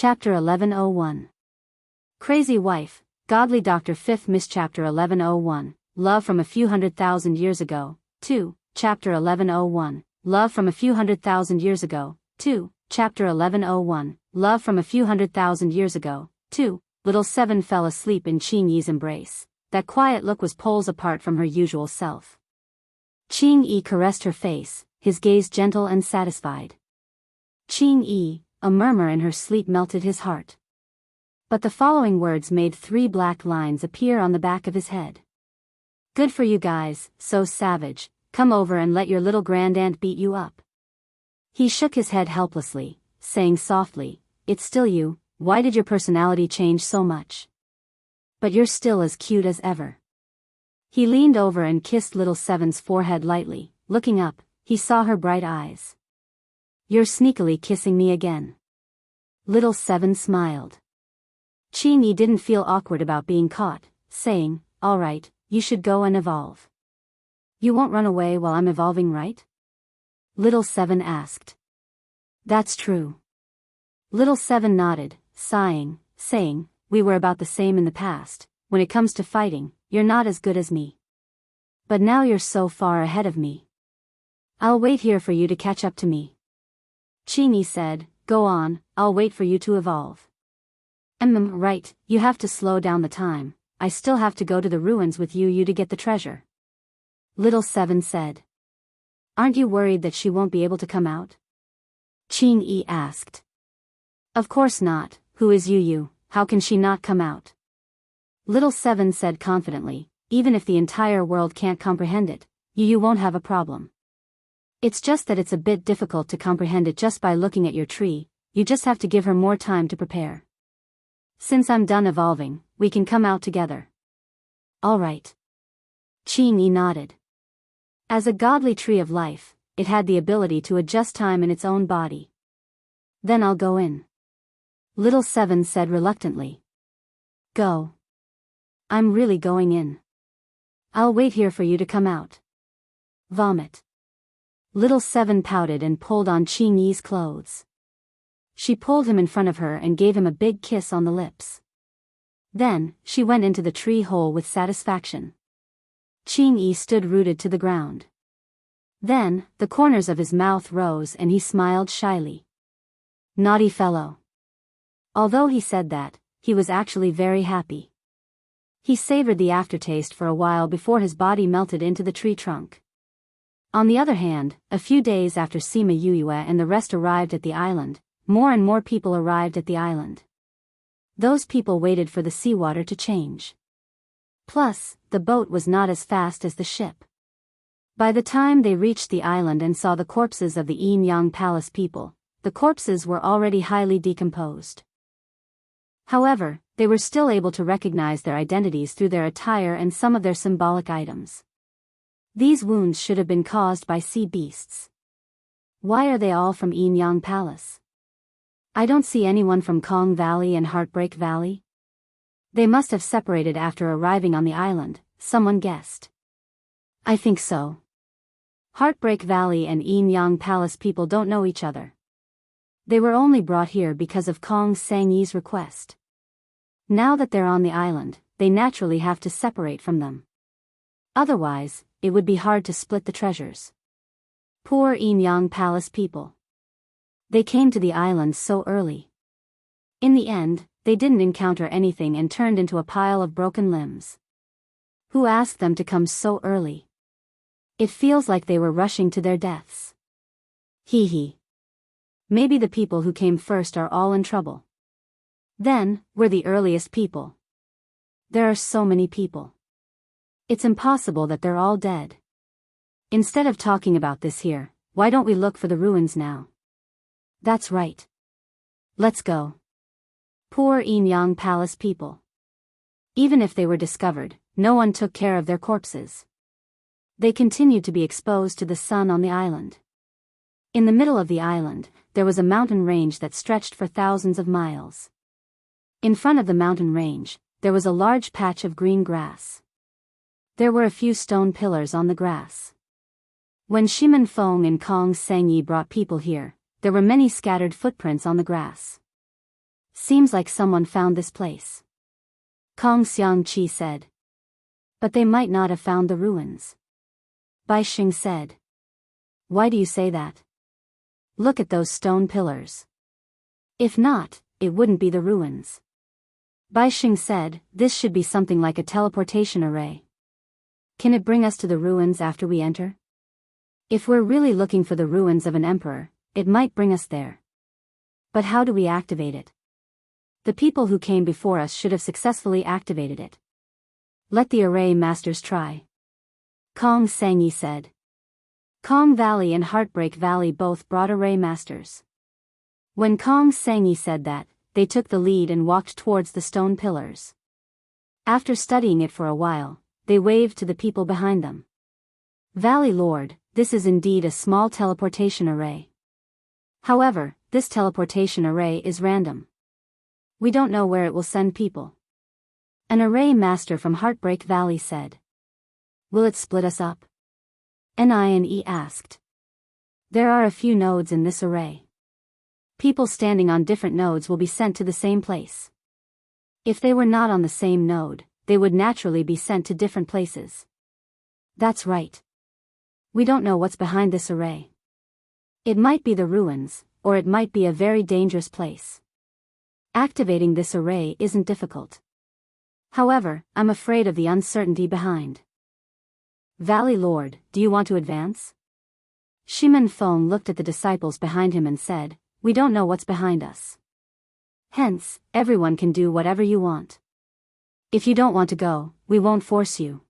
Chapter 1101. Crazy Wife, Godly Doctor 5th Miss Chapter 1101, Love from a Few 100,000 Years Ago, 2, Chapter 1101, Love from a Few 100,000 Years Ago, 2, Chapter 1101, Love from a Few 100,000 Years Ago, 2, Little Seven fell asleep in Ching-Yi's embrace. That quiet look was poles apart from her usual self. Ching-Yi caressed her face, his gaze gentle and satisfied. Ching-Yi, a murmur in her sleep melted his heart. But the following words made 3 black lines appear on the back of his head. Good for you guys, so savage, come over and let your little grandaunt beat you up. He shook his head helplessly, saying softly, It's still you, why did your personality change so much? But you're still as cute as ever. He leaned over and kissed Little Seven's forehead lightly. Looking up, he saw her bright eyes. You're sneakily kissing me again. Little Seven smiled. Ching-Yi didn't feel awkward about being caught, saying, All right, you should go and evolve. You won't run away while I'm evolving, right? Little Seven asked. That's true. Little Seven nodded, sighing, saying, We were about the same in the past. When it comes to fighting, you're not as good as me. But now you're so far ahead of me. I'll wait here for you to catch up to me. Ching-Yi said, Go on, I'll wait for you to evolve. Right, you have to slow down the time, I still have to go to the ruins with you to get the treasure. Little Seven said. Aren't you worried that she won't be able to come out? Ching-Yi asked. Of course not, who is you, how can she not come out? Little Seven said confidently, Even if the entire world can't comprehend it, you won't have a problem. It's just that it's a bit difficult to comprehend it just by looking at your tree, you just have to give her more time to prepare. Since I'm done evolving, we can come out together. All right. Ching-Yi nodded. As a godly tree of life, it had the ability to adjust time in its own body. Then I'll go in. Little Seven said reluctantly. Go. I'm really going in. I'll wait here for you to come out. Vomit. Little Seven pouted and pulled on Ching-Yi's clothes. She pulled him in front of her and gave him a big kiss on the lips. Then, she went into the tree hole with satisfaction. Ching-Yi stood rooted to the ground. Then, the corners of his mouth rose and he smiled shyly. Naughty fellow. Although he said that, he was actually very happy. He savored the aftertaste for a while before his body melted into the tree trunk. On the other hand, a few days after Sima Yue and the rest arrived at the island, more and more people arrived at the island. Those people waited for the seawater to change. Plus, the boat was not as fast as the ship. By the time they reached the island and saw the corpses of the Yin-Yang Palace people, the corpses were already highly decomposed. However, they were still able to recognize their identities through their attire and some of their symbolic items. These wounds should have been caused by sea beasts. Why are they all from Yin-Yang Palace? I don't see anyone from Kong Valley and Heartbreak Valley. They must have separated after arriving on the island, someone guessed. I think so. Heartbreak Valley and Yin-Yang Palace people don't know each other. They were only brought here because of Kong Sang-Yi's request. Now that they're on the island, they naturally have to separate from them. Otherwise, it would be hard to split the treasures. Poor Yin-Yang Palace people. They came to the island so early. In the end, they didn't encounter anything and turned into a pile of broken limbs. Who asked them to come so early? It feels like they were rushing to their deaths. Hee hee. Maybe the people who came first are all in trouble. Then, we're the earliest people. There are so many people. It's impossible that they're all dead. Instead of talking about this here, why don't we look for the ruins now? That's right. Let's go. Poor Yin-Yang Palace people. Even if they were discovered, no one took care of their corpses. They continued to be exposed to the sun on the island. In the middle of the island, there was a mountain range that stretched for thousands of miles. In front of the mountain range, there was a large patch of green grass. There were a few stone pillars on the grass. When Shimen Feng and Kong Sang-Yi brought people here, there were many scattered footprints on the grass. seems like someone found this place. Kong Xiangqi said. But they might not have found the ruins. Bai Xing said. Why do you say that? Look at those stone pillars. If not, it wouldn't be the ruins. Bai Xing said, this should be something like a teleportation array. Can it bring us to the ruins after we enter? If we're really looking for the ruins of an emperor, it might bring us there. But how do we activate it? The people who came before us should have successfully activated it. Let the array masters try. Kong Sangyi said. Kong Valley and Heartbreak Valley both brought array masters. When Kong Sangyi said that, they took the lead and walked towards the stone pillars. After studying it for a while, they waved to the people behind them. Valley Lord, this is indeed a small teleportation array. However, this teleportation array is random. We don't know where it will send people. An array master from Heartbreak Valley said. Will it split us up? NINE asked. There are a few nodes in this array. People standing on different nodes will be sent to the same place. If they were not on the same node, they would naturally be sent to different places. That's right. We don't know what's behind this array. It might be the ruins, or it might be a very dangerous place. Activating this array isn't difficult. However, I'm afraid of the uncertainty behind. Valley Lord, do you want to advance? Shimen Feng looked at the disciples behind him and said, we don't know what's behind us. Hence, everyone can do whatever you want. If you don't want to go, we won't force you.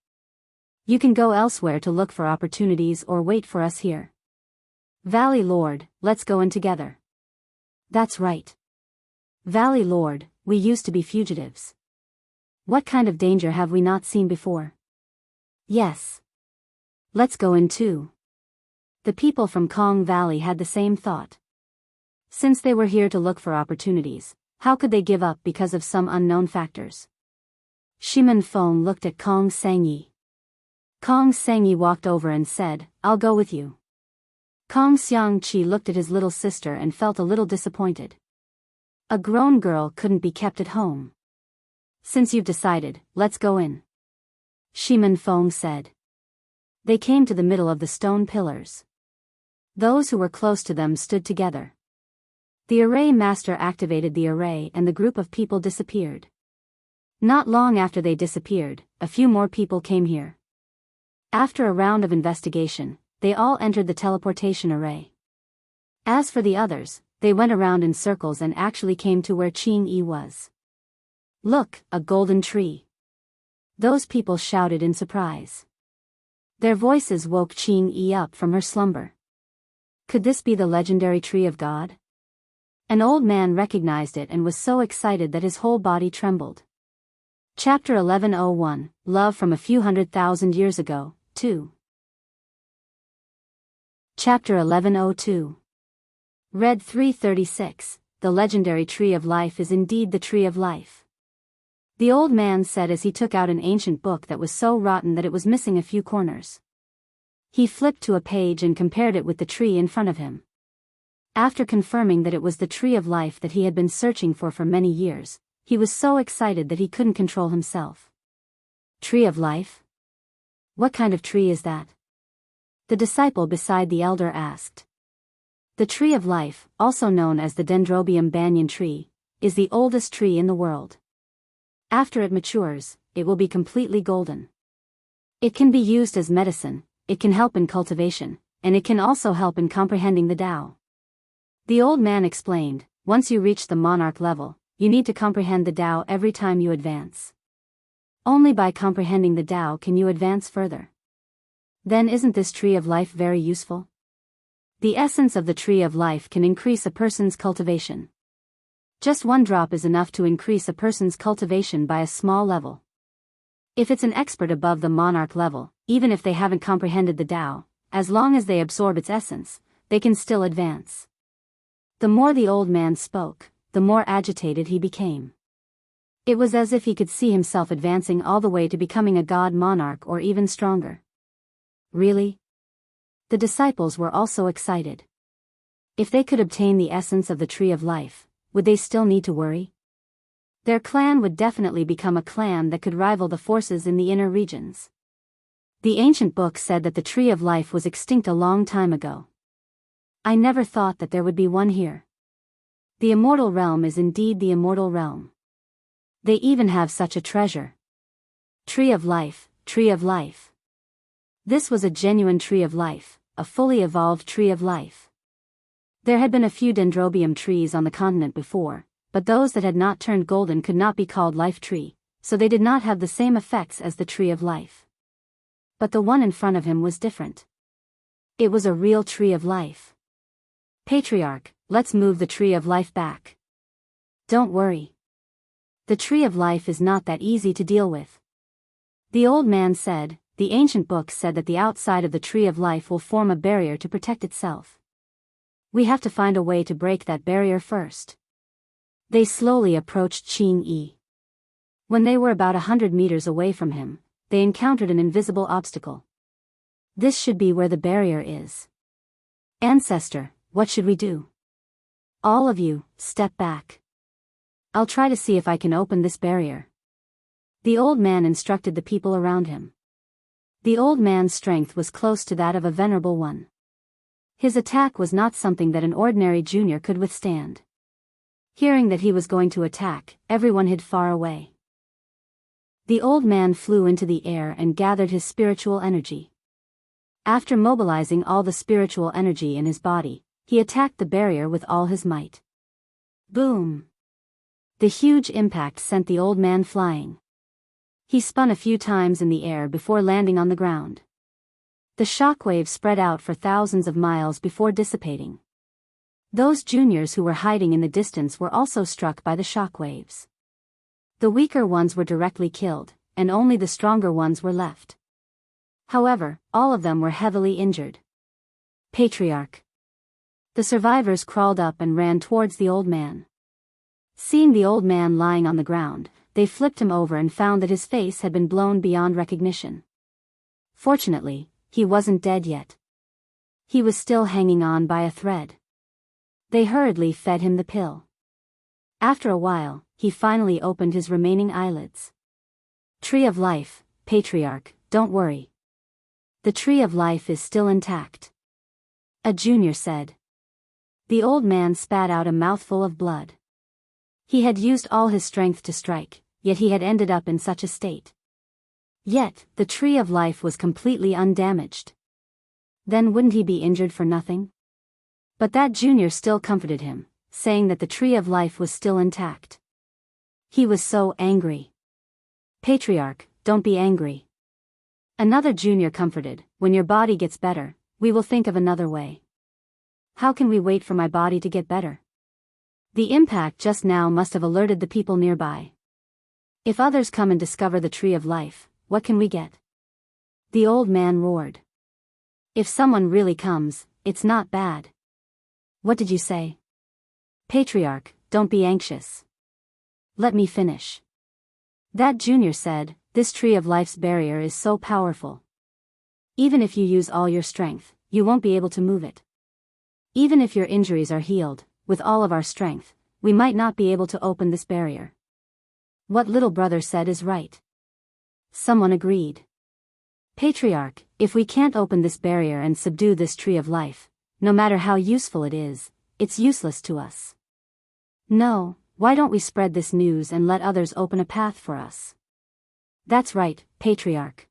You can go elsewhere to look for opportunities or wait for us here. Valley Lord, let's go in together. That's right. Valley Lord, we used to be fugitives. What kind of danger have we not seen before? Yes. Let's go in too. The people from Kong Valley had the same thought. Since they were here to look for opportunities, how could they give up because of some unknown factors? Shimen Feng looked at Kong Sangyi. Kong Sangyi walked over and said, I'll go with you. Kong Xiangqi looked at his little sister and felt a little disappointed. A grown girl couldn't be kept at home. Since you've decided, let's go in. Shimen Feng said. They came to the middle of the stone pillars. Those who were close to them stood together. The array master activated the array and the group of people disappeared. Not long after they disappeared, a few more people came here. After a round of investigation, they all entered the teleportation array. As for the others, they went around in circles and actually came to where Qing Yi was. Look, a golden tree. Those people shouted in surprise. Their voices woke Qing Yi up from her slumber. Could this be the legendary tree of God? An old man recognized it and was so excited that his whole body trembled. Chapter 1101, Love from a Few 100,000 Years Ago, 2. Chapter 1102. Read 336, The legendary tree of life is indeed the tree of life. The old man said as he took out an ancient book that was so rotten that it was missing a few corners. He flipped to a page and compared it with the tree in front of him. After confirming that it was the tree of life that he had been searching for many years, he was so excited that he couldn't control himself. Tree of life? What kind of tree is that? The disciple beside the elder asked. The tree of life, also known as the Dendrobium banyan tree, is the oldest tree in the world. After it matures, it will be completely golden. It can be used as medicine, it can help in cultivation, and it can also help in comprehending the Tao. The old man explained, once you reach the monarch level, you need to comprehend the Tao every time you advance. Only by comprehending the Tao can you advance further. Then isn't this tree of life very useful? The essence of the tree of life can increase a person's cultivation. Just one drop is enough to increase a person's cultivation by a small level. If it's an expert above the monarch level, even if they haven't comprehended the Tao, as long as they absorb its essence, they can still advance. The more the old man spoke, the more agitated he became. It was as if he could see himself advancing all the way to becoming a god monarch or even stronger. Really? The disciples were also excited. If they could obtain the essence of the tree of life, would they still need to worry? Their clan would definitely become a clan that could rival the forces in the inner regions. The ancient book said that the Tree of Life was extinct a long time ago. I never thought that there would be one here. The immortal realm is indeed the immortal realm. They even have such a treasure. Tree of Life, Tree of Life. This was a genuine Tree of Life, a fully evolved Tree of Life. There had been a few dendrobium trees on the continent before, but those that had not turned golden could not be called life tree, so they did not have the same effects as the Tree of Life. But the one in front of him was different. It was a real Tree of Life. Patriarch, let's move the Tree of Life back. Don't worry. The Tree of Life is not that easy to deal with. The old man said, the ancient book said that the outside of the Tree of Life will form a barrier to protect itself. We have to find a way to break that barrier first. They slowly approached Qing Yi. When they were about 100 meters away from him, they encountered an invisible obstacle. This should be where the barrier is. Ancestor, what should we do? All of you, step back. I'll try to see if I can open this barrier. The old man instructed the people around him. The old man's strength was close to that of a venerable one. His attack was not something that an ordinary junior could withstand. Hearing that he was going to attack, everyone hid far away. The old man flew into the air and gathered his spiritual energy. After mobilizing all the spiritual energy in his body, he attacked the barrier with all his might. Boom! The huge impact sent the old man flying. He spun a few times in the air before landing on the ground. The shockwave spread out for thousands of miles before dissipating. Those juniors who were hiding in the distance were also struck by the shockwaves. The weaker ones were directly killed, and only the stronger ones were left. However, all of them were heavily injured. Patriarch. The survivors crawled up and ran towards the old man. Seeing the old man lying on the ground, they flipped him over and found that his face had been blown beyond recognition. Fortunately, he wasn't dead yet. He was still hanging on by a thread. They hurriedly fed him the pill. After a while, he finally opened his remaining eyelids. Tree of Life, Patriarch, don't worry. The Tree of Life is still intact. A junior said. The old man spat out a mouthful of blood. He had used all his strength to strike, yet he had ended up in such a state. Yet, the Tree of Life was completely undamaged. Then wouldn't he be injured for nothing? But that junior still comforted him, saying that the Tree of Life was still intact. He was so angry. Patriarch, don't be angry. Another junior comforted, when your body gets better, we will think of another way. How can we wait for my body to get better? The impact just now must have alerted the people nearby. If others come and discover the Tree of Life, what can we get? The old man roared. If someone really comes, it's not bad. What did you say? Patriarch, don't be anxious. Let me finish. That junior said, this Tree of Life's barrier is so powerful. Even if you use all your strength, you won't be able to move it. Even if your injuries are healed, with all of our strength, we might not be able to open this barrier. What little brother said is right. Someone agreed. Patriarch, if we can't open this barrier and subdue this Tree of Life, no matter how useful it is, it's useless to us. No, why don't we spread this news and let others open a path for us? That's right, Patriarch.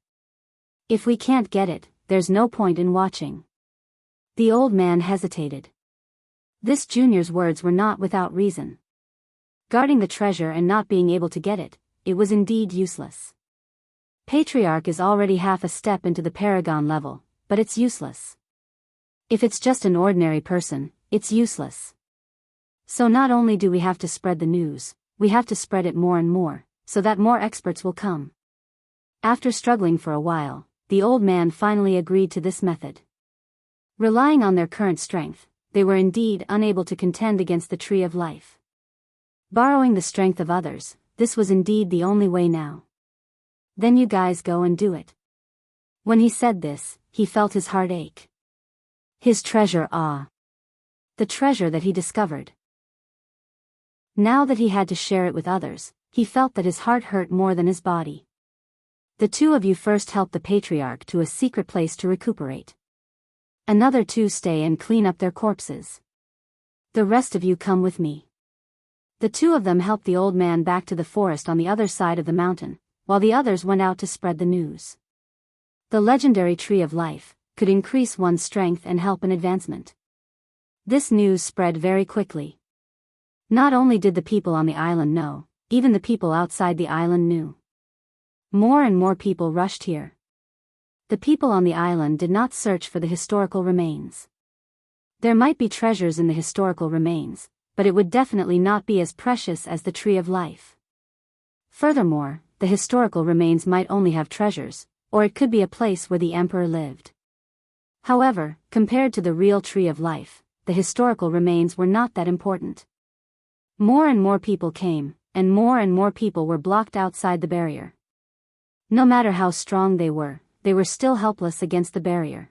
If we can't get it, there's no point in watching. The old man hesitated. This junior's words were not without reason. Guarding the treasure and not being able to get it, it was indeed useless. Patriarch is already half a step into the paragon level, but it's useless. If it's just an ordinary person, it's useless. So not only do we have to spread the news, we have to spread it more and more, so that more experts will come. After struggling for a while, the old man finally agreed to this method. Relying on their current strength, they were indeed unable to contend against the Tree of Life. Borrowing the strength of others, this was indeed the only way now. Then you guys go and do it. When he said this, he felt his heart ache. His treasure the treasure that he discovered. Now that he had to share it with others, he felt that his heart hurt more than his body. The two of you first help the patriarch to a secret place to recuperate. Another two stay and clean up their corpses. The rest of you come with me. The two of them helped the old man back to the forest on the other side of the mountain, while the others went out to spread the news. The legendary Tree of Life could increase one's strength and help in advancement. This news spread very quickly. Not only did the people on the island know, even the people outside the island knew. More and more people rushed here. The people on the island did not search for the historical remains. There might be treasures in the historical remains, but it would definitely not be as precious as the Tree of Life. Furthermore, the historical remains might only have treasures, or it could be a place where the emperor lived. However, compared to the real Tree of Life, the historical remains were not that important. More and more people came, and more people were blocked outside the barrier. No matter how strong they were still helpless against the barrier.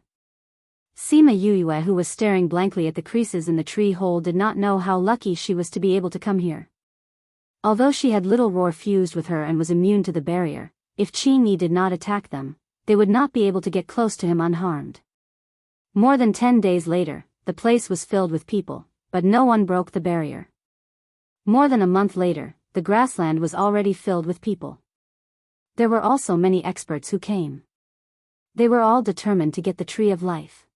Sima Yuyue, who was staring blankly at the creases in the tree hole, did not know how lucky she was to be able to come here. Although she had little roar fused with her and was immune to the barrier, if Qing Yi did not attack them, they would not be able to get close to him unharmed. More than 10 days later, the place was filled with people, but no one broke the barrier. More than a month later, the grassland was already filled with people. There were also many experts who came. They were all determined to get the Tree of Life.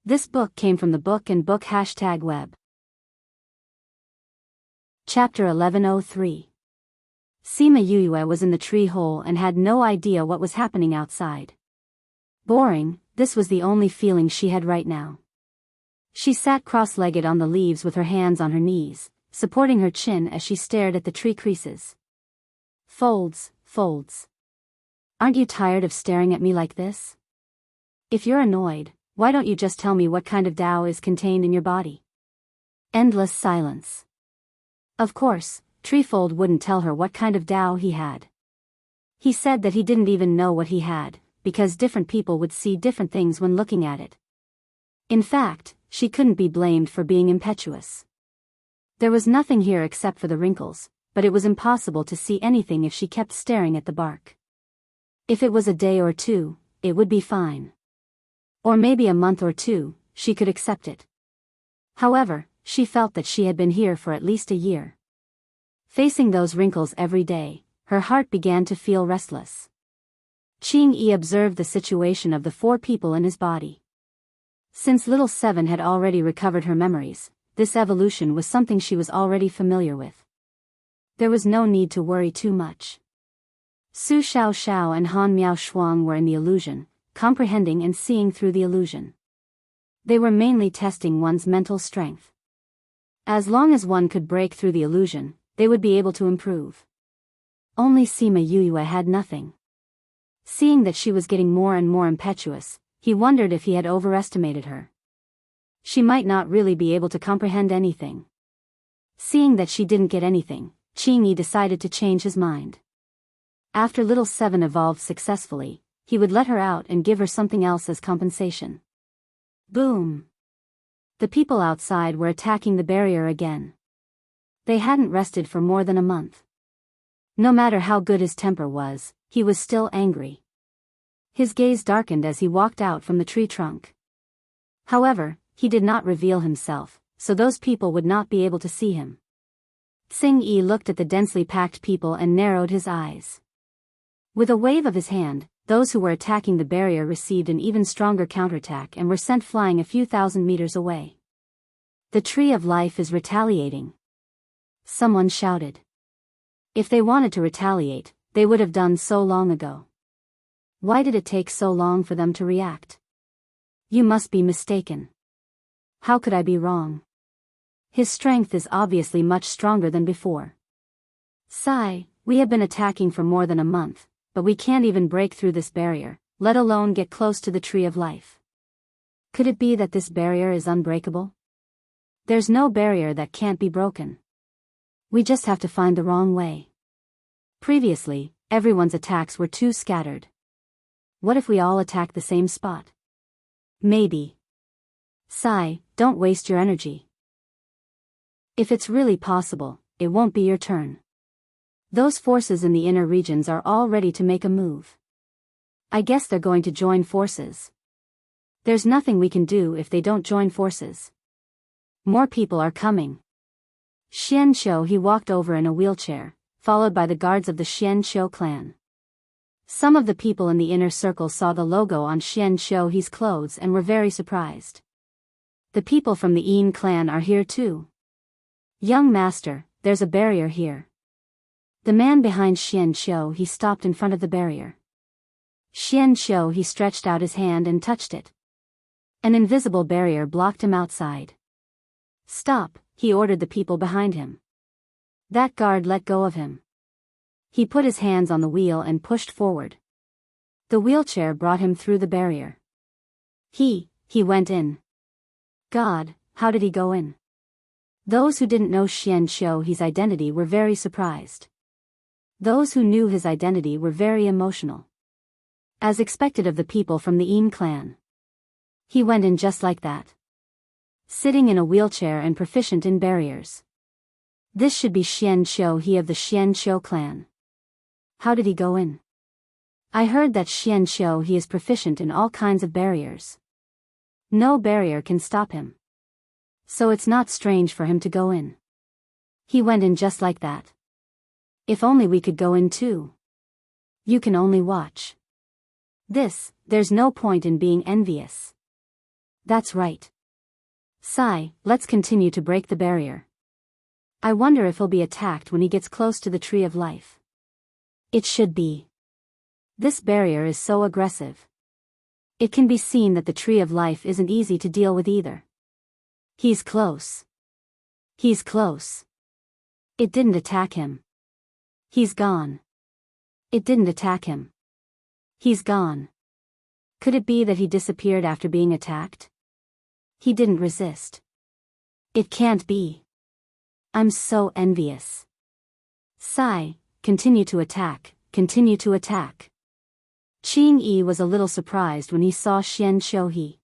This book came from the Book and Book #web. Chapter 1103. Sima Yuyue was in the tree hole and had no idea what was happening outside. Boring, this was the only feeling she had right now. She sat cross-legged on the leaves with her hands on her knees, supporting her chin as she stared at the tree creases. Folds, folds. Aren't you tired of staring at me like this? If you're annoyed, why don't you just tell me what kind of Tao is contained in your body? Endless silence. Of course, Treefold wouldn't tell her what kind of Tao he had. He said that he didn't even know what he had, because different people would see different things when looking at it. In fact, she couldn't be blamed for being impetuous. There was nothing here except for the wrinkles, but it was impossible to see anything if she kept staring at the bark. If it was a day or two, it would be fine. Or maybe a month or two, she could accept it. However, she felt that she had been here for at least a year. Facing those wrinkles every day, her heart began to feel restless. Qing Yi observed the situation of the 4 people in his body. Since little Seven had already recovered her memories, this evolution was something she was already familiar with. There was no need to worry too much. Su Xiao Xiao and Han Miao Shuang were in the illusion, comprehending and seeing through the illusion. They were mainly testing one's mental strength. As long as one could break through the illusion, they would be able to improve. Only Sima Yuyue had nothing. Seeing that she was getting more and more impetuous, he wondered if he had overestimated her. She might not really be able to comprehend anything. Seeing that she didn't get anything, Qing Yi decided to change his mind. After little Seven evolved successfully, he would let her out and give her something else as compensation. Boom! The people outside were attacking the barrier again. They hadn't rested for more than a month. No matter how good his temper was, he was still angry. His gaze darkened as he walked out from the tree trunk. However, he did not reveal himself, so those people would not be able to see him. Xing Yi looked at the densely packed people and narrowed his eyes. With a wave of his hand, those who were attacking the barrier received an even stronger counterattack and were sent flying a few thousand meters away. The Tree of Life is retaliating. Someone shouted. If they wanted to retaliate, they would have done so long ago. Why did it take so long for them to react? You must be mistaken. How could I be wrong? His strength is obviously much stronger than before. Sigh, we have been attacking for more than a month, but we can't even break through this barrier, let alone get close to the Tree of Life. Could it be that this barrier is unbreakable? There's no barrier that can't be broken. We just have to find the wrong way. Previously, everyone's attacks were too scattered. What if we all attack the same spot? Maybe. Sigh, don't waste your energy. If it's really possible, it won't be your turn. Those forces in the inner regions are all ready to make a move. I guess they're going to join forces. There's nothing we can do if they don't join forces. More people are coming. Xianqiu he walked over in a wheelchair, followed by the guards of the Xianqiu clan. Some of the people in the inner circle saw the logo on Xianqiu he's clothes and were very surprised. The people from the Yin clan are here too. Young master, there's a barrier here. The man behind Xianqiu he stopped in front of the barrier. Xianqiu he stretched out his hand and touched it. An invisible barrier blocked him outside. Stop, he ordered the people behind him. That guard let go of him. He put his hands on the wheel and pushed forward. The wheelchair brought him through the barrier. He went in. God, how did he go in? Those who didn't know Xianqiu his identity were very surprised. Those who knew his identity were very emotional. As expected of the people from the Yin clan. He went in just like that. Sitting in a wheelchair and proficient in barriers. This should be Xianqiu he of the Xianqiu clan. How did he go in? I heard that Xianqiu he is proficient in all kinds of barriers. No barrier can stop him. So it's not strange for him to go in. He went in just like that. If only we could go in too. You can only watch. There's no point in being envious. That's right. Sigh, let's continue to break the barrier. I wonder if he'll be attacked when he gets close to the tree of life. It should be. This barrier is so aggressive. It can be seen that the tree of life isn't easy to deal with either. He's close. He's close. It didn't attack him. He's gone. It didn't attack him. He's gone. Could it be that he disappeared after being attacked? He didn't resist. It can't be. I'm so envious. Sigh, continue to attack, continue to attack. Qing Yi was a little surprised when he saw Xianqiu he.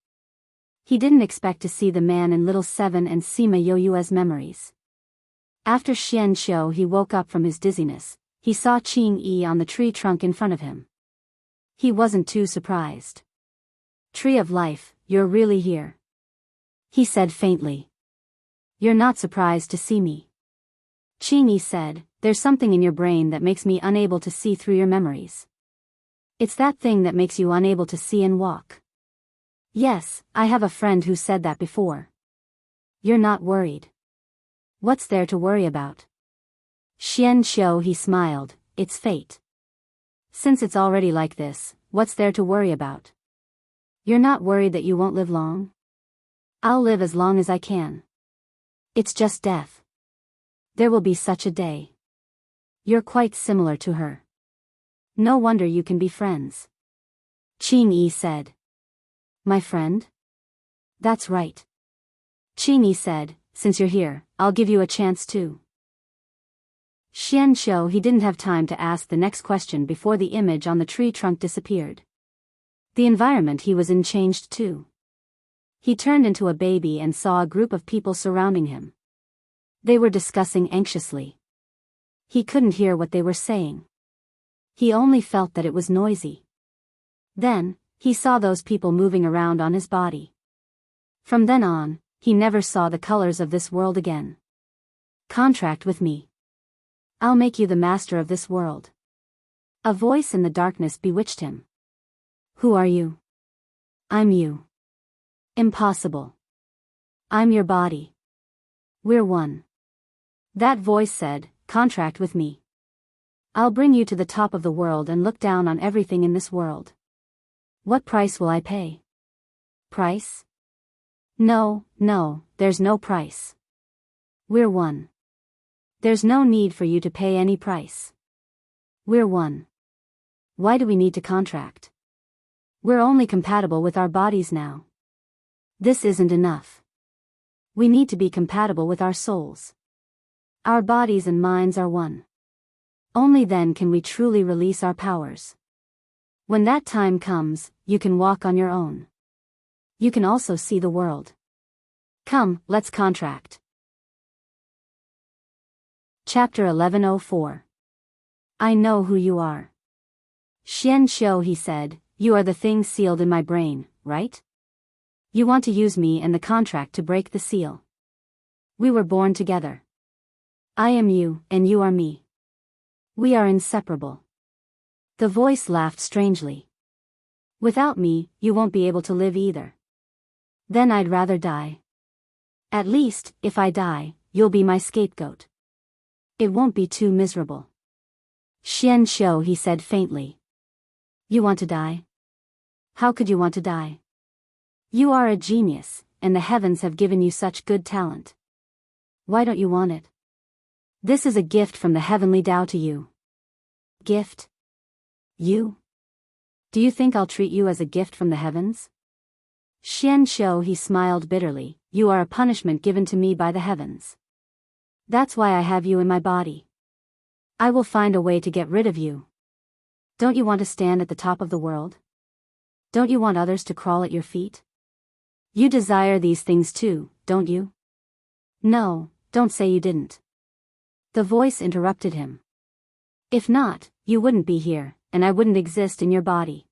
He didn't expect to see the man in Little Seven and Sima Yoyue's memories. After Xianqiu he woke up from his dizziness, he saw Qing Yi on the tree trunk in front of him. He wasn't too surprised. Tree of Life, you're really here. He said faintly. You're not surprised to see me. Qing Yi said, there's something in your brain that makes me unable to see through your memories. It's that thing that makes you unable to see and walk. Yes, I have a friend who said that before. You're not worried. What's there to worry about? Xianqiu he smiled, it's fate. Since it's already like this, what's there to worry about? You're not worried that you won't live long? I'll live as long as I can. It's just death. There will be such a day. You're quite similar to her. No wonder you can be friends. Qing Yi said. My friend? That's right. Qing Yi said, since you're here, I'll give you a chance too. Xianqiu he didn't have time to ask the next question before the image on the tree trunk disappeared. The environment he was in changed too. He turned into a baby and saw a group of people surrounding him. They were discussing anxiously. He couldn't hear what they were saying. He only felt that it was noisy. Then, he saw those people moving around on his body. From then on, he never saw the colors of this world again. Contract with me. I'll make you the master of this world. A voice in the darkness bewitched him. Who are you? I'm you. Impossible. I'm your body. We're one. That voice said, contract with me. I'll bring you to the top of the world and look down on everything in this world. What price will I pay? Price? No, there's no price. We're one. There's no need for you to pay any price. We're one. Why do we need to contract? We're only compatible with our bodies now. This isn't enough. We need to be compatible with our souls. Our bodies and minds are one. Only then can we truly release our powers. When that time comes, you can walk on your own. You can also see the world. Come, let's contract. Chapter 1104. I know who you are. Xian Shou, he said, you are the thing sealed in my brain, right? You want to use me and the contract to break the seal. We were born together. I am you, and you are me. We are inseparable. The voice laughed strangely. Without me, you won't be able to live either. Then I'd rather die. At least, if I die, you'll be my scapegoat. It won't be too miserable. Xian Shou, he said faintly. You want to die? How could you want to die? You are a genius, and the heavens have given you such good talent. Why don't you want it? This is a gift from the heavenly Tao to you. Gift? You? Do you think I'll treat you as a gift from the heavens? Xian Shou, he smiled bitterly, you are a punishment given to me by the heavens. That's why I have you in my body. I will find a way to get rid of you. Don't you want to stand at the top of the world? Don't you want others to crawl at your feet? You desire these things too, don't you? No, don't say you didn't. The voice interrupted him. If not, you wouldn't be here, and I wouldn't exist in your body.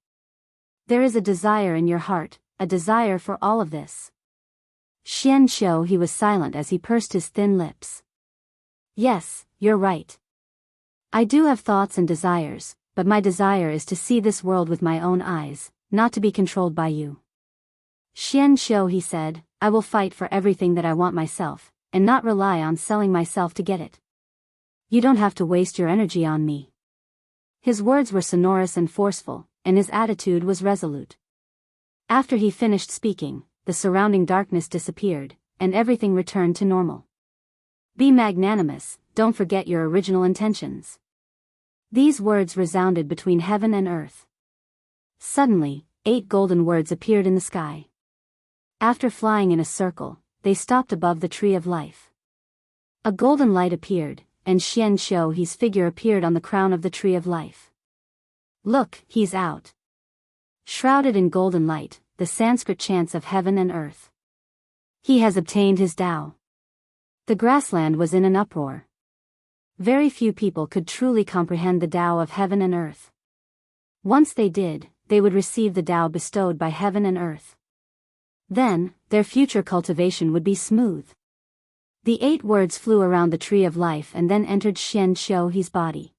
There is a desire in your heart, a desire for all of this. Xian Shou, he was silent as he pursed his thin lips. Yes, you're right. I do have thoughts and desires, but my desire is to see this world with my own eyes, not to be controlled by you. Xian Shou, he said, I will fight for everything that I want myself, and not rely on selling myself to get it. You don't have to waste your energy on me. His words were sonorous and forceful, and his attitude was resolute. After he finished speaking, the surrounding darkness disappeared, and everything returned to normal. Be magnanimous, don't forget your original intentions. These words resounded between heaven and earth. Suddenly, 8 golden words appeared in the sky. After flying in a circle, they stopped above the tree of life. A golden light appeared, and Xian Shou, his figure appeared on the crown of the tree of life. Look, he's out. Shrouded in golden light, the Sanskrit chants of heaven and earth. He has obtained his Tao. The grassland was in an uproar. Very few people could truly comprehend the Tao of heaven and earth. Once they did, they would receive the Tao bestowed by heaven and earth. Then, their future cultivation would be smooth. The 8 words flew around the tree of life and then entered Xian Shou, his body.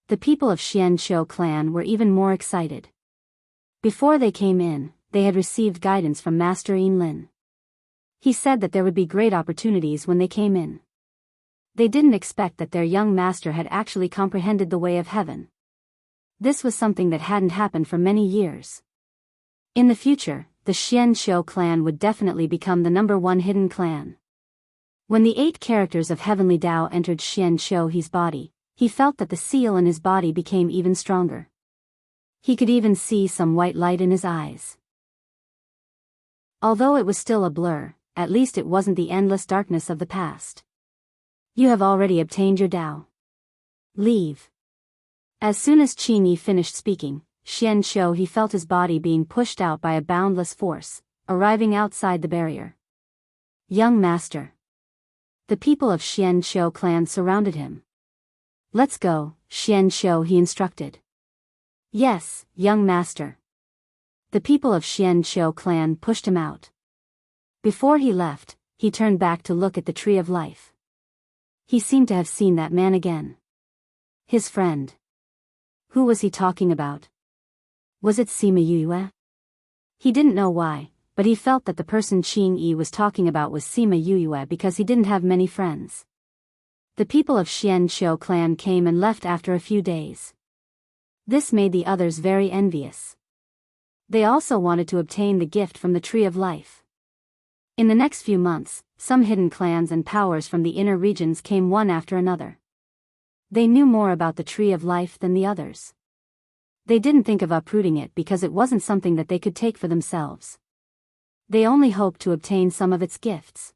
The people of Xian Shou clan were even more excited. Before they came in, they had received guidance from Master Yin Lin. He said that there would be great opportunities when they came in. They didn't expect that their young master had actually comprehended the way of heaven. This was something that hadn't happened for many years. In the future, the Xian Shou clan would definitely become the #1 hidden clan. When the 8 characters of heavenly Tao entered Xian Shou, his body, he felt that the seal in his body became even stronger. He could even see some white light in his eyes. Although it was still a blur, at least it wasn't the endless darkness of the past. You have already obtained your Tao. Leave. As soon as Qing Yi finished speaking, Xian Shou, he felt his body being pushed out by a boundless force, arriving outside the barrier. Young master. The people of Xian Shou clan surrounded him. Let's go, Xian Shou, he instructed. Yes, young master. The people of Xian Shou clan pushed him out. Before he left, he turned back to look at the tree of life. He seemed to have seen that man again. His friend. Who was he talking about? Was it Sima Yue? He didn't know why, but he felt that the person Qing Yi was talking about was Sima Yue because he didn't have many friends. The people of Xian Shou clan came and left after a few days. This made the others very envious. They also wanted to obtain the gift from the Tree of Life. In the next few months, some hidden clans and powers from the inner regions came one after another. They knew more about the Tree of Life than the others. They didn't think of uprooting it because it wasn't something that they could take for themselves. They only hoped to obtain some of its gifts.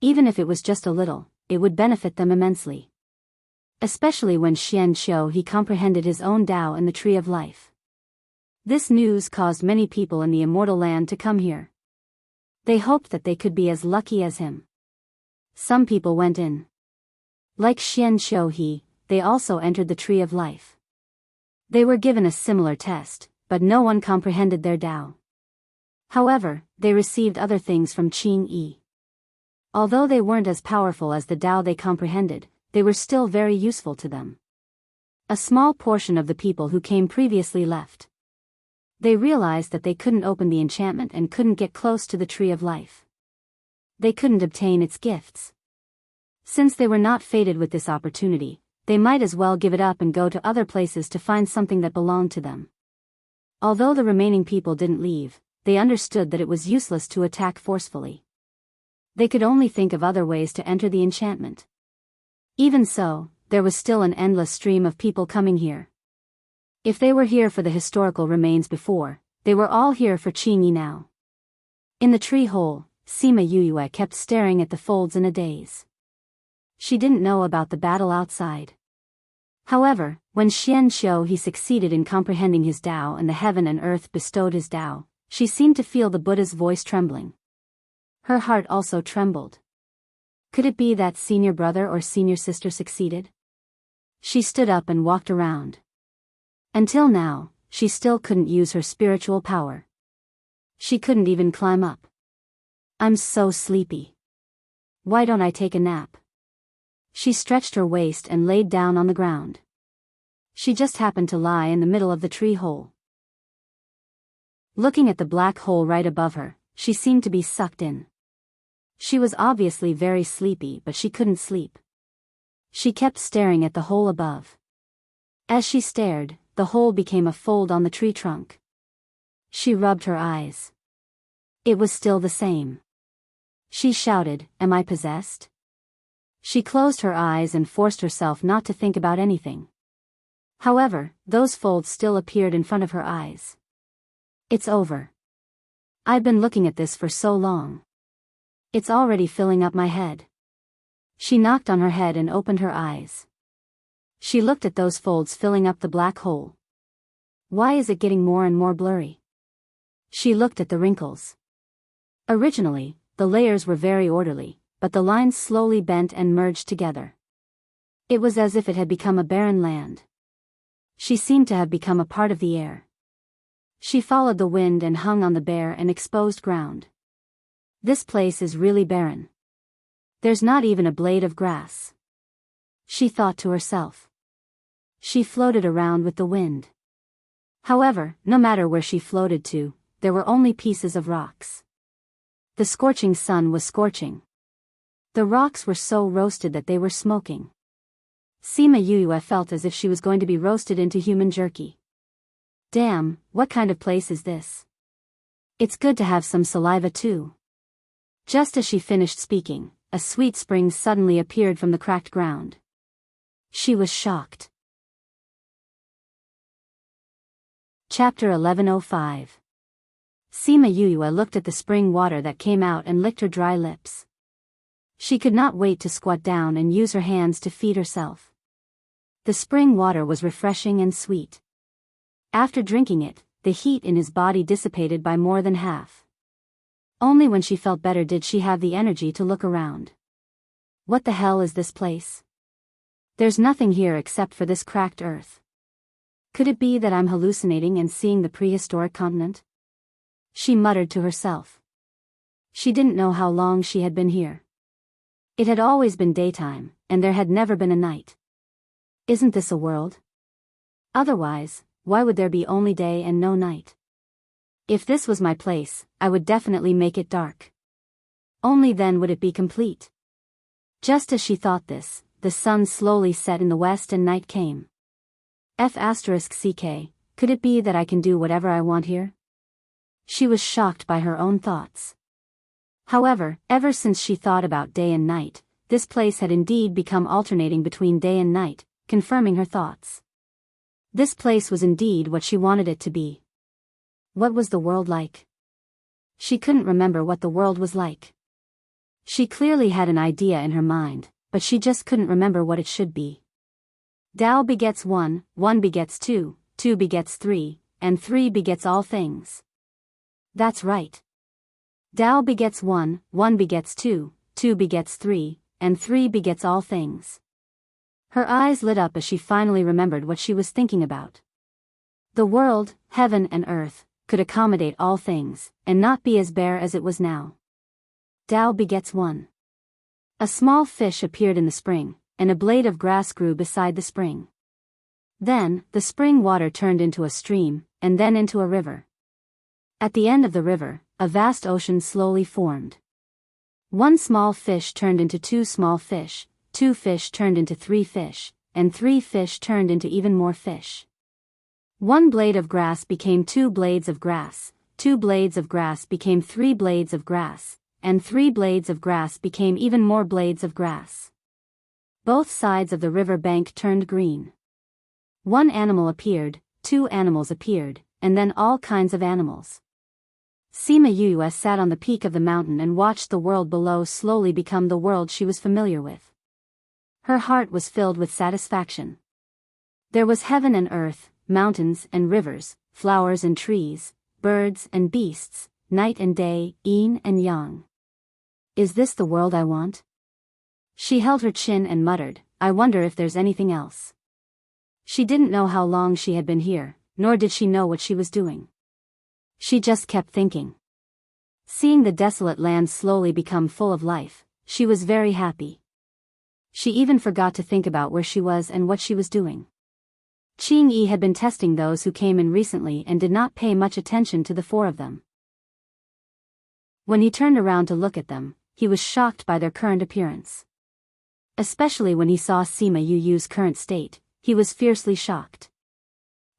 Even if it was just a little, it would benefit them immensely. Especially when Xian Shou he comprehended his own Tao in the Tree of Life. This news caused many people in the immortal land to come here. They hoped that they could be as lucky as him. Some people went in. Like Xian Shou they also entered the Tree of Life. They were given a similar test, but no one comprehended their Tao. However, they received other things from Qing Yi. Although they weren't as powerful as the Tao they comprehended, they were still very useful to them. A small portion of the people who came previously left. They realized that they couldn't open the enchantment and couldn't get close to the Tree of Life. They couldn't obtain its gifts. Since they were not fated with this opportunity, they might as well give it up and go to other places to find something that belonged to them. Although the remaining people didn't leave, they understood that it was useless to attack forcefully. They could only think of other ways to enter the enchantment. Even so, there was still an endless stream of people coming here. If they were here for the historical remains before, they were all here for Qingyi now. In the tree hole, Sima Yuyue kept staring at the folds in a daze. She didn't know about the battle outside. However, when Xian Xiu he succeeded in comprehending his Tao and the heaven and earth bestowed his Tao, she seemed to feel the Buddha's voice trembling. Her heart also trembled. Could it be that senior brother or senior sister succeeded? She stood up and walked around. Until now, she still couldn't use her spiritual power. She couldn't even climb up. I'm so sleepy. Why don't I take a nap? She stretched her waist and laid down on the ground. She just happened to lie in the middle of the tree hole. Looking at the black hole right above her, she seemed to be sucked in. She was obviously very sleepy, but she couldn't sleep. She kept staring at the hole above. As she stared, the hole became a fold on the tree trunk. She rubbed her eyes. It was still the same. She shouted, "Am I possessed?" She closed her eyes and forced herself not to think about anything. However, those folds still appeared in front of her eyes. It's over. I've been looking at this for so long. It's already filling up my head. She knocked on her head and opened her eyes. She looked at those folds filling up the black hole. Why is it getting more and more blurry? She looked at the wrinkles. Originally, the layers were very orderly, but the lines slowly bent and merged together. It was as if it had become a barren land. She seemed to have become a part of the air. She followed the wind and hung on the bare and exposed ground. This place is really barren. There's not even a blade of grass. She thought to herself. She floated around with the wind. However, no matter where she floated to, there were only pieces of rocks. The scorching sun was scorching. The rocks were so roasted that they were smoking. Sima Yuyue felt as if she was going to be roasted into human jerky. Damn, what kind of place is this? It's good to have some saliva too. Just as she finished speaking, a sweet spring suddenly appeared from the cracked ground. She was shocked. Chapter 1105. Sima Yuyue looked at the spring water that came out and licked her dry lips. She could not wait to squat down and use her hands to feed herself. The spring water was refreshing and sweet. After drinking it, the heat in his body dissipated by more than half. Only when she felt better did she have the energy to look around. What the hell is this place? There's nothing here except for this cracked earth. Could it be that I'm hallucinating and seeing the prehistoric continent? She muttered to herself. She didn't know how long she had been here. It had always been daytime, and there had never been a night. Isn't this a world? Otherwise, why would there be only day and no night? If this was my place, I would definitely make it dark. Only then would it be complete. Just as she thought this, the sun slowly set in the west and night came. F***ck, could it be that I can do whatever I want here? She was shocked by her own thoughts. However, ever since she thought about day and night, this place had indeed become alternating between day and night, confirming her thoughts. This place was indeed what she wanted it to be. What was the world like? She couldn't remember what the world was like. She clearly had an idea in her mind, but she just couldn't remember what it should be. Tao begets one, one begets two begets three, and three begets all things. That's right. Tao begets one begets two begets three, and three begets all things. Her eyes lit up as she finally remembered what she was thinking about. The world, heaven and earth, could accommodate all things, and not be as bare as it was now. Tao begets one. A small fish appeared in the spring, and a blade of grass grew beside the spring. Then, the spring water turned into a stream, and then into a river. At the end of the river, a vast ocean slowly formed. One small fish turned into two small fish, two fish turned into three fish, and three fish turned into even more fish. One blade of grass became two blades of grass, two blades of grass became three blades of grass, and three blades of grass became even more blades of grass. Both sides of the river bank turned green. One animal appeared, two animals appeared, and then all kinds of animals. Sima Yue sat on the peak of the mountain and watched the world below slowly become the world she was familiar with. Her heart was filled with satisfaction. There was heaven and earth, mountains and rivers, flowers and trees, birds and beasts, night and day, yin and yang. Is this the world I want? She held her chin and muttered, I wonder if there's anything else. She didn't know how long she had been here, nor did she know what she was doing. She just kept thinking. Seeing the desolate land slowly become full of life, she was very happy. She even forgot to think about where she was and what she was doing. Qing Yi had been testing those who came in recently and did not pay much attention to the four of them. When he turned around to look at them, he was shocked by their current appearance. Especially when he saw Sima Yu's current state, he was fiercely shocked.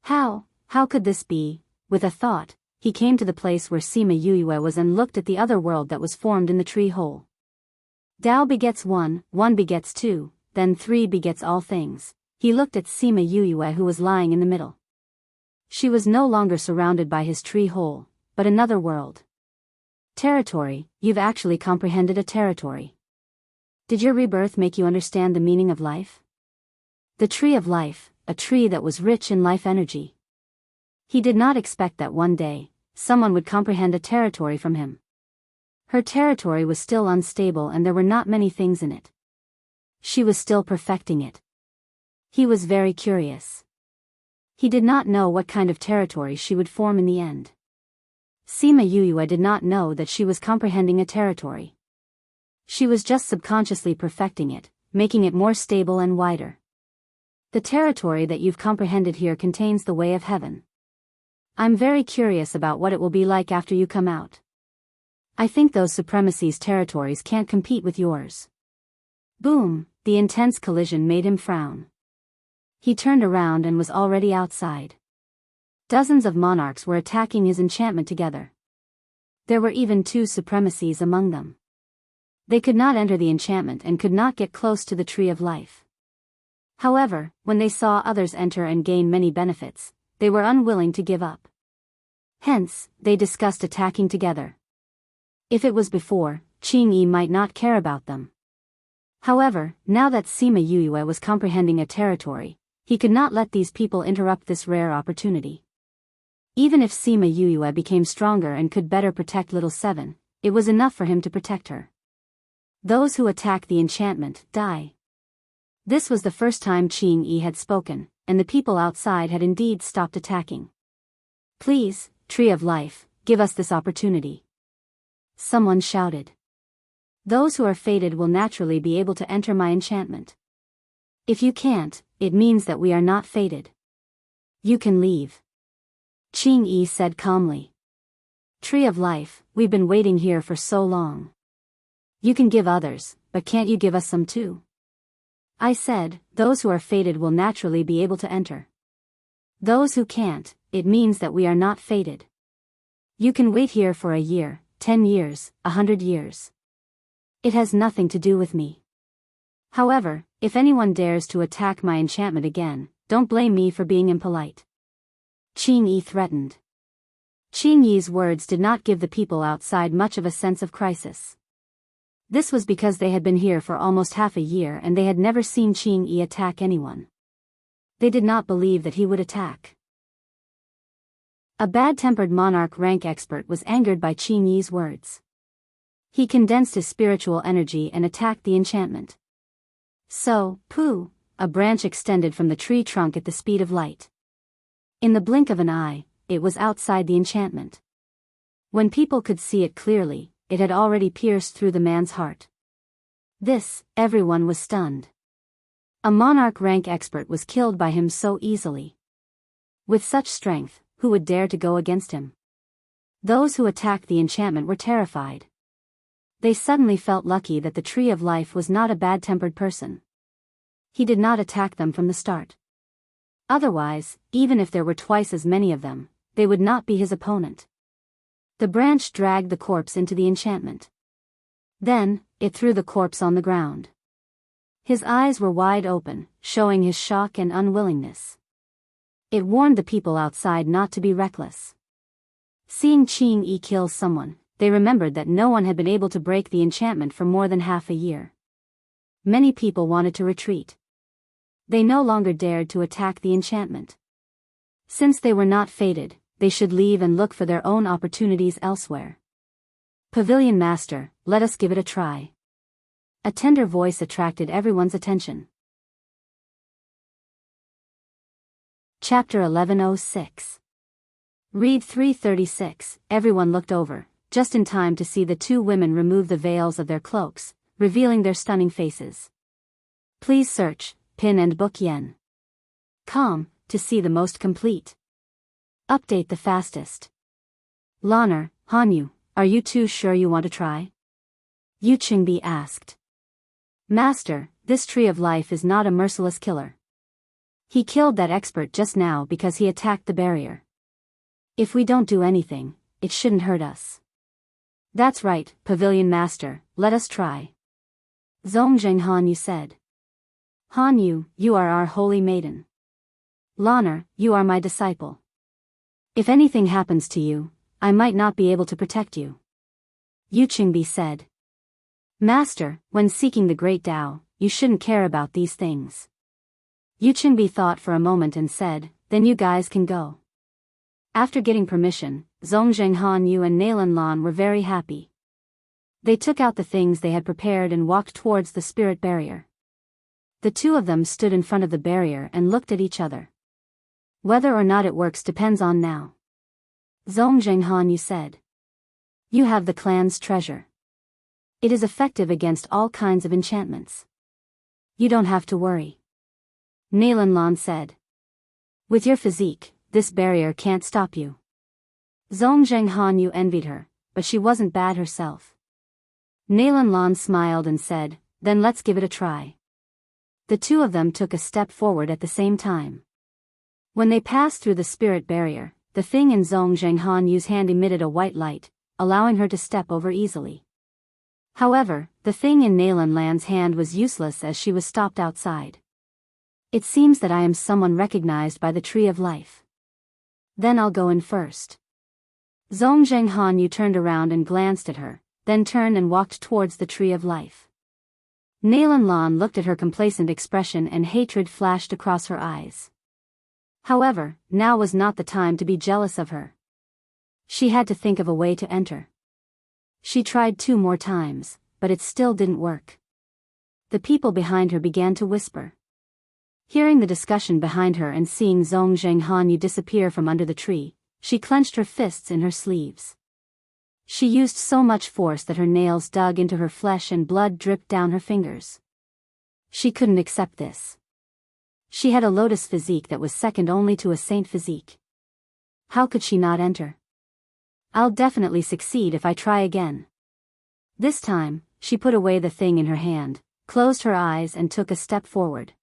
How could this be? With a thought, he came to the place where Sima Yue was and looked at the other world that was formed in the tree hole. Tao begets one, one begets two, then three begets all things. He looked at Sima Yue who was lying in the middle. She was no longer surrounded by his tree hole, but another world. Territory, you've actually comprehended a territory. Did your rebirth make you understand the meaning of life? The tree of life, a tree that was rich in life energy. He did not expect that one day, someone would comprehend a territory from him. Her territory was still unstable and there were not many things in it. She was still perfecting it. He was very curious. He did not know what kind of territory she would form in the end. Sima Yue did not know that she was comprehending a territory. She was just subconsciously perfecting it, making it more stable and wider. The territory that you've comprehended here contains the way of heaven. I'm very curious about what it will be like after you come out. I think those supremacy's territories can't compete with yours. Boom, the intense collision made him frown. He turned around and was already outside. Dozens of monarchs were attacking his enchantment together. There were even two supremacies among them. They could not enter the enchantment and could not get close to the tree of life. However, when they saw others enter and gain many benefits, they were unwilling to give up. Hence, they discussed attacking together. If it was before, Qing Yi might not care about them. However, now that Sima Yue was comprehending a territory, he could not let these people interrupt this rare opportunity. Even if Sima Yue became stronger and could better protect Little Seven, it was enough for him to protect her. Those who attack the enchantment, die. This was the first time Qing Yi had spoken, and the people outside had indeed stopped attacking. Please, Tree of Life, give us this opportunity. Someone shouted. Those who are fated will naturally be able to enter my enchantment. If you can't, it means that we are not fated. You can leave. Qing Yi said calmly. Tree of Life, we've been waiting here for so long. You can give others, but can't you give us some too? I said, those who are fated will naturally be able to enter. Those who can't, it means that we are not fated. You can wait here for a year, 10 years, 100 years. It has nothing to do with me. However, if anyone dares to attack my enchantment again, don't blame me for being impolite. Qing Yi threatened. Qing Yi's words did not give the people outside much of a sense of crisis. This was because they had been here for almost half a year and they had never seen Qing Yi attack anyone. They did not believe that he would attack. A bad-tempered monarch rank expert was angered by Qing Yi's words. He condensed his spiritual energy and attacked the enchantment. So, pooh, a branch extended from the tree trunk at the speed of light. In the blink of an eye, it was outside the enchantment. When people could see it clearly, it had already pierced through the man's heart. Everyone was stunned. A monarch rank expert was killed by him so easily. With such strength, who would dare to go against him? Those who attacked the enchantment were terrified. They suddenly felt lucky that the Tree of Life was not a bad-tempered person. He did not attack them from the start. Otherwise, even if there were twice as many of them, they would not be his opponent. The branch dragged the corpse into the enchantment. Then, it threw the corpse on the ground. His eyes were wide open, showing his shock and unwillingness. It warned the people outside not to be reckless. Seeing Ching-yi kill someone, they remembered that no one had been able to break the enchantment for more than half a year. Many people wanted to retreat. They no longer dared to attack the enchantment. Since they were not fated, they should leave and look for their own opportunities elsewhere. Pavilion Master, let us give it a try. A tender voice attracted everyone's attention. Chapter 1106. Read 336. Everyone looked over, just in time to see the two women remove the veils of their cloaks, revealing their stunning faces. Please search, pin and book yen. Com, to see the most complete. Update the fastest. Loner, Hanyu, are you two sure you want to try? Yu Qingbi asked. Master, this Tree of Life is not a merciless killer. He killed that expert just now because he attacked the barrier. If we don't do anything, it shouldn't hurt us. That's right, Pavilion Master, let us try. Zongjing Hanyu said. Hanyu, you are our holy maiden. Loner, you are my disciple. If anything happens to you, I might not be able to protect you. Yu Qingbi said. Master, when seeking the Great Tao, you shouldn't care about these things. Yu Qingbi thought for a moment and said, then you guys can go. After getting permission, Zongjing Hanyu and Nalan Lan were very happy. They took out the things they had prepared and walked towards the spirit barrier. The two of them stood in front of the barrier and looked at each other. Whether or not it works depends on now. Zongjing Hanyu said. You have the clan's treasure. It is effective against all kinds of enchantments. You don't have to worry. Nalan Lan said. With your physique, this barrier can't stop you. Zongjing Hanyu envied her, but she wasn't bad herself. Nalan Lan smiled and said, then let's give it a try. The two of them took a step forward at the same time. When they passed through the spirit barrier, the thing in Zongjing Hanyu's hand emitted a white light, allowing her to step over easily. However, the thing in Nalan Lan's hand was useless as she was stopped outside. It seems that I am someone recognized by the Tree of Life. Then I'll go in first. Zongjing Hanyu turned around and glanced at her, then turned and walked towards the Tree of Life. Nalan Lan looked at her complacent expression and hatred flashed across her eyes. However, now was not the time to be jealous of her. She had to think of a way to enter. She tried 2 more times, but it still didn't work. The people behind her began to whisper. Hearing the discussion behind her and seeing Zongjing Hanyu disappear from under the tree, she clenched her fists in her sleeves. She used so much force that her nails dug into her flesh and blood dripped down her fingers. She couldn't accept this. She had a lotus physique that was second only to a saint physique. How could she not enter? I'll definitely succeed if I try again. This time, she put away the thing in her hand, closed her eyes and took a step forward.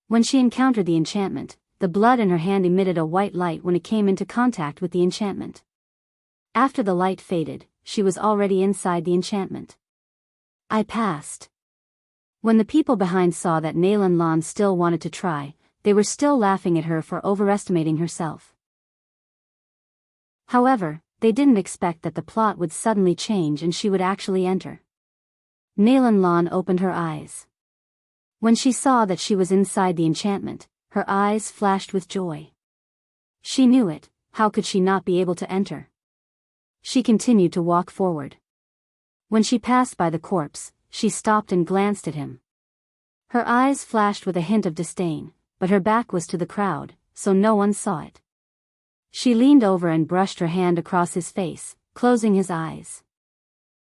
When she encountered the enchantment, the blood in her hand emitted a white light when it came into contact with the enchantment. After the light faded, she was already inside the enchantment. I passed. When the people behind saw that Nalan Lan still wanted to try, they were still laughing at her for overestimating herself. However, they didn't expect that the plot would suddenly change and she would actually enter. Nalan Lan opened her eyes. When she saw that she was inside the enchantment, her eyes flashed with joy. She knew it, how could she not be able to enter? She continued to walk forward. When she passed by the corpse, she stopped and glanced at him. Her eyes flashed with a hint of disdain, but her back was to the crowd, so no one saw it. She leaned over and brushed her hand across his face, closing his eyes.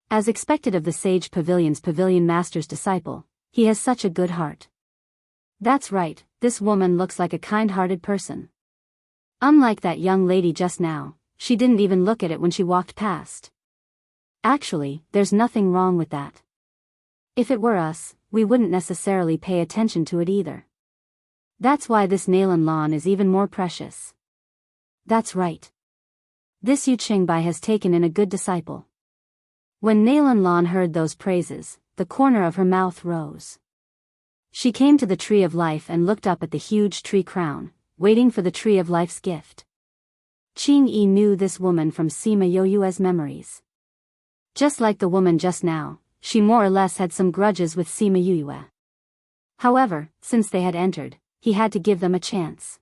As expected of the Sage Pavilion's Pavilion Master's disciple, he has such a good heart. That's right, this woman looks like a kind-hearted person. Unlike that young lady just now, she didn't even look at it when she walked past. Actually, there's nothing wrong with that. If it were us, we wouldn't necessarily pay attention to it either. That's why this Nalan Lan is even more precious. That's right. This Yu Qingbai has taken in a good disciple. When Nalan Lan heard those praises, the corner of her mouth rose. She came to the Tree of Life and looked up at the huge tree crown, waiting for the Tree of Life's gift. Qing Yi knew this woman from Sima Yoyue's memories. Just like the woman just now, she more or less had some grudges with Sima Yoyue. However, since they had entered, he had to give them a chance.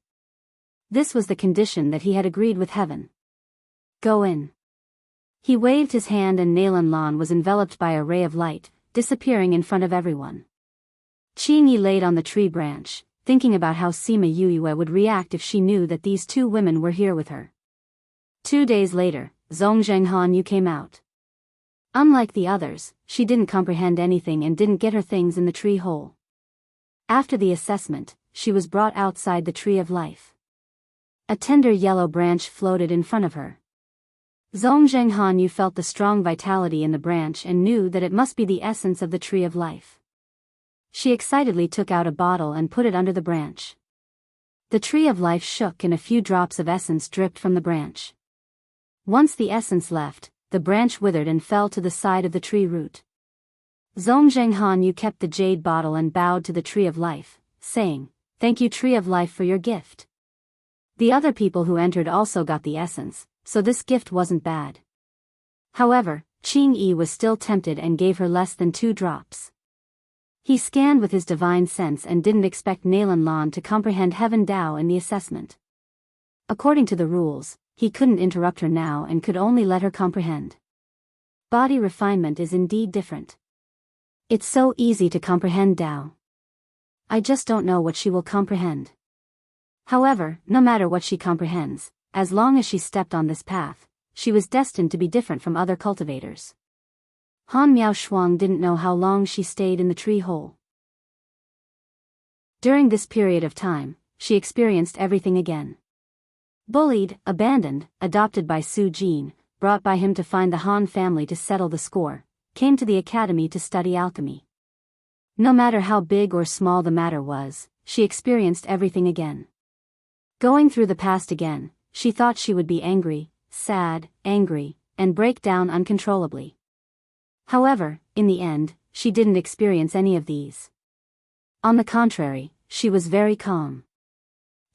This was the condition that he had agreed with heaven. Go in. He waved his hand and Nalan Lan was enveloped by a ray of light, disappearing in front of everyone. Qing Yi laid on the tree branch, thinking about how Sima Yoyue would react if she knew that these two women were here with her. 2 days later, Zhongzheng Hanyu came out. Unlike the others, she didn't comprehend anything and didn't get her things in the tree hole. After the assessment, she was brought outside the Tree of Life. A tender yellow branch floated in front of her. Zhongzheng Hanyu felt the strong vitality in the branch and knew that it must be the essence of the Tree of Life. She excitedly took out a bottle and put it under the branch. The Tree of Life shook and a few drops of essence dripped from the branch. Once the essence left, the branch withered and fell to the side of the tree root. Zhongzheng Hanyu kept the jade bottle and bowed to the Tree of Life, saying, "Thank you, Tree of Life, for your gift." The other people who entered also got the essence, so this gift wasn't bad. However, Qing Yi was still tempted and gave her less than 2 drops. He scanned with his divine sense and didn't expect Nalan Lan to comprehend Heaven Dao in the assessment. According to the rules, he couldn't interrupt her now and could only let her comprehend. Body refinement is indeed different. It's so easy to comprehend Dao. I just don't know what she will comprehend. However, no matter what she comprehends, as long as she stepped on this path, she was destined to be different from other cultivators. Han Miao Shuang didn't know how long she stayed in the tree hole. During this period of time, she experienced everything again. Bullied, abandoned, adopted by Su Jin, brought by him to find the Han family to settle the score, came to the academy to study alchemy. No matter how big or small the matter was, she experienced everything again. Going through the past again, she thought she would be angry, sad, angry, and break down uncontrollably. However, in the end, she didn't experience any of these. On the contrary, she was very calm.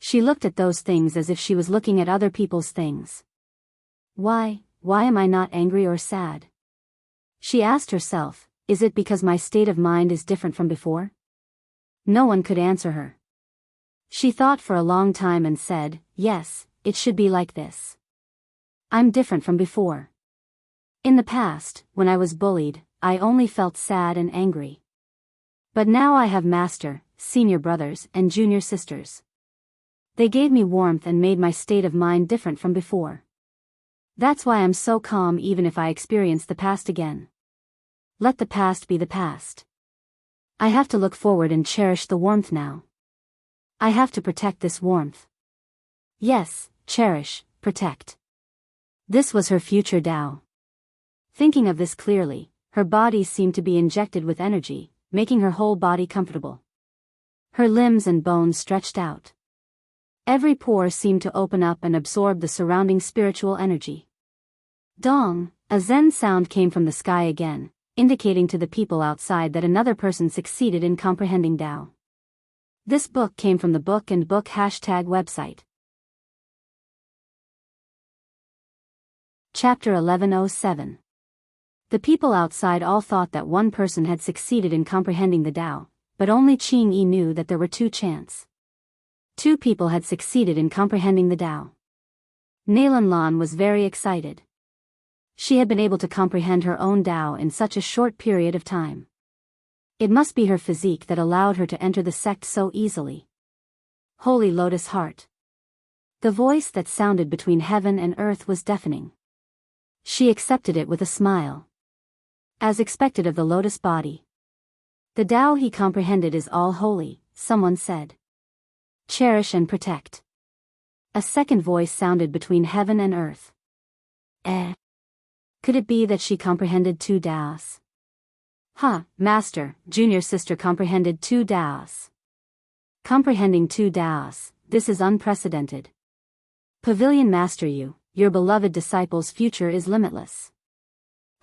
She looked at those things as if she was looking at other people's things. Why am I not angry or sad? She asked herself, is it because my state of mind is different from before? No one could answer her. She thought for a long time and said, yes, it should be like this. I'm different from before. In the past, when I was bullied, I only felt sad and angry. But now I have master, senior brothers, and junior sisters. They gave me warmth and made my state of mind different from before. That's why I'm so calm even if I experience the past again. Let the past be the past. I have to look forward and cherish the warmth now. I have to protect this warmth. Yes, cherish, protect. This was her future Tao. Thinking of this clearly, her body seemed to be injected with energy, making her whole body comfortable. Her limbs and bones stretched out. Every pore seemed to open up and absorb the surrounding spiritual energy. Dong, a Zen sound came from the sky again, indicating to the people outside that another person succeeded in comprehending Tao. This book came from the Book and Book #website. Chapter 1107. The people outside all thought that one person had succeeded in comprehending the Tao, but only Qing Yi knew that there were 2 chances. 2 people had succeeded in comprehending the Tao. Nalan Lan was very excited. She had been able to comprehend her own Tao in such a short period of time. It must be her physique that allowed her to enter the sect so easily. Holy Lotus Heart. The voice that sounded between heaven and earth was deafening. She accepted it with a smile. As expected of the lotus body. The Tao he comprehended is all holy, someone said. Cherish and protect. A second voice sounded between heaven and earth. Could it be that she comprehended two Taos? Master, junior sister comprehended two Taos. Comprehending two Taos, this is unprecedented. Pavilion Master, your beloved disciple's future is limitless.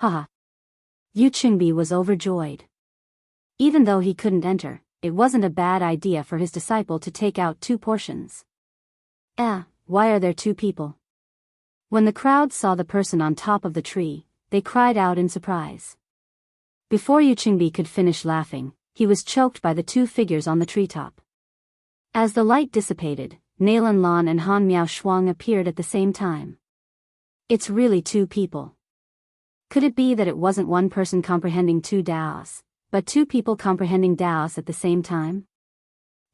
Yu Qingbi was overjoyed. Even though he couldn't enter, it wasn't a bad idea for his disciple to take out two portions. Why are there two people? When the crowd saw the person on top of the tree, they cried out in surprise. Before Yu Qingbi could finish laughing, he was choked by the two figures on the treetop. As the light dissipated, Nalan Lan and Han Miao Shuang appeared at the same time. It's really two people. Could it be that it wasn't one person comprehending two Taos, but two people comprehending Taos at the same time?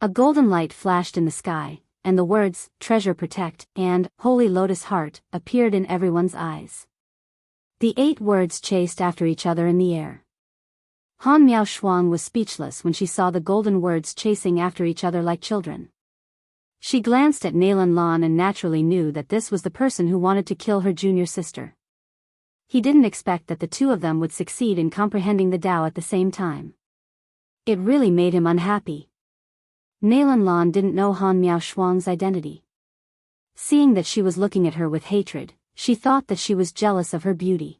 A golden light flashed in the sky, and the words, Treasure Protect, and Holy Lotus Heart, appeared in everyone's eyes. The 8 words chased after each other in the air. Han Miao Shuang was speechless when she saw the golden words chasing after each other like children. She glanced at Nalan Lan and naturally knew that this was the person who wanted to kill her junior sister. He didn't expect that the two of them would succeed in comprehending the Tao at the same time. It really made him unhappy. Nalan Lan didn't know Han Miao Shuang's identity. Seeing that she was looking at her with hatred, she thought that she was jealous of her beauty.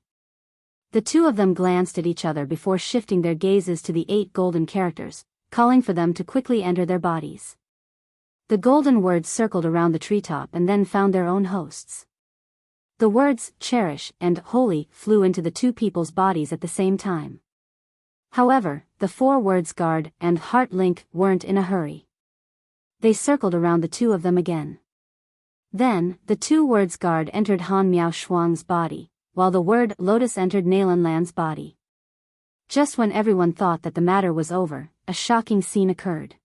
The two of them glanced at each other before shifting their gazes to the 8 golden characters, calling for them to quickly enter their bodies. The golden words circled around the treetop and then found their own hosts. The words, cherish, and holy, flew into the two people's bodies at the same time. However, the 4 words guard and heart link weren't in a hurry. They circled around the two of them again. Then, the 2 words guard entered Han Miao Shuang's body, while the word lotus entered Nalan Lan's body. Just when everyone thought that the matter was over, a shocking scene occurred.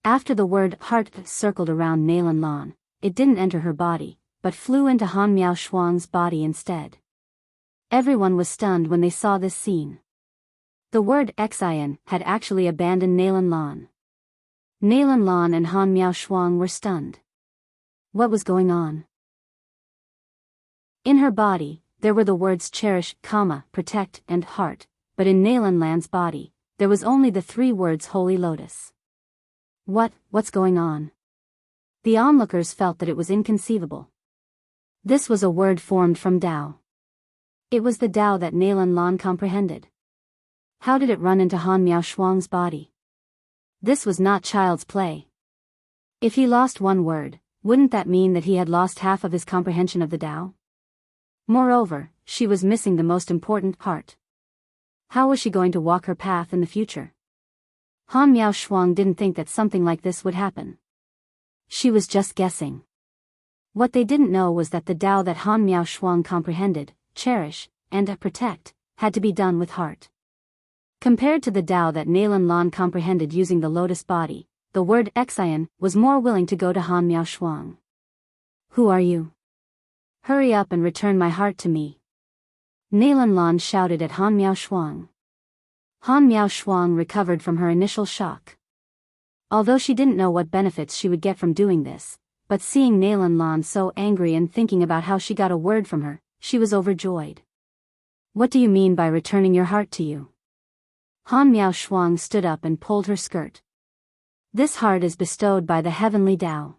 After the word heart circled around Nalan Lan, it didn't enter her body, but flew into Han Miao Shuang's body instead. Everyone was stunned when they saw this scene. The word Xian had actually abandoned Nalan Lan. Nalan Lan and Han Miao Shuang were stunned. What was going on? In her body, there were the words cherish, protect, and heart, but in Nalan Lan's body, there was only the 3 words holy lotus. What's going on? The onlookers felt that it was inconceivable. This was a word formed from Tao. It was the Tao that Nalan Lan comprehended. How did it run into Han Miao Shuang's body? This was not child's play. If he lost one word, wouldn't that mean that he had lost half of his comprehension of the Tao? Moreover, she was missing the most important part. How was she going to walk her path in the future? Han Miao Shuang didn't think that something like this would happen. She was just guessing. What they didn't know was that the Tao that Han Miao Shuang comprehended, cherish, and protect, had to be done with heart. Compared to the Tao that Nalan Lan comprehended using the lotus body, the word Xian was more willing to go to Han Miao Shuang. Who are you? Hurry up and return my heart to me. Nalan Lan shouted at Han Miao Shuang. Han Miao Shuang recovered from her initial shock. Although she didn't know what benefits she would get from doing this, but seeing Nalan Lan so angry and thinking about how she got a word from her, she was overjoyed. What do you mean by returning your heart to you? Han Miao Shuang stood up and pulled her skirt. This heart is bestowed by the heavenly Tao.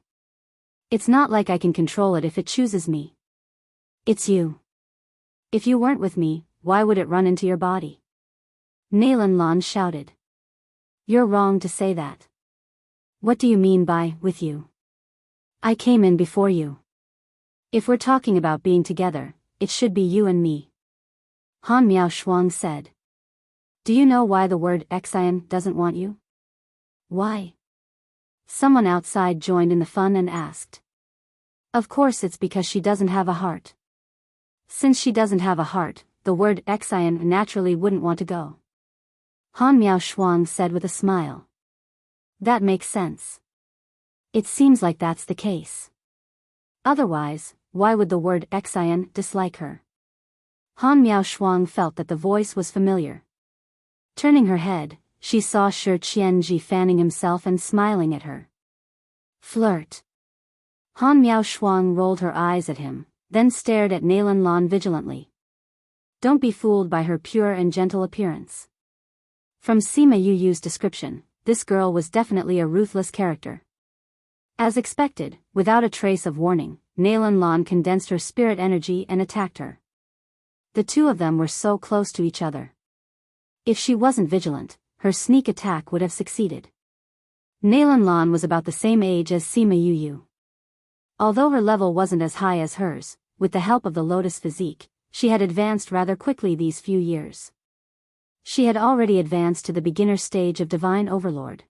It's not like I can control it if it chooses me. It's you. If you weren't with me, why would it run into your body? Nalan Lan shouted. You're wrong to say that. What do you mean by, with you? I came in before you. If we're talking about being together, it should be you and me. Han Miao Shuang said. Do you know why the word Xian doesn't want you? Why? Someone outside joined in the fun and asked. Of course it's because she doesn't have a heart. Since she doesn't have a heart, the word Xian naturally wouldn't want to go. Han Miao Shuang said with a smile. That makes sense. It seems like that's the case. Otherwise, why would the word Xian dislike her? Han Miao Shuang felt that the voice was familiar. Turning her head, she saw Shi Qianji fanning himself and smiling at her. Flirt. Han Miao Shuang rolled her eyes at him, then stared at Nailan Lan vigilantly. Don't be fooled by her pure and gentle appearance. From Sima Yuyu's description, this girl was definitely a ruthless character. As expected, without a trace of warning, Nailan Lan condensed her spirit energy and attacked her. The two of them were so close to each other. If she wasn't vigilant, her sneak attack would have succeeded. Nailan Lan was about the same age as Sima Yuyu. Although her level wasn't as high as hers, with the help of the lotus physique, she had advanced rather quickly these few years. She had already advanced to the beginner stage of Divine Overlord.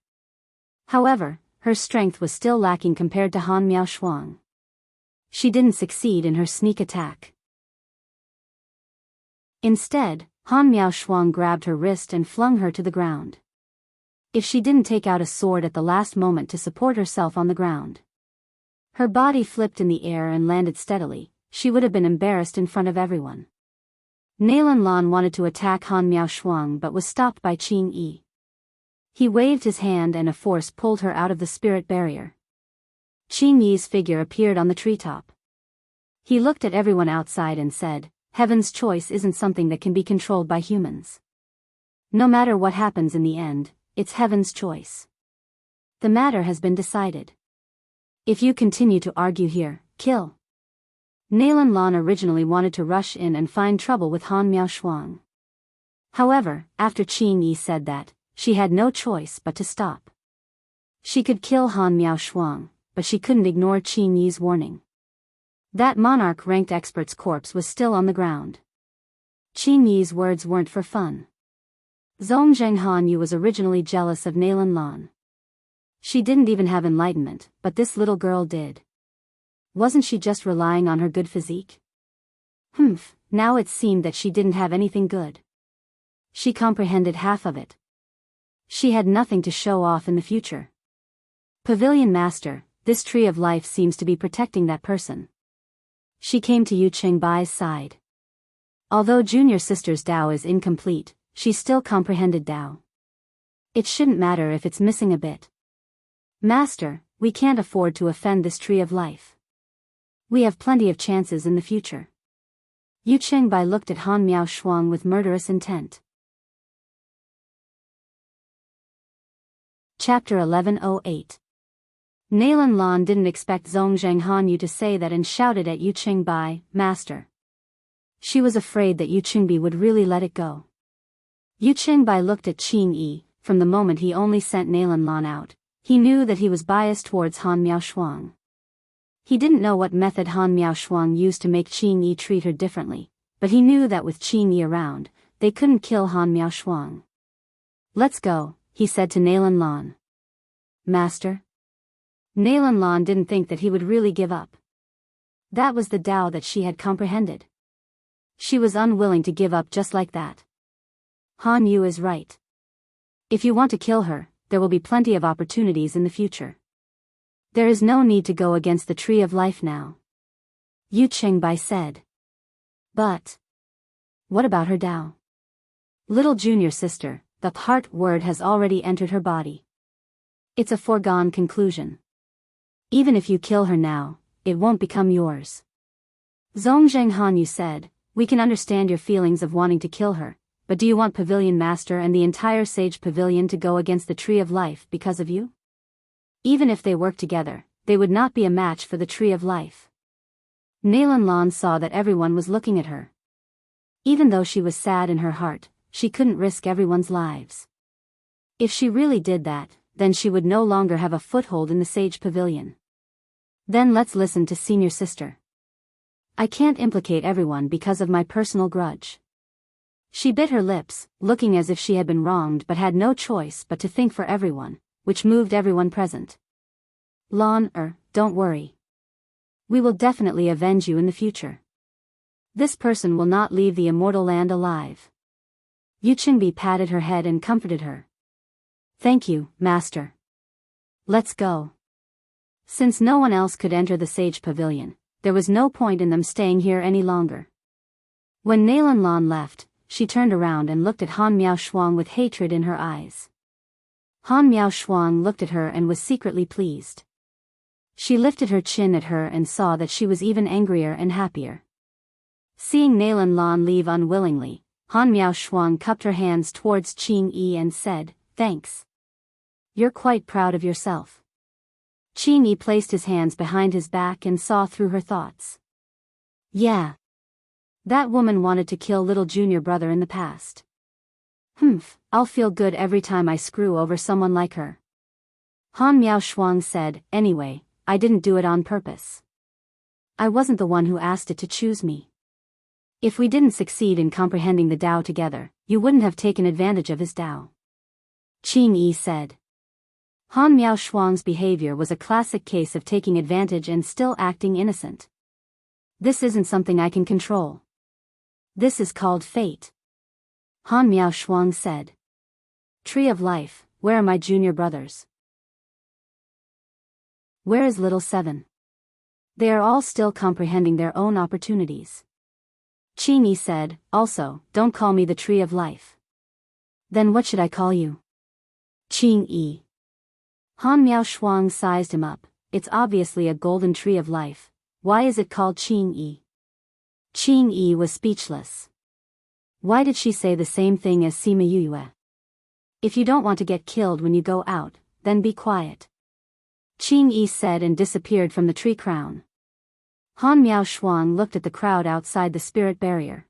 However, her strength was still lacking compared to Han Miao Shuang. She didn't succeed in her sneak attack. Instead, Han Miao Shuang grabbed her wrist and flung her to the ground. If she didn't take out a sword at the last moment to support herself on the ground, her body flipped in the air and landed steadily, she would have been embarrassed in front of everyone. Nailan Lan wanted to attack Han Miao Shuang but was stopped by Qing Yi. He waved his hand and a force pulled her out of the spirit barrier. Qing Yi's figure appeared on the treetop. He looked at everyone outside and said, Heaven's choice isn't something that can be controlled by humans. No matter what happens in the end, it's Heaven's choice. The matter has been decided. If you continue to argue here, kill. Nailan Lan originally wanted to rush in and find trouble with Han Miao Shuang. However, after Qing Yi said that, she had no choice but to stop. She could kill Han Miao Shuang, but she couldn't ignore Qing Yi's warning. That monarch-ranked expert's corpse was still on the ground. Qing Yi's words weren't for fun. Zhongzheng Hanyu was originally jealous of Nailan Lan. She didn't even have enlightenment, but this little girl did. Wasn't she just relying on her good physique? Now it seemed that she didn't have anything good. She comprehended half of it. She had nothing to show off in the future. Pavilion Master, this tree of life seems to be protecting that person. She came to Yu Qingbai's side. Although junior sister's Tao is incomplete, she still comprehended Tao. It shouldn't matter if it's missing a bit. Master, we can't afford to offend this tree of life. We have plenty of chances in the future. Yu Qingbai looked at Han Miao Shuang with murderous intent. Chapter 1108. Nailan Lan didn't expect Zhongzheng Hanyu to say that and shouted at Yu Qingbai, Master. She was afraid that Yu Qingbai would really let it go. Yu Qingbai looked at Qing Yi. From the moment he only sent Nailan Lan out, he knew that he was biased towards Han Miao Shuang. He didn't know what method Han Miao Shuang used to make Qing Yi treat her differently, but he knew that with Qing Yi around, they couldn't kill Han Miao Shuang. Let's go, he said to Nailan Lan. Master? Nailan Lan didn't think that he would really give up. That was the Tao that she had comprehended. She was unwilling to give up just like that. Han Yu is right. If you want to kill her, there will be plenty of opportunities in the future. There is no need to go against the tree of life now. Yu Qingbai said. But what about her Tao? Little junior sister, the heart word has already entered her body. It's a foregone conclusion. Even if you kill her now, it won't become yours. Zhongzheng Hanyu said, we can understand your feelings of wanting to kill her, but do you want Pavilion Master and the entire Sage Pavilion to go against the Tree of Life because of you? Even if they worked together, they would not be a match for the Tree of Life. Nailan Lan saw that everyone was looking at her. Even though she was sad in her heart, she couldn't risk everyone's lives. If she really did that, then she would no longer have a foothold in the Sage Pavilion. Then let's listen to senior sister. I can't implicate everyone because of my personal grudge. She bit her lips, looking as if she had been wronged but had no choice but to think for everyone, which moved everyone present. Lan, don't worry. We will definitely avenge you in the future. This person will not leave the immortal land alive. Yuchengbi patted her head and comforted her. Thank you, master. Let's go. Since no one else could enter the sage pavilion, there was no point in them staying here any longer. When Nalan Lan left, she turned around and looked at Han Miao Shuang with hatred in her eyes. Han Miao Shuang looked at her and was secretly pleased. She lifted her chin at her and saw that she was even angrier and happier. Seeing Nalan Lan leave unwillingly, Han Miao Shuang cupped her hands towards Qing Yi and said, "Thanks. You're quite proud of yourself." Qing Yi placed his hands behind his back and saw through her thoughts. Yeah. That woman wanted to kill little junior brother in the past. I'll feel good every time I screw over someone like her. Han Miao Shuang said, "Anyway, I didn't do it on purpose. I wasn't the one who asked it to choose me. If we didn't succeed in comprehending the Tao together, you wouldn't have taken advantage of his Tao." Qing Yi said. Han Miao Shuang's behavior was a classic case of taking advantage and still acting innocent. This isn't something I can control. This is called fate. Han Miao Shuang said. Tree of Life, where are my junior brothers? Where is little Seven? They are all still comprehending their own opportunities. Qing Yi said, also, don't call me the Tree of Life. Then what should I call you? Qing Yi. Han Miao Shuang sized him up. It's obviously a golden tree of life. Why is it called Qing Yi? Qing Yi was speechless. Why did she say the same thing as Sima Yuyue? If you don't want to get killed when you go out, then be quiet. Qing Yi said and disappeared from the tree crown. Han Miao Shuang looked at the crowd outside the spirit barrier.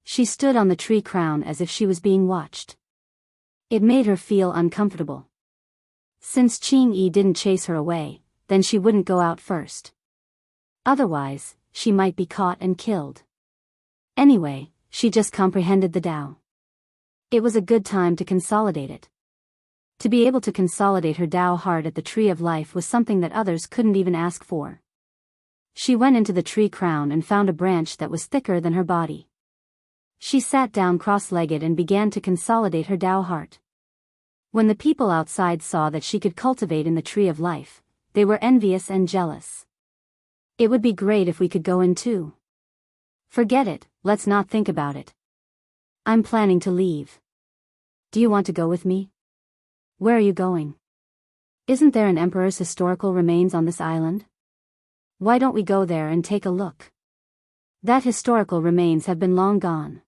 She stood on the tree crown as if she was being watched. It made her feel uncomfortable. Since Qing Yi didn't chase her away, then she wouldn't go out first. Otherwise, she might be caught and killed. Anyway, she just comprehended the Tao. It was a good time to consolidate it. To be able to consolidate her Tao heart at the Tree of Life was something that others couldn't even ask for. She went into the tree crown and found a branch that was thicker than her body. She sat down cross-legged and began to consolidate her Tao heart. When the people outside saw that she could cultivate in the Tree of Life, they were envious and jealous. It would be great if we could go in too. Forget it, let's not think about it. I'm planning to leave. Do you want to go with me? Where are you going? Isn't there an emperor's historical remains on this island? Why don't we go there and take a look? That historical remains have been long gone.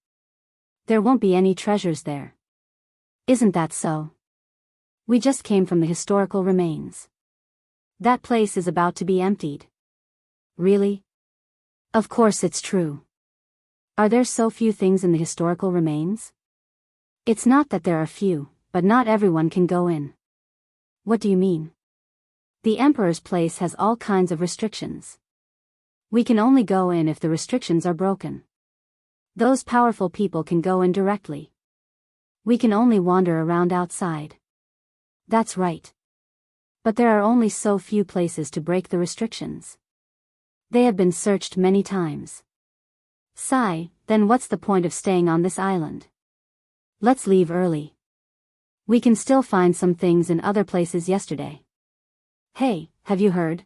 There won't be any treasures there. Isn't that so? We just came from the historical remains. That place is about to be emptied. Really? Of course it's true. Are there so few things in the historical remains? It's not that there are few, but not everyone can go in. What do you mean? The emperor's place has all kinds of restrictions. We can only go in if the restrictions are broken. Those powerful people can go in directly. We can only wander around outside. That's right. But there are only so few places to break the restrictions. They have been searched many times. Sigh, then what's the point of staying on this island? Let's leave early. We can still find some things in other places yesterday. Hey, have you heard?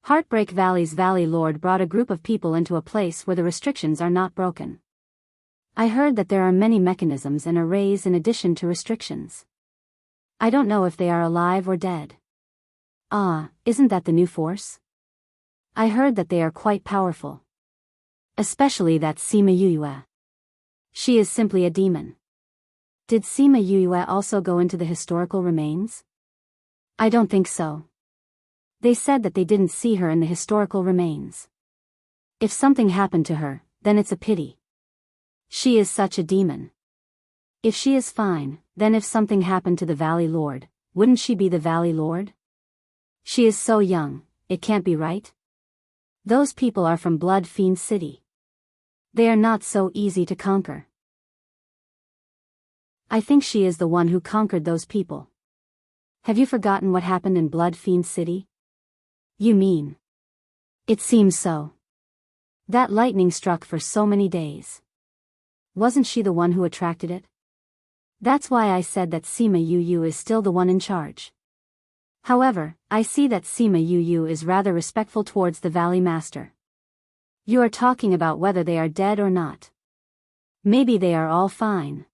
Heartbreak Valley's Valley Lord brought a group of people into a place where the restrictions are not broken. I heard that there are many mechanisms and arrays in addition to restrictions. I don't know if they are alive or dead. Ah, isn't that the new force? I heard that they are quite powerful. Especially that Sima Yuyue. She is simply a demon. Did Sima Yuyue also go into the historical remains? I don't think so. They said that they didn't see her in the historical remains. If something happened to her, then it's a pity. She is such a demon. If she is fine, then if something happened to the Valley Lord, wouldn't she be the Valley Lord? She is so young, it can't be right? Those people are from Blood Fiend City. They are not so easy to conquer. I think she is the one who conquered those people. Have you forgotten what happened in Blood Fiend City? You mean? It seems so. That lightning struck for so many days. Wasn't she the one who attracted it? That's why I said that Sima Yu is still the one in charge. However, I see that Sima Yu is rather respectful towards the Valley Master. You are talking about whether they are dead or not. Maybe they are all fine.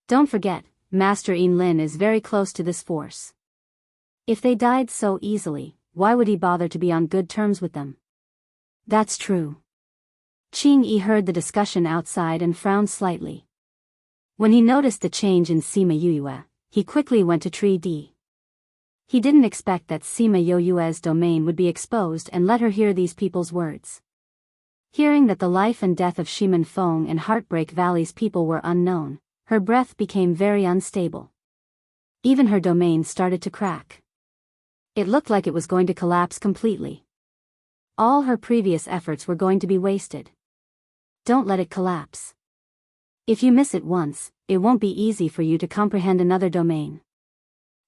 Don't forget, Master Lin is very close to this force. If they died so easily, why would he bother to be on good terms with them? That's true. Qing Yi heard the discussion outside and frowned slightly. When he noticed the change in Sima Yue, he quickly went to Tree D. He didn't expect that Sima Yue's domain would be exposed and let her hear these people's words. Hearing that the life and death of Shimen Feng and Heartbreak Valley's people were unknown, her breath became very unstable. Even her domain started to crack. It looked like it was going to collapse completely. All her previous efforts were going to be wasted. Don't let it collapse. If you miss it once, it won't be easy for you to comprehend another domain.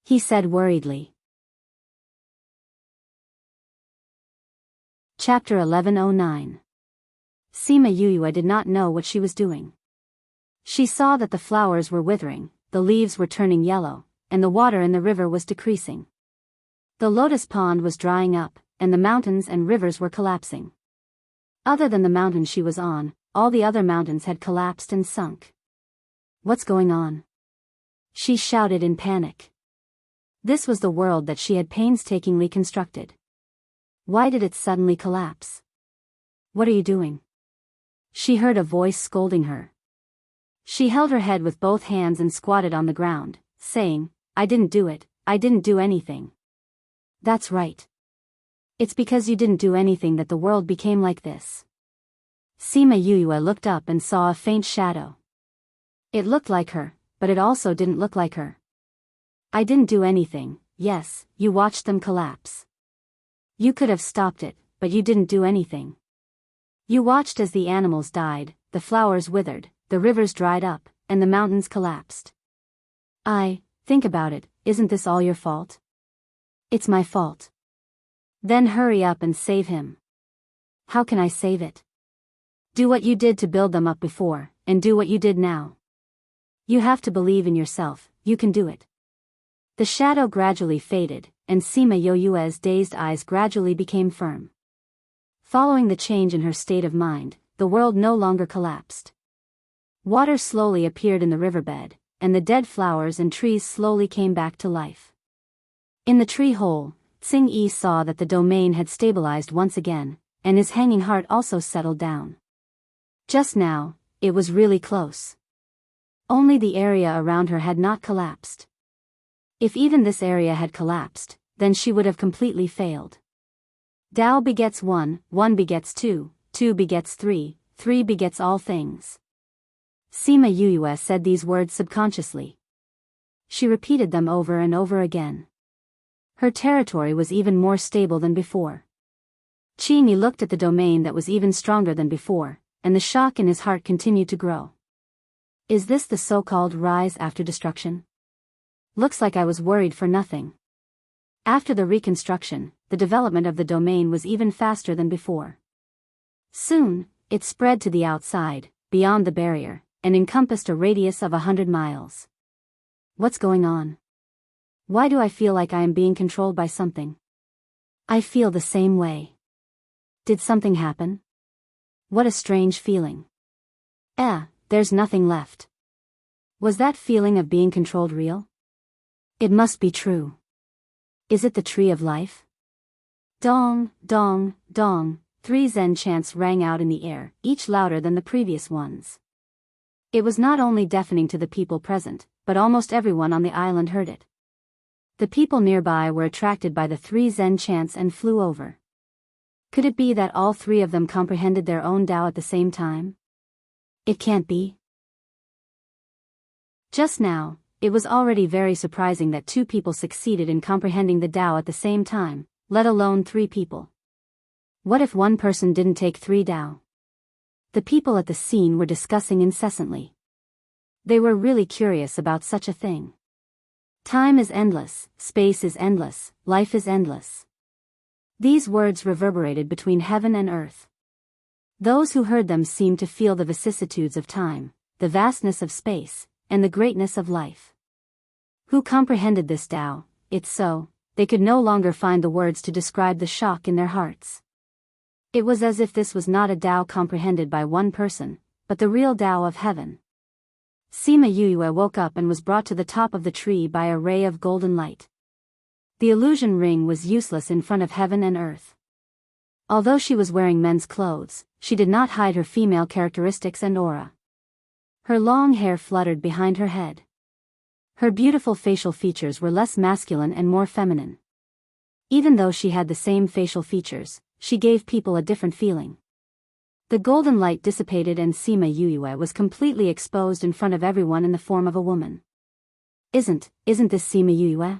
He said worriedly. Chapter 1109. Sima Yue did not know what she was doing. She saw that the flowers were withering, the leaves were turning yellow, and the water in the river was decreasing. The lotus pond was drying up, and the mountains and rivers were collapsing. Other than the mountain she was on, all the other mountains had collapsed and sunk. What's going on? She shouted in panic. This was the world that she had painstakingly constructed. Why did it suddenly collapse? What are you doing? She heard a voice scolding her. She held her head with both hands and squatted on the ground, saying, I didn't do it, I didn't do anything. That's right. It's because you didn't do anything that the world became like this. Sima Yue looked up and saw a faint shadow. It looked like her, but it also didn't look like her. I didn't do anything. Yes, you watched them collapse. You could have stopped it, but you didn't do anything. You watched as the animals died, the flowers withered, the rivers dried up, and the mountains collapsed. Think about it, isn't this all your fault? It's my fault. Then hurry up and save him. How can I save it? Do what you did to build them up before, and do what you did now. You have to believe in yourself, you can do it. The shadow gradually faded, and Sima Yue's dazed eyes gradually became firm. Following the change in her state of mind, the world no longer collapsed. Water slowly appeared in the riverbed, and the dead flowers and trees slowly came back to life. In the tree hole, Tsing Yi saw that the domain had stabilized once again, and his hanging heart also settled down. Just now, it was really close. Only the area around her had not collapsed. If even this area had collapsed, then she would have completely failed. Tao begets one, one begets two, two begets three, three begets all things. Sima Yue said these words subconsciously. She repeated them over and over again. Her territory was even more stable than before. Qing Yi looked at the domain that was even stronger than before, and the shock in his heart continued to grow. Is this the so-called rise after destruction? Looks like I was worried for nothing. After the reconstruction, the development of the domain was even faster than before. Soon, it spread to the outside, beyond the barrier, and encompassed a radius of 100 miles. What's going on? Why do I feel like I am being controlled by something? I feel the same way. Did something happen? What a strange feeling. There's nothing left. Was that feeling of being controlled real? It must be true. Is it the tree of life? Dong, dong, dong, 3 Zen chants rang out in the air, each louder than the previous ones. It was not only deafening to the people present, but almost everyone on the island heard it. The people nearby were attracted by the 3 Zen chants and flew over. Could it be that all 3 of them comprehended their own Tao at the same time? It can't be. Just now, it was already very surprising that 2 people succeeded in comprehending the Tao at the same time, let alone 3 people. What if one person didn't take 3 Tao? The people at the scene were discussing incessantly. They were really curious about such a thing. Time is endless, space is endless, life is endless. These words reverberated between heaven and earth. Those who heard them seemed to feel the vicissitudes of time, the vastness of space, and the greatness of life. Who comprehended this Tao? It's so, they could no longer find the words to describe the shock in their hearts. It was as if this was not a Tao comprehended by one person, but the real Tao of heaven. Sima Yue woke up and was brought to the top of the tree by a ray of golden light. The illusion ring was useless in front of heaven and earth. Although she was wearing men's clothes, she did not hide her female characteristics and aura. Her long hair fluttered behind her head. Her beautiful facial features were less masculine and more feminine. Even though she had the same facial features, she gave people a different feeling. The golden light dissipated and Sima Yue was completely exposed in front of everyone in the form of a woman. Isn't this Sima Yue?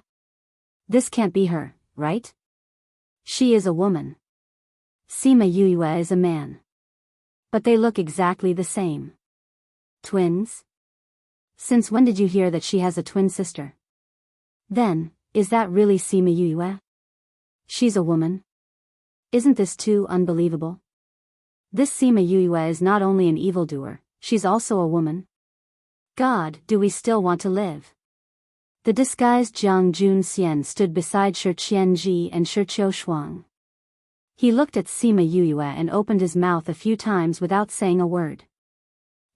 This can't be her, right? She is a woman. Sima Yue is a man. But they look exactly the same. Twins? Since when did you hear that she has a twin sister? Then, is that really Sima Yue? She's a woman? Isn't this too unbelievable? This Sima Yue is not only an evildoer, she's also a woman. God, do we still want to live? The disguised Jiang Junxian stood beside Shi Qianji and Shi Qiushuang. He looked at Sima Yue and opened his mouth a few times without saying a word.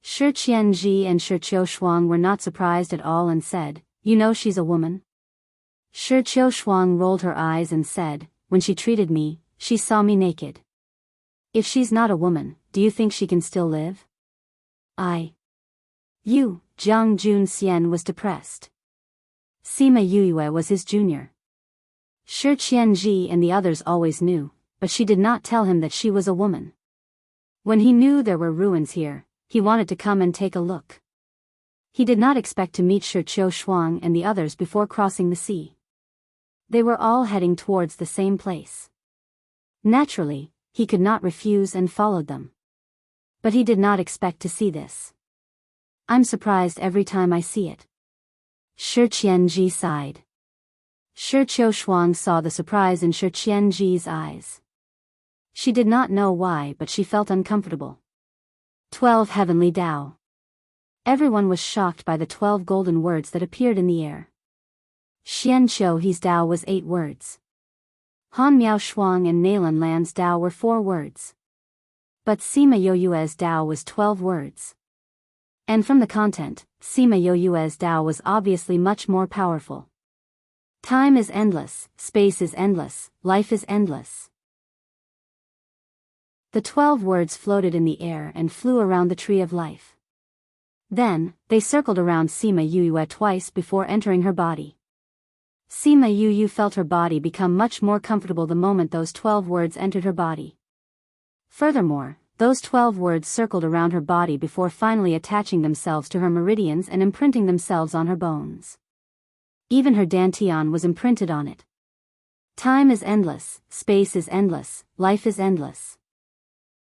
Shi Qianji and Shi Qiushuang were not surprised at all and said, "You know she's a woman?" Shi Qiushuang rolled her eyes and said, "When she treated me, she saw me naked. If she's not a woman, do you think she can still live?" You, Jiang Junxian was depressed. Sima Yue was his junior. Shi Qianji and the others always knew, but she did not tell him that she was a woman. When he knew there were ruins here, he wanted to come and take a look. He did not expect to meet Shi Qiushuang and the others before crossing the sea. They were all heading towards the same place. Naturally, he could not refuse and followed them. But he did not expect to see this. "I'm surprised every time I see it." Shi Qianji sighed. Shi Qiushuang saw the surprise in Shi Qianji's eyes. She did not know why, but she felt uncomfortable. 12 heavenly Tao. Everyone was shocked by the 12 golden words that appeared in the air. Xianqiu He's Tao was 8 words. Han Miao Shuang and Nalan Lan's Tao were 4 words. But Sima Yue's Tao was 12 words. And from the content, Sima Yue's Tao was obviously much more powerful. Time is endless, space is endless, life is endless. The 12 words floated in the air and flew around the tree of life. Then, they circled around Sima Yue twice before entering her body. Sima Yue felt her body become much more comfortable the moment those 12 words entered her body. Furthermore, those 12 words circled around her body before finally attaching themselves to her meridians and imprinting themselves on her bones. Even her dantian was imprinted on it. Time is endless, space is endless, life is endless.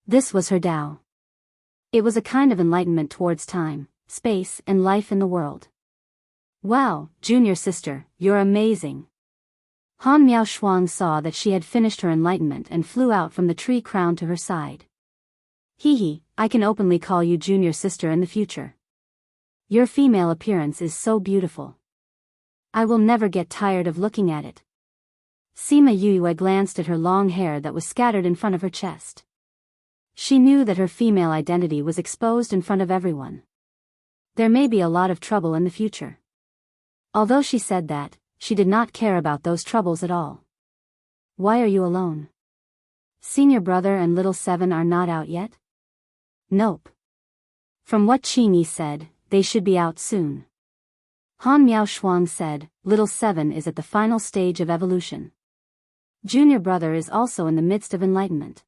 This was her Tao. It was a kind of enlightenment towards time, space, and life in the world. "Wow, junior sister, you're amazing." Han Miao Shuang saw that she had finished her enlightenment and flew out from the tree crown to her side. "Hee, I can openly call you junior sister in the future. Your female appearance is so beautiful. I will never get tired of looking at it." Sima Yue glanced at her long hair that was scattered in front of her chest. She knew that her female identity was exposed in front of everyone. There may be a lot of trouble in the future. Although she said that, she did not care about those troubles at all. "Why are you alone? Senior brother and little 7 are not out yet?" "Nope. From what Qingyi said, they should be out soon." Han Miao Shuang said, "Little 7 is at the final stage of evolution. Junior brother is also in the midst of enlightenment."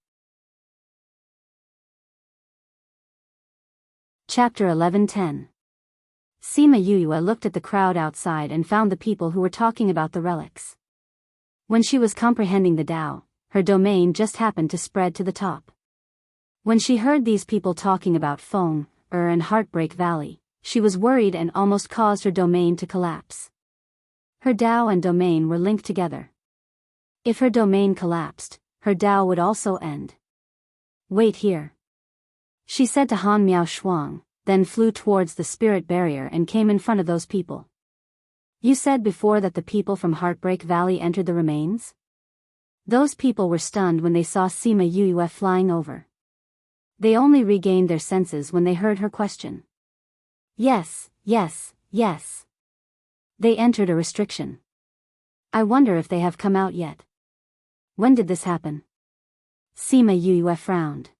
Chapter 11:10. Sima Yue looked at the crowd outside and found the people who were talking about the relics. When she was comprehending the Tao, her domain just happened to spread to the top. When she heard these people talking about Feng, and Heartbreak Valley, she was worried and almost caused her domain to collapse. Her Tao and domain were linked together. If her domain collapsed, her Tao would also end. "Wait here," she said to Han Miao Shuang, then flew towards the spirit barrier and came in front of those people. You said before that the people from Heartbreak Valley entered the remains? Those people were stunned when they saw Sima Yue flying over. They only regained their senses when they heard her question. Yes, yes, yes. They entered a restriction. I wonder if they have come out yet. When did this happen? Sima Yue frowned.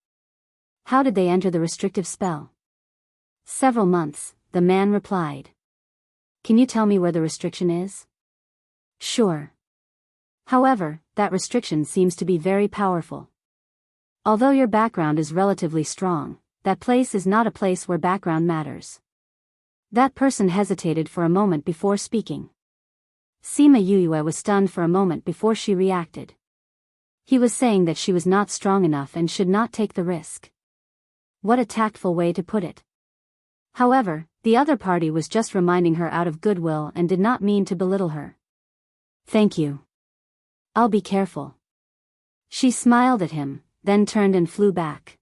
How did they enter the restrictive spell? Several months, the man replied. Can you tell me where the restriction is? Sure. However, that restriction seems to be very powerful. Although your background is relatively strong, that place is not a place where background matters. That person hesitated for a moment before speaking. Sima Yue was stunned for a moment before she reacted. He was saying that she was not strong enough and should not take the risk. What a tactful way to put it. However, the other party was just reminding her out of goodwill and did not mean to belittle her. Thank you. I'll be careful. She smiled at him, then turned and flew back.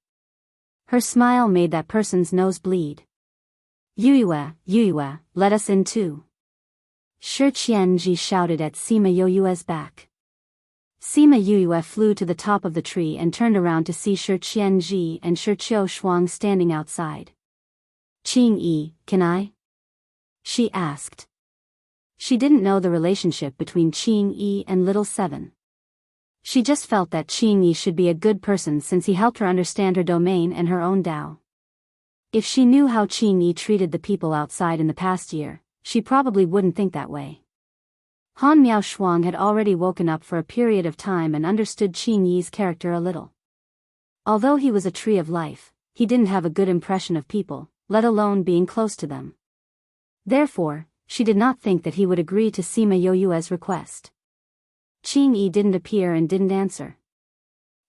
Her smile made that person's nose bleed. Yue, let us in too. Shi Qianji shouted at Sima Yue's back. Sima Yue flew to the top of the tree and turned around to see Shi Qianji and Shi Shuang standing outside. Qing, can I? She asked. She didn't know the relationship between Qing and Little Seven. She just felt that Qing should be a good person since he helped her understand her domain and her own Tao. If she knew how Qing treated the people outside in the past year, she probably wouldn't think that way. Han Miao Shuang had already woken up for a period of time and understood Qing character a little. Although he was a tree of life, he didn't have a good impression of people, let alone being close to them. Therefore, she did not think that he would agree to Sima Yue's request. Qing didn't appear and didn't answer.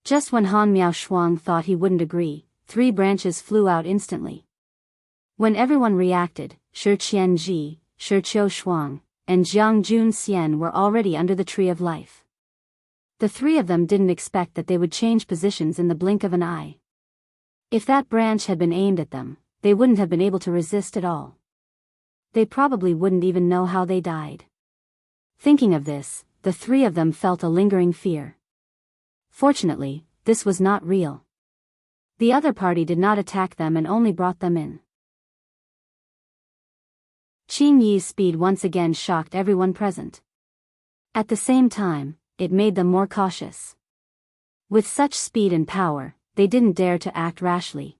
Just when Han Miao Shuang thought he wouldn't agree, 3 branches flew out instantly. When everyone reacted, Shi Qianji, Shi Shuang, and Jiang Junxian were already under the tree of life. The 3 of them didn't expect that they would change positions in the blink of an eye. If that branch had been aimed at them, they wouldn't have been able to resist at all. They probably wouldn't even know how they died. Thinking of this, the 3 of them felt a lingering fear. Fortunately, this was not real. The other party did not attack them and only brought them in. Qing Yi's speed once again shocked everyone present. At the same time, it made them more cautious. With such speed and power, they didn't dare to act rashly.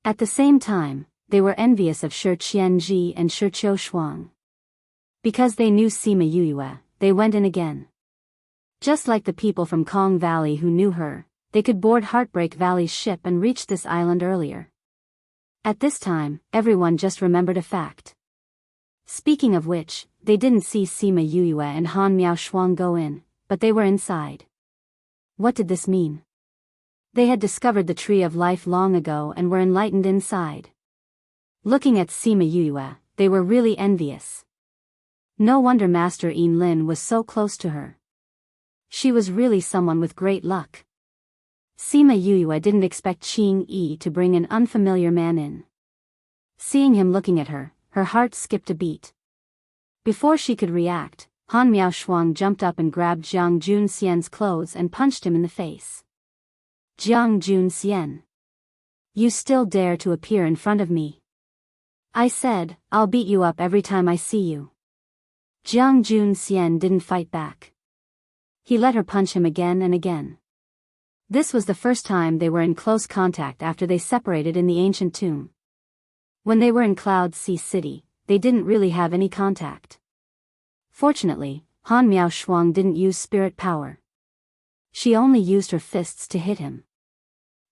At the same time, they were envious of Shi Qianji and Shi Shuang. Because they knew Sima Yue, they went in again. Just like the people from Kong Valley who knew her, they could board Heartbreak Valley's ship and reach this island earlier. At this time, everyone just remembered a fact. Speaking of which, they didn't see Sima Yue and Han Miao Shuang go in, but they were inside. What did this mean? They had discovered the Tree of Life long ago and were enlightened inside. Looking at Sima Yue, they were really envious. No wonder Master Yin Lin was so close to her. She was really someone with great luck. Sima Yue didn't expect Qing to bring an unfamiliar man in. Seeing him looking at her, her heart skipped a beat. Before she could react, Han Miao Shuang jumped up and grabbed Jiang Junxian's clothes and punched him in the face. Jiang Junxian. You still dare to appear in front of me? I said, I'll beat you up every time I see you. Jiang Junxian didn't fight back. He let her punch him again and again. This was the first time they were in close contact after they separated in the ancient tomb. When they were in Cloud Sea City, they didn't really have any contact. Fortunately, Han Miao Shuang didn't use spirit power. She only used her fists to hit him.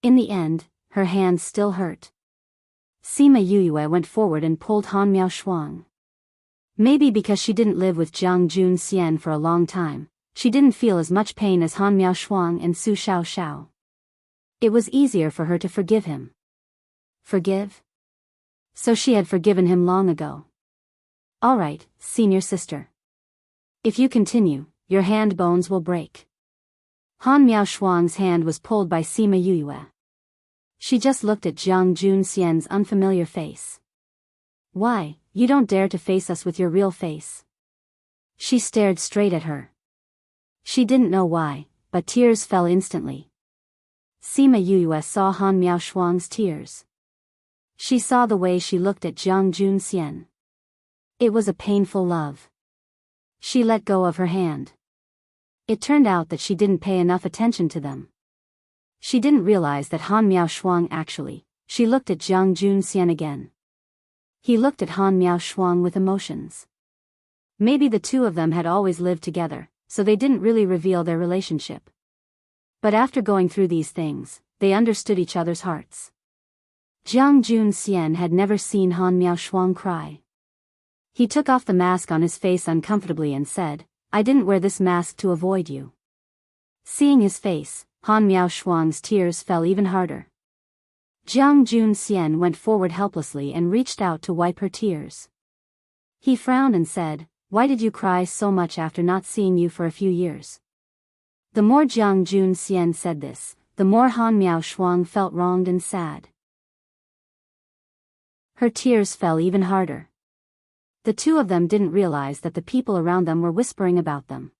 In the end, her hands still hurt. Sima Yue went forward and pulled Han Miao Shuang. Maybe because she didn't live with Jiang Junxian for a long time, she didn't feel as much pain as Han Miao Shuang and Su Xiao. It was easier for her to forgive him. Forgive? So she had forgiven him long ago. All right, senior sister. If you continue, your hand bones will break. Han Miao Shuang's hand was pulled by Sima Yue. She just looked at Jiang Junxian's unfamiliar face. Why, you don't dare to face us with your real face. She stared straight at her. She didn't know why, but tears fell instantly. Sima Yue saw Han Miaoshuang's tears. She saw the way she looked at Jiang Junxian. It was a painful love. She let go of her hand. It turned out that she didn't pay enough attention to them. She didn't realize that Han Miaoshuang actually. She looked at Jiang Junxian again. He looked at Han Miaoshuang with emotions. Maybe the two of them had always lived together, so they didn't really reveal their relationship. But after going through these things, they understood each other's hearts. Jiang Junxian had never seen Han Miaoshuang cry. He took off the mask on his face uncomfortably and said, "I didn't wear this mask to avoid you." Seeing his face, Han Miaoshuang's tears fell even harder. Jiang Junxian went forward helplessly and reached out to wipe her tears. He frowned and said, "Why did you cry so much after not seeing you for a few years?" The more Jiang Junxian said this, the more Han Miaoshuang felt wronged and sad. Her tears fell even harder. The two of them didn't realize that the people around them were whispering about them.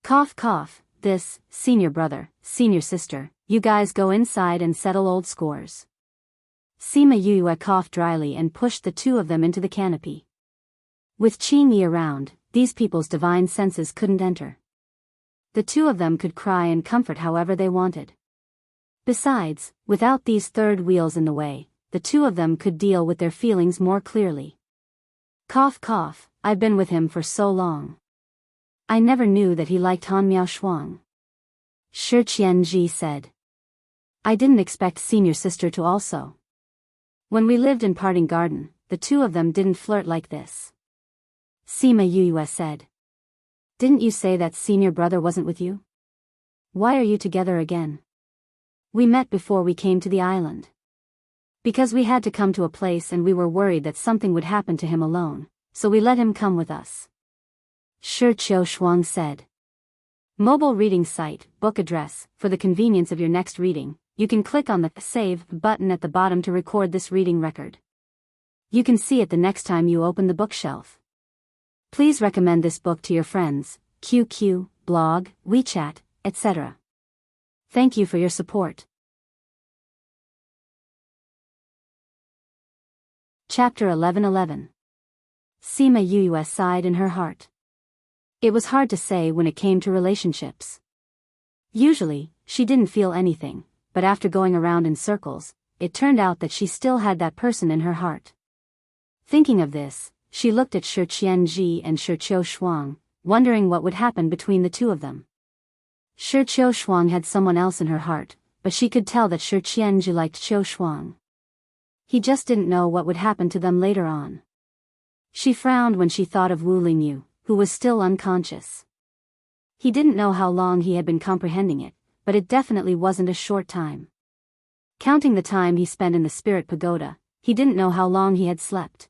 Cough cough, this, senior brother, senior sister, you guys go inside and settle old scores. Sima Yue coughed dryly and pushed the two of them into the canopy. With Qing Yi around, these people's divine senses couldn't enter. The two of them could cry and comfort however they wanted. Besides, without these third wheels in the way, the two of them could deal with their feelings more clearly. Cough cough, I've been with him for so long. I never knew that he liked Han Miaoshuang. Shi Qianji said. I didn't expect senior sister to also. When we lived in Parting Garden, the two of them didn't flirt like this. Sima Yue said. Didn't you say that senior brother wasn't with you? Why are you together again? We met before we came to the island. Because we had to come to a place and we were worried that something would happen to him alone, so we let him come with us. Shi Qiushuang said. Mobile reading site, book address. For the convenience of your next reading, you can click on the Save button at the bottom to record this reading record. You can see it the next time you open the bookshelf. Please recommend this book to your friends, QQ, blog, WeChat, etc. Thank you for your support. Chapter 11:11. Sima Yue sighed in her heart. It was hard to say when it came to relationships. Usually, she didn't feel anything, but after going around in circles, it turned out that she still had that person in her heart. Thinking of this, she looked at Shi Qianji and Shi Qiushuang, wondering what would happen between the two of them. Shi Qiushuang had someone else in her heart, but she could tell that Shi Qianji liked Qiushuang. He just didn't know what would happen to them later on. She frowned when she thought of Wu Lingyu, who was still unconscious. He didn't know how long he had been comprehending it, but it definitely wasn't a short time. Counting the time he spent in the spirit pagoda, he didn't know how long he had slept.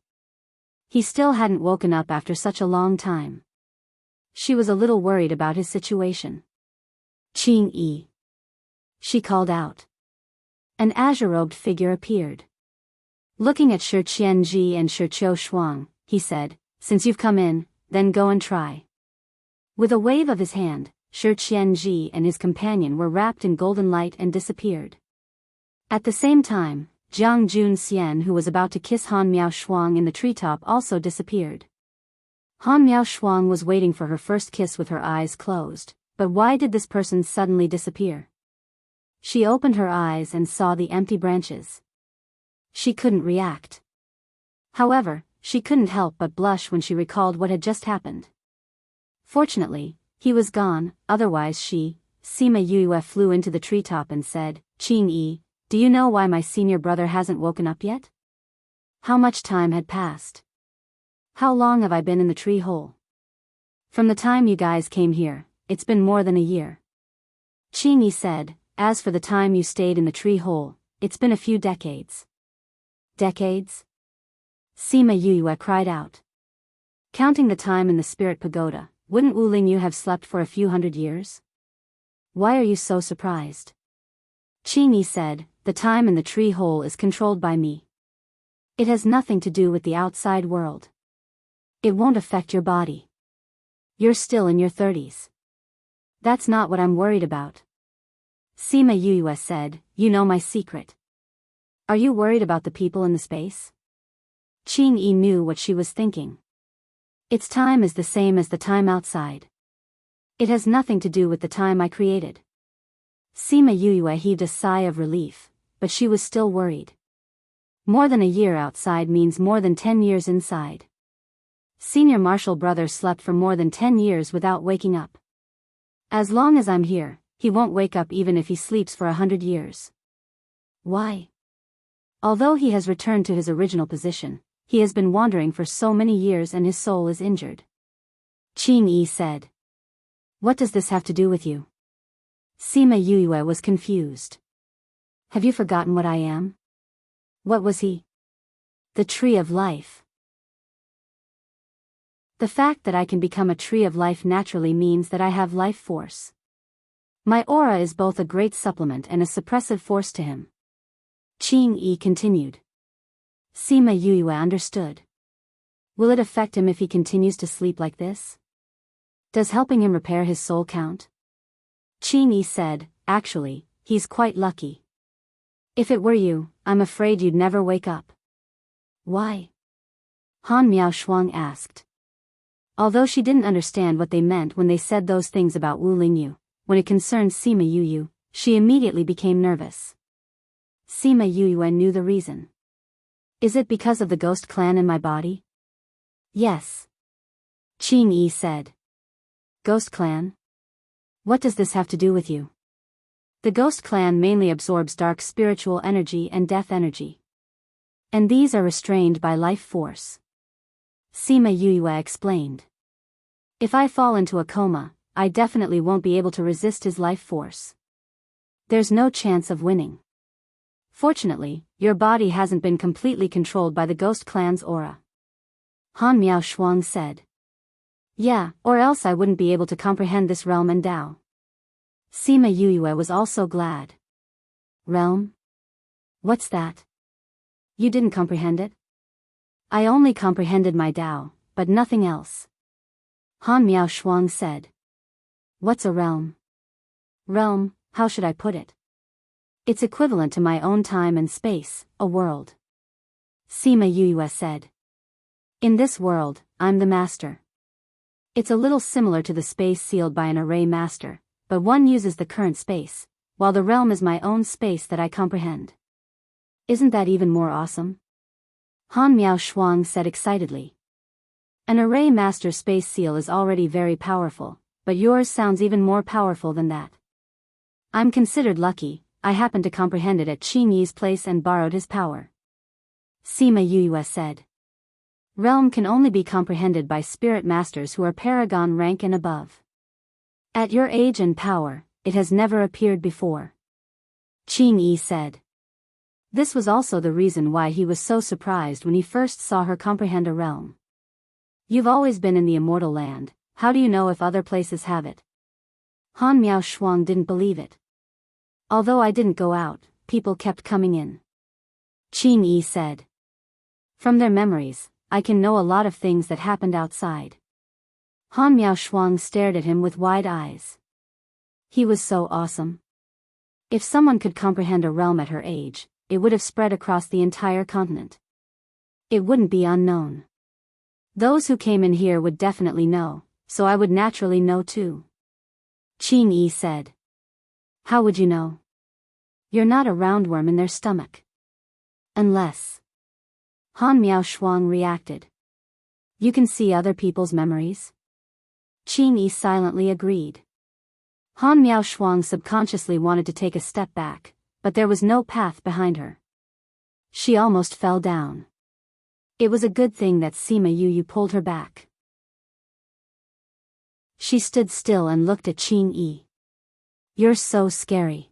He still hadn't woken up after such a long time. She was a little worried about his situation. Qing Yi. She called out. An azure-robed figure appeared. Looking at Shi Qianji and Shi Qiushuang, he said, "Since you've come in, then go and try." With a wave of his hand, Shi Qianji and his companion were wrapped in golden light and disappeared. At the same time, Jiang Junxian, who was about to kiss Han Miaoshuang in the treetop, also disappeared. Han Miaoshuang was waiting for her first kiss with her eyes closed, but why did this person suddenly disappear? She opened her eyes and saw the empty branches. She couldn't react. However, she couldn't help but blush when she recalled what had just happened. Fortunately, he was gone, otherwise Sima Yue flew into the treetop and said, "Qing Yi, do you know why my senior brother hasn't woken up yet? How much time had passed? How long have I been in the tree hole? From the time you guys came here, it's been more than a year." Qing Yi said, "As for the time you stayed in the tree hole, it's been a few decades." Decades? Sima Yue cried out. Counting the time in the spirit pagoda, wouldn't Wu Lingyu have slept for a few hundred years? Why are you so surprised? Qing Yi said, the time in the tree hole is controlled by me. It has nothing to do with the outside world. It won't affect your body. You're still in your 30s. That's not what I'm worried about. Sima Yue said, you know my secret. Are you worried about the people in the space? Qing Yi knew what she was thinking. Its time is the same as the time outside. It has nothing to do with the time I created. Sima Yue heaved a sigh of relief, but she was still worried. More than a year outside means more than 10 years inside. Senior Marshall brother slept for more than 10 years without waking up. As long as I'm here, he won't wake up even if he sleeps for 100 years. Why? Although he has returned to his original position, he has been wandering for so many years and his soul is injured. Qing Yi said. What does this have to do with you? Sima Yue was confused. Have you forgotten what I am? What was he? The tree of life. The fact that I can become a tree of life naturally means that I have life force. My aura is both a great supplement and a suppressive force to him. Qing Yi continued. Sima Yue understood. Will it affect him if he continues to sleep like this? Does helping him repair his soul count? Qing Yi said, actually, he's quite lucky. If it were you, I'm afraid you'd never wake up. Why? Han Miaoshuang asked. Although she didn't understand what they meant when they said those things about Wu Lingyu, when it concerned Sima Yue, she immediately became nervous. Sima Yue knew the reason. Is it because of the ghost clan in my body? Yes. Qing Yi said. Ghost clan? What does this have to do with you? The ghost clan mainly absorbs dark spiritual energy and death energy. And these are restrained by life force. Sima Yue explained. If I fall into a coma, I definitely won't be able to resist his life force. There's no chance of winning. Fortunately, your body hasn't been completely controlled by the ghost clan's aura. Han Miaoshuang said. Yeah, or else I wouldn't be able to comprehend this realm and Tao. Sima Yue was also glad. Realm? What's that? You didn't comprehend it? I only comprehended my Tao, but nothing else. Han Miaoshuang said. What's a realm? Realm, how should I put it? It's equivalent to my own time and space, a world. Sima Yue said. In this world, I'm the master. It's a little similar to the space sealed by an array master, but one uses the current space, while the realm is my own space that I comprehend. Isn't that even more awesome? Han Miaoshuang said excitedly. An array master space seal is already very powerful, but yours sounds even more powerful than that. I'm considered lucky, I happened to comprehend it at Qing Yi's place and borrowed his power. Sima Yue said. Realm can only be comprehended by spirit masters who are paragon rank and above. At your age and power, it has never appeared before. Qing Yi said. This was also the reason why he was so surprised when he first saw her comprehend a realm. You've always been in the immortal land, how do you know if other places have it? Han Miaoshuang didn't believe it. Although I didn't go out, people kept coming in. Qing Yi said. From their memories, I can know a lot of things that happened outside. Han Miaoshuang stared at him with wide eyes. He was so awesome. If someone could comprehend a realm at her age, it would have spread across the entire continent. It wouldn't be unknown. Those who came in here would definitely know, so I would naturally know too. Qing Yi said. How would you know? You're not a roundworm in their stomach. Unless. Han Miaoshuang reacted. You can see other people's memories? Qing Yi silently agreed. Han Miaoshuang subconsciously wanted to take a step back, but there was no path behind her. She almost fell down. It was a good thing that Sima Yue pulled her back. She stood still and looked at Qing Yi. You're so scary.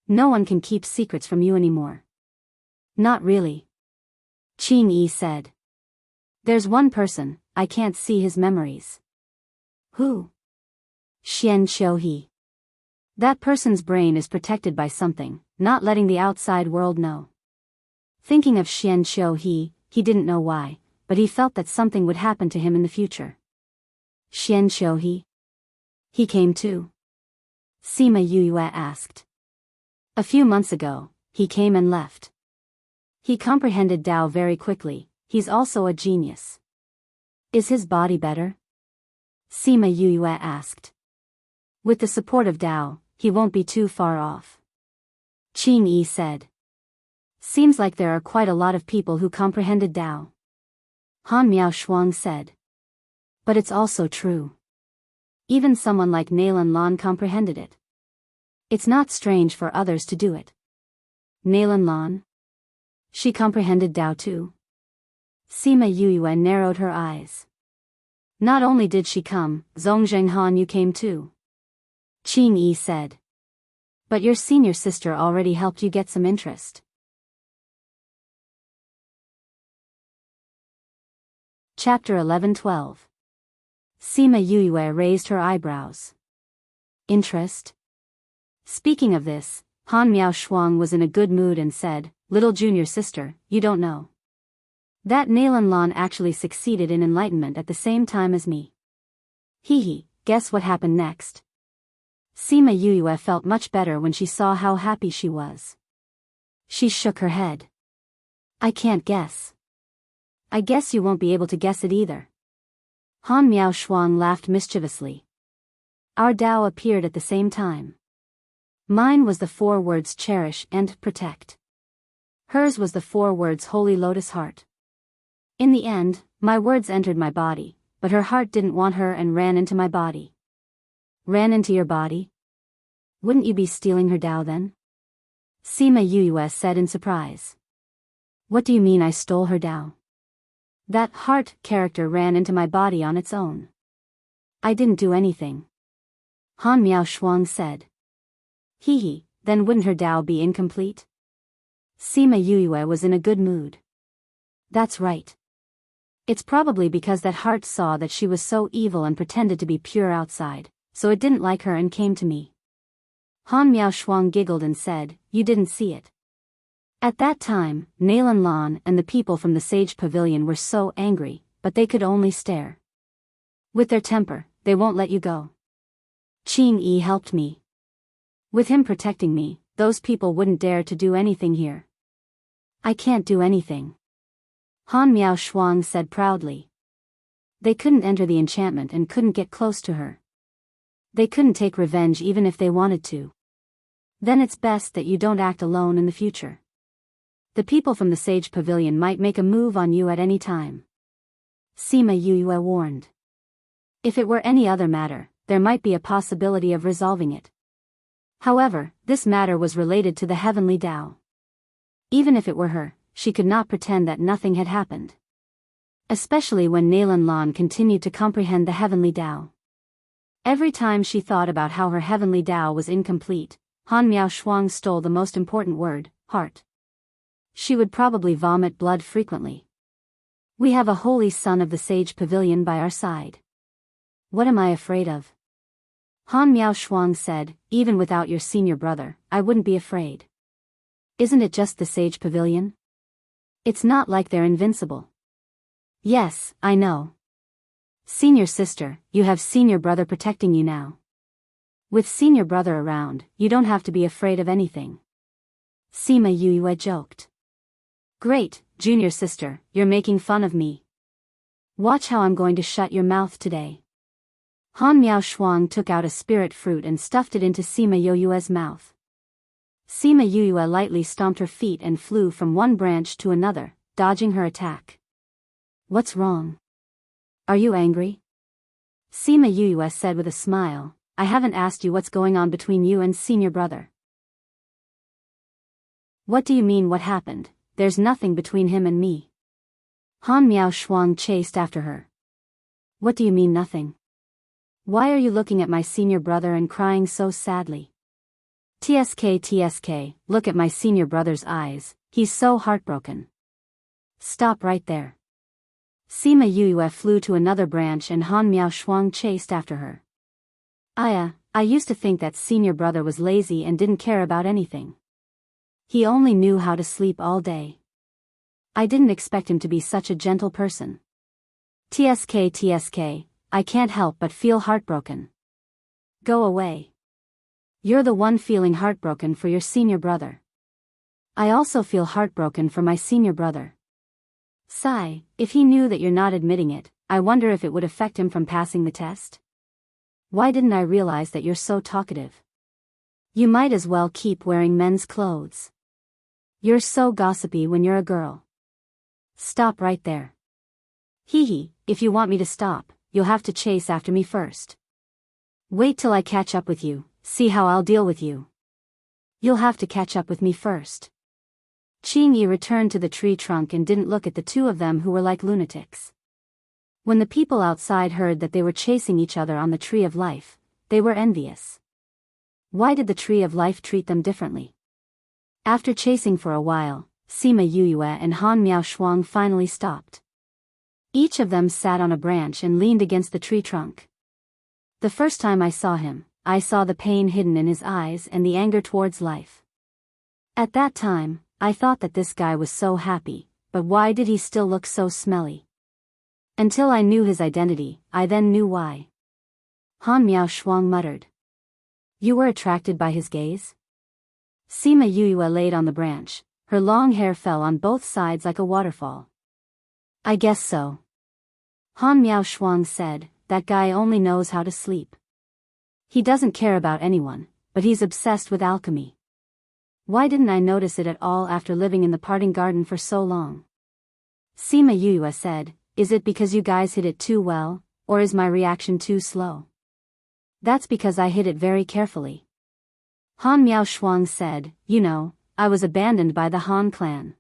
No one can keep secrets from you anymore. Not really. Qing Yi said. There's one person, I can't see his memories. Who? Xian Qiuhe. That person's brain is protected by something, not letting the outside world know. Thinking of Xian Qiu he didn't know why, but he felt that something would happen to him in the future. Xian Qiu he came too? Sima Yue asked. A few months ago, he came and left. He comprehended Tao very quickly, he's also a genius. Is his body better? Sima Yue asked. With the support of Tao, he won't be too far off. Qing Yi said. Seems like there are quite a lot of people who comprehended Tao. Han Miao Shuang said. But it's also true. Even someone like Nalan Lan comprehended it. It's not strange for others to do it. Nalan Lan? She comprehended Tao too. Sima Yue narrowed her eyes. Not only did she come, Zhongzheng Han you came too. Qing Yi said. But your senior sister already helped you get some interest. Chapter 11-12. Sima Yue raised her eyebrows. Interest? Speaking of this, Han Miao Shuang was in a good mood and said, Little junior sister, you don't know. That Nalan Lan actually succeeded in enlightenment at the same time as me. Hee, guess what happened next? Sima Yue felt much better when she saw how happy she was. She shook her head. I can't guess. I guess you won't be able to guess it either. Han Miao Shuang laughed mischievously. Our Tao appeared at the same time. Mine was the 4 words cherish and protect. Hers was the 4 words holy lotus heart. In the end, my words entered my body, but her heart didn't want her and ran into my body. Ran into your body? Wouldn't you be stealing her Tao then? Sima Yue said in surprise. What do you mean I stole her Tao? That heart character ran into my body on its own. I didn't do anything. Han Miao Shuang said. Hee, then wouldn't her Tao be incomplete? Sima Yue was in a good mood. That's right. It's probably because that heart saw that she was so evil and pretended to be pure outside, so it didn't like her and came to me. Han Miao Shuang giggled and said, You didn't see it. At that time, Nalan Lan and the people from the Sage Pavilion were so angry, but they could only stare. With their temper, they won't let you go. Qing Yi helped me. With him protecting me, those people wouldn't dare to do anything here. I can't do anything. Han Miao Shuang said proudly. They couldn't enter the enchantment and couldn't get close to her. They couldn't take revenge even if they wanted to. Then it's best that you don't act alone in the future. The people from the Sage Pavilion might make a move on you at any time. Sima Yue warned. If it were any other matter, there might be a possibility of resolving it. However, this matter was related to the heavenly Tao. Even if it were her, she could not pretend that nothing had happened. Especially when Nalan Lan continued to comprehend the heavenly Tao. Every time she thought about how her heavenly Tao was incomplete, Han Miao Shuang stole the most important word, heart. She would probably vomit blood frequently. We have a holy son of the Sage Pavilion by our side. What am I afraid of? Han Miao Shuang said, Even without your senior brother, I wouldn't be afraid. Isn't it just the Sage Pavilion? It's not like they're invincible. Yes, I know. Senior sister, you have senior brother protecting you now. With senior brother around, you don't have to be afraid of anything. Sima Yue joked. Great, junior sister, you're making fun of me. Watch how I'm going to shut your mouth today. Han Miao Shuang took out a spirit fruit and stuffed it into Sima Yue's mouth. Sima Yue lightly stomped her feet and flew from one branch to another, dodging her attack. What's wrong? Are you angry? Sima Yue said with a smile, I haven't asked you what's going on between you and senior brother. What do you mean what happened? There's nothing between him and me. Han Miao Shuang chased after her. What do you mean nothing? Why are you looking at my senior brother and crying so sadly? TSK, look at my senior brother's eyes, he's so heartbroken. Stop right there. Sima Yue flew to another branch and Han Miao Shuang chased after her. Aya, I used to think that senior brother was lazy and didn't care about anything. He only knew how to sleep all day. I didn't expect him to be such a gentle person. TSK, I can't help but feel heartbroken. Go away. You're the one feeling heartbroken for your senior brother. I also feel heartbroken for my senior brother. Sigh, if he knew that you're not admitting it, I wonder if it would affect him from passing the test? Why didn't I realize that you're so talkative? You might as well keep wearing men's clothes. You're so gossipy when you're a girl. Stop right there. Hee hee, if you want me to stop, you'll have to chase after me first. Wait till I catch up with you, see how I'll deal with you. You'll have to catch up with me first. Qingyi returned to the tree trunk and didn't look at the two of them who were like lunatics. When the people outside heard that they were chasing each other on the Tree of Life, they were envious. Why did the Tree of Life treat them differently? After chasing for a while, Sima Yuyue and Han Miaoshuang finally stopped. Each of them sat on a branch and leaned against the tree trunk. The first time I saw him, I saw the pain hidden in his eyes and the anger towards life. At that time, I thought that this guy was so happy, but why did he still look so smelly? Until I knew his identity, I then knew why. Han Miaoshuang muttered. You were attracted by his gaze? Sima Yuyue laid on the branch, her long hair fell on both sides like a waterfall. I guess so. Han Miaoshuang said, that guy only knows how to sleep. He doesn't care about anyone, but he's obsessed with alchemy. Why didn't I notice it at all after living in the parting garden for so long? Sima Yuyue said, is it because you guys hid it too well, or is my reaction too slow? That's because I hid it very carefully. Han Miaoshuang said, you know, I was abandoned by the Han clan.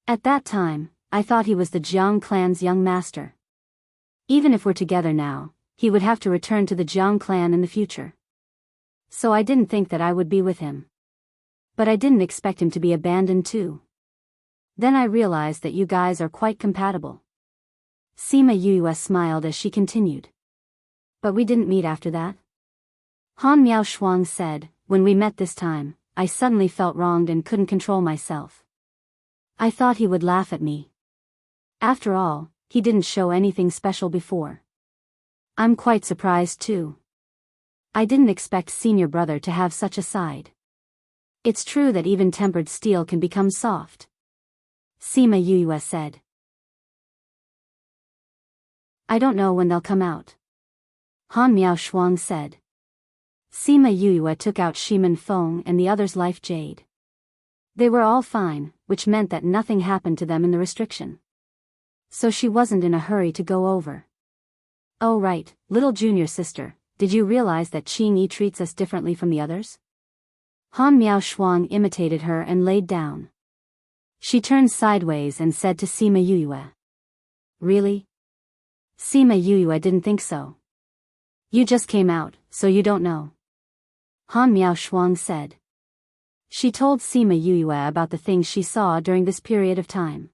At that time, I thought he was the Jiang clan's young master. Even if we're together now, he would have to return to the Jiang clan in the future. So I didn't think that I would be with him. But I didn't expect him to be abandoned too. Then I realized that you guys are quite compatible. Sima Yuyue smiled as she continued. But we didn't meet after that. Han Miaoshuang said, when we met this time, I suddenly felt wronged and couldn't control myself. I thought he would laugh at me. After all, he didn't show anything special before. I'm quite surprised too. I didn't expect senior brother to have such a side. It's true that even tempered steel can become soft. Sima Yuyue said. I don't know when they'll come out. Han Miaoshuang said. Sima Yuyue took out Shimen Feng and the other's life jade. They were all fine, which meant that nothing happened to them in the restriction. So she wasn't in a hurry to go over. Oh right, little junior sister, did you realize that Qingyi treats us differently from the others? Han Miaoshuang imitated her and laid down. She turned sideways and said to Sima Yuyue. Really? Sima Yuyue didn't think so. You just came out, so you don't know. Han Miaoshuang said. She told Sima Yuyue about the things she saw during this period of time.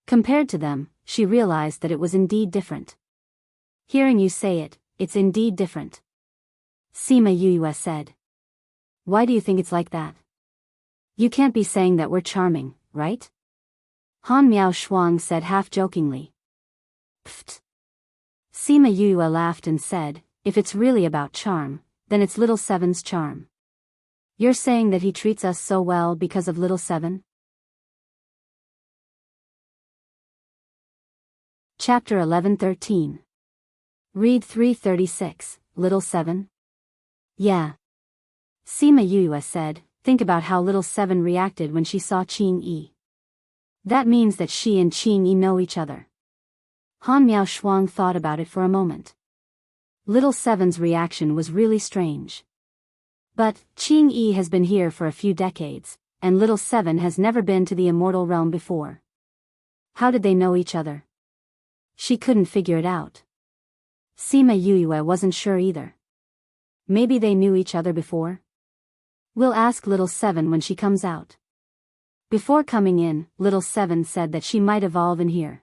Compared to them, she realized that it was indeed different. Hearing you say it, it's indeed different. Sima Yuyue said. Why do you think it's like that? You can't be saying that we're charming, right? Han Miaoshuang said half-jokingly. Pfft. Sima Yuyue laughed and said, if it's really about charm, then it's Little Seven's charm. You're saying that he treats us so well because of Little Seven? Chapter 11:13. Read 336, Little Seven? Yeah. Sima Yuyue said, think about how Little Seven reacted when she saw Qingyi. That means that she and Qingyi know each other. Han Miaoshuang thought about it for a moment. Little Seven's reaction was really strange. But, Qingyi has been here for a few decades, and Little Seven has never been to the immortal realm before. How did they know each other? She couldn't figure it out. Sima Yuyue wasn't sure either. Maybe they knew each other before? We'll ask Little Seven when she comes out. Before coming in, Little Seven said that she might evolve in here.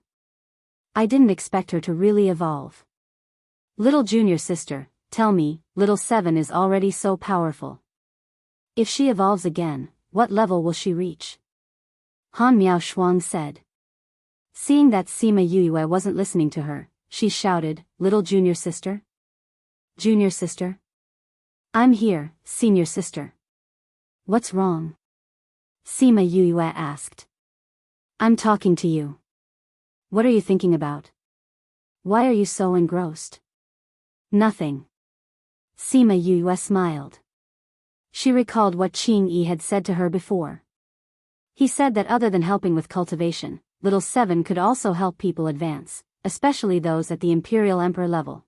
I didn't expect her to really evolve. Little junior sister, tell me, little 7 is already so powerful. If she evolves again, what level will she reach? Han Miao Shuang said. Seeing that Sima Yue wasn't listening to her, she shouted, little junior sister? Junior sister? I'm here, senior sister. What's wrong? Sima Yue asked. I'm talking to you. What are you thinking about? Why are you so engrossed? Nothing. Sima Yue smiled. She recalled what Qing Yi had said to her before. He said that other than helping with cultivation, little 7 could also help people advance, especially those at the Imperial Emperor level.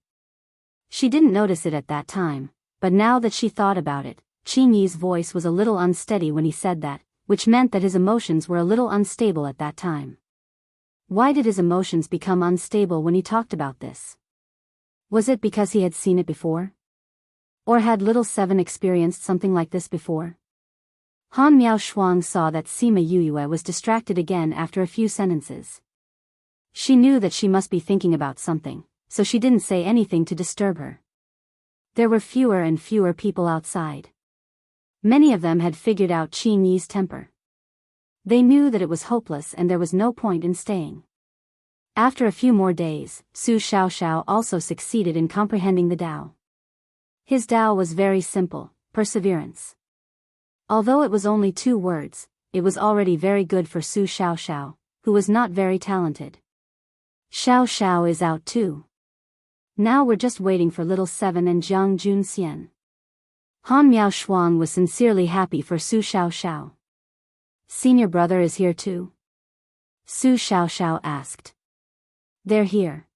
She didn't notice it at that time, but now that she thought about it, Qing Yi's voice was a little unsteady when he said that, which meant that his emotions were a little unstable at that time. Why did his emotions become unstable when he talked about this? Was it because he had seen it before? Or had little 7 experienced something like this before? Han Miao Shuang saw that Sima Yue was distracted again after a few sentences. She knew that she must be thinking about something, so she didn't say anything to disturb her. There were fewer and fewer people outside. Many of them had figured out Qing Yi's temper. They knew that it was hopeless and there was no point in staying. After a few more days, Su Xiaoxiao also succeeded in comprehending the Tao. His Tao was very simple, perseverance. Although it was only 2 words, it was already very good for Su Xiaoxiao, who was not very talented. Xiaoxiao is out too. Now we're just waiting for little 7 and Jiang Junxian. Han Miao Shuang was sincerely happy for Su Xiaoxiao. Senior brother is here too? Su Xiaoxiao asked. They're here.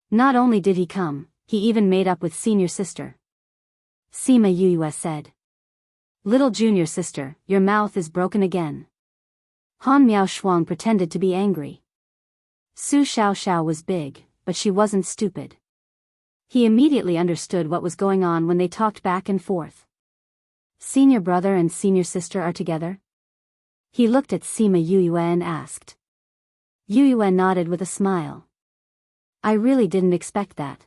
Not only did he come, he even made up with senior sister. Sima Yue said. Little junior sister, your mouth is broken again. Han Miao Shuang pretended to be angry. Su Xiaoxiao was big, but she wasn't stupid. He immediately understood what was going on when they talked back and forth. Senior brother and senior sister are together? He looked at Sima Yue and asked. Yue nodded with a smile. I really didn't expect that.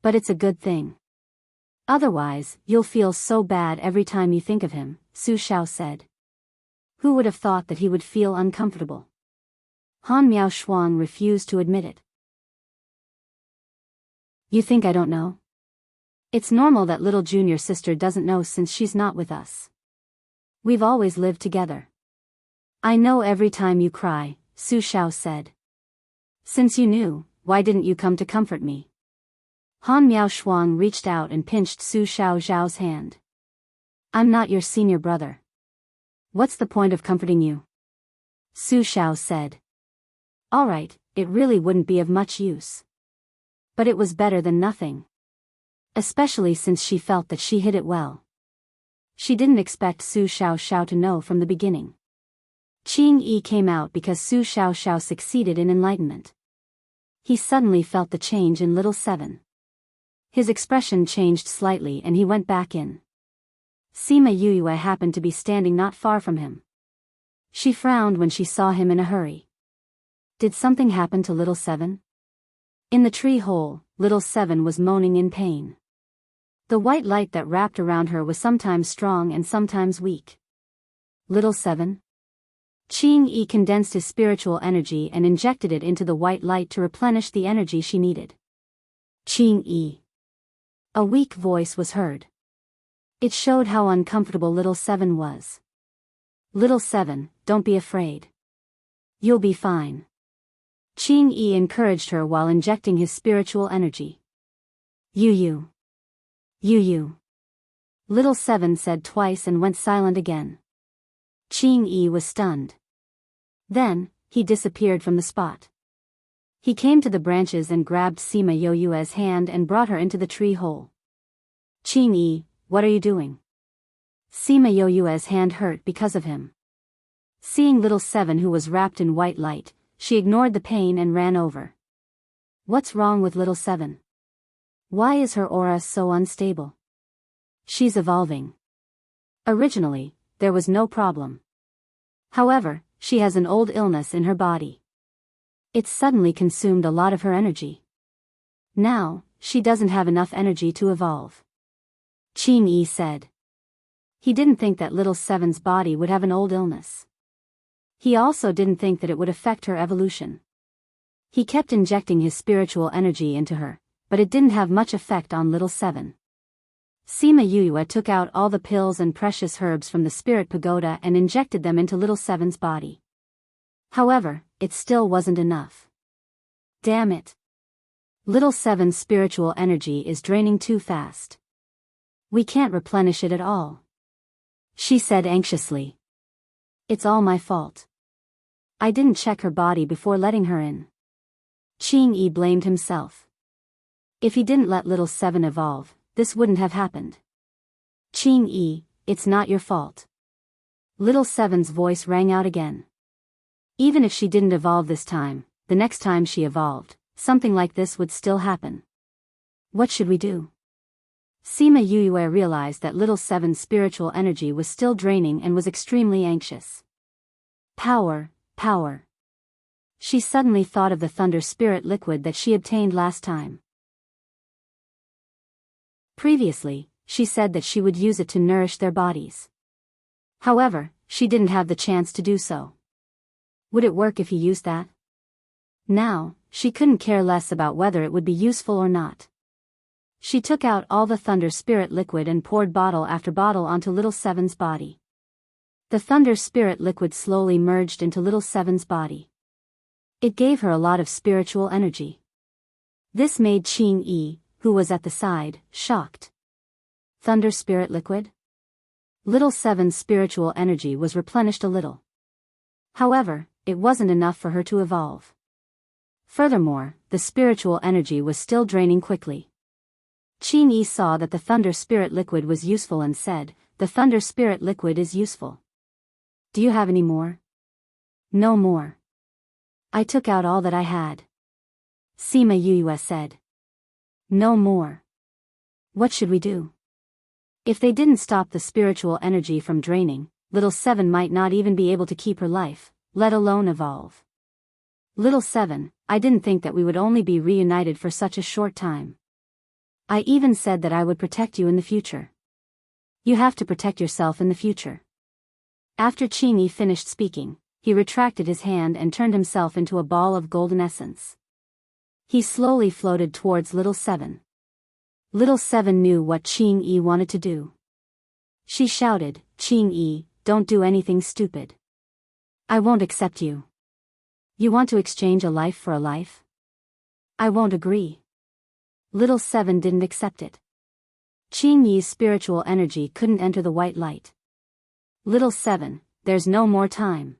But it's a good thing. Otherwise, you'll feel so bad every time you think of him, Su Xiao said. Who would have thought that he would feel uncomfortable? Han Miao Shuang refused to admit it. You think I don't know? It's normal that little junior sister doesn't know since she's not with us. We've always lived together. I know every time you cry, Su Xiao said. Since you knew, why didn't you come to comfort me? Han Miao Shuang reached out and pinched Su Xiao's hand. I'm not your senior brother. What's the point of comforting you? Su Xiao said. All right, it really wouldn't be of much use. But it was better than nothing. Especially since she felt that she hid it well. She didn't expect Su Xiao to know from the beginning. Qing Yi came out because Su Xiao succeeded in enlightenment. He suddenly felt the change in little 7. His expression changed slightly and he went back in. Sima Yue happened to be standing not far from him. She frowned when she saw him in a hurry. Did something happen to little 7? In the tree hole, little 7 was moaning in pain. The white light that wrapped around her was sometimes strong and sometimes weak. Little 7? Qing Yi condensed his spiritual energy and injected it into the white light to replenish the energy she needed. Qing Yi. A weak voice was heard. It showed how uncomfortable little 7 was. Little 7, don't be afraid. You'll be fine. Qing Yi encouraged her while injecting his spiritual energy. You. Little 7 said twice and went silent again. Qing Yi was stunned. Then, he disappeared from the spot. He came to the branches and grabbed Sima Yue's hand and brought her into the tree hole. Qing Yi, what are you doing? Sima Yue's hand hurt because of him. Seeing little 7 who was wrapped in white light, she ignored the pain and ran over. What's wrong with little 7? Why is her aura so unstable? She's evolving. Originally, there was no problem. However, she has an old illness in her body. It suddenly consumed a lot of her energy. Now, she doesn't have enough energy to evolve. Qing-yi said. He didn't think that little Seven's body would have an old illness. He also didn't think that it would affect her evolution. He kept injecting his spiritual energy into her, but it didn't have much effect on little Seven. Sima Yuyue took out all the pills and precious herbs from the spirit pagoda and injected them into little Seven's body. However, it still wasn't enough. Damn it. Little Seven's spiritual energy is draining too fast. We can't replenish it at all. She said anxiously. It's all my fault. I didn't check her body before letting her in. Qing-yi blamed himself. If he didn't let little Seven evolve, this wouldn't have happened. Qing-yi, it's not your fault. Little Seven's voice rang out again. Even if she didn't evolve this time, the next time she evolved, something like this would still happen. What should we do? Sima Yuyue realized that little Seven's spiritual energy was still draining and was extremely anxious. Power, power. She suddenly thought of the thunder spirit liquid that she obtained last time. Previously, she said that she would use it to nourish their bodies. However, she didn't have the chance to do so. Would it work if he used that? Now, she couldn't care less about whether it would be useful or not. She took out all the thunder spirit liquid and poured bottle after bottle onto little Seven's body. The thunder spirit liquid slowly merged into little Seven's body. It gave her a lot of spiritual energy. This made Qing-yi, who was at the side, shocked. Thunder spirit liquid? Little Seven's spiritual energy was replenished a little. However, it wasn't enough for her to evolve. Furthermore, the spiritual energy was still draining quickly. Qing-yi saw that the thunder spirit liquid was useful and said, "The thunder spirit liquid is useful. Do you have any more?" "No more. I took out all that I had." Sima Yuyue said. "No more. What should we do?" If they didn't stop the spiritual energy from draining, little Seven might not even be able to keep her life, let alone evolve. "Little Seven, I didn't think that we would only be reunited for such a short time. I even said that I would protect you in the future. You have to protect yourself in the future." After Qing-yi finished speaking, he retracted his hand and turned himself into a ball of golden essence. He slowly floated towards little Seven. Little Seven knew what Qing-yi wanted to do. She shouted, "Qing-yi, don't do anything stupid. I won't accept you. You want to exchange a life for a life? I won't agree." Little Seven didn't accept it. Qing-yi's spiritual energy couldn't enter the white light. "Little Seven, there's no more time.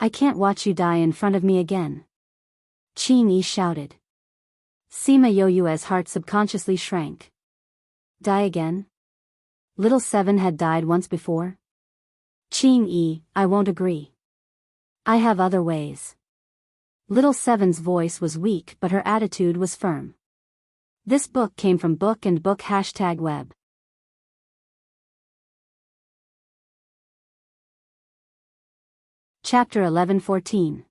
I can't watch you die in front of me again." Qing-yi shouted. Sima Yuyue's heart subconsciously shrank. Die again? Little Seven had died once before? Qing-yi, I won't agree. I have other ways. Little Seven's voice was weak but her attitude was firm. This book came from Book and Book #web. Chapter 11:14.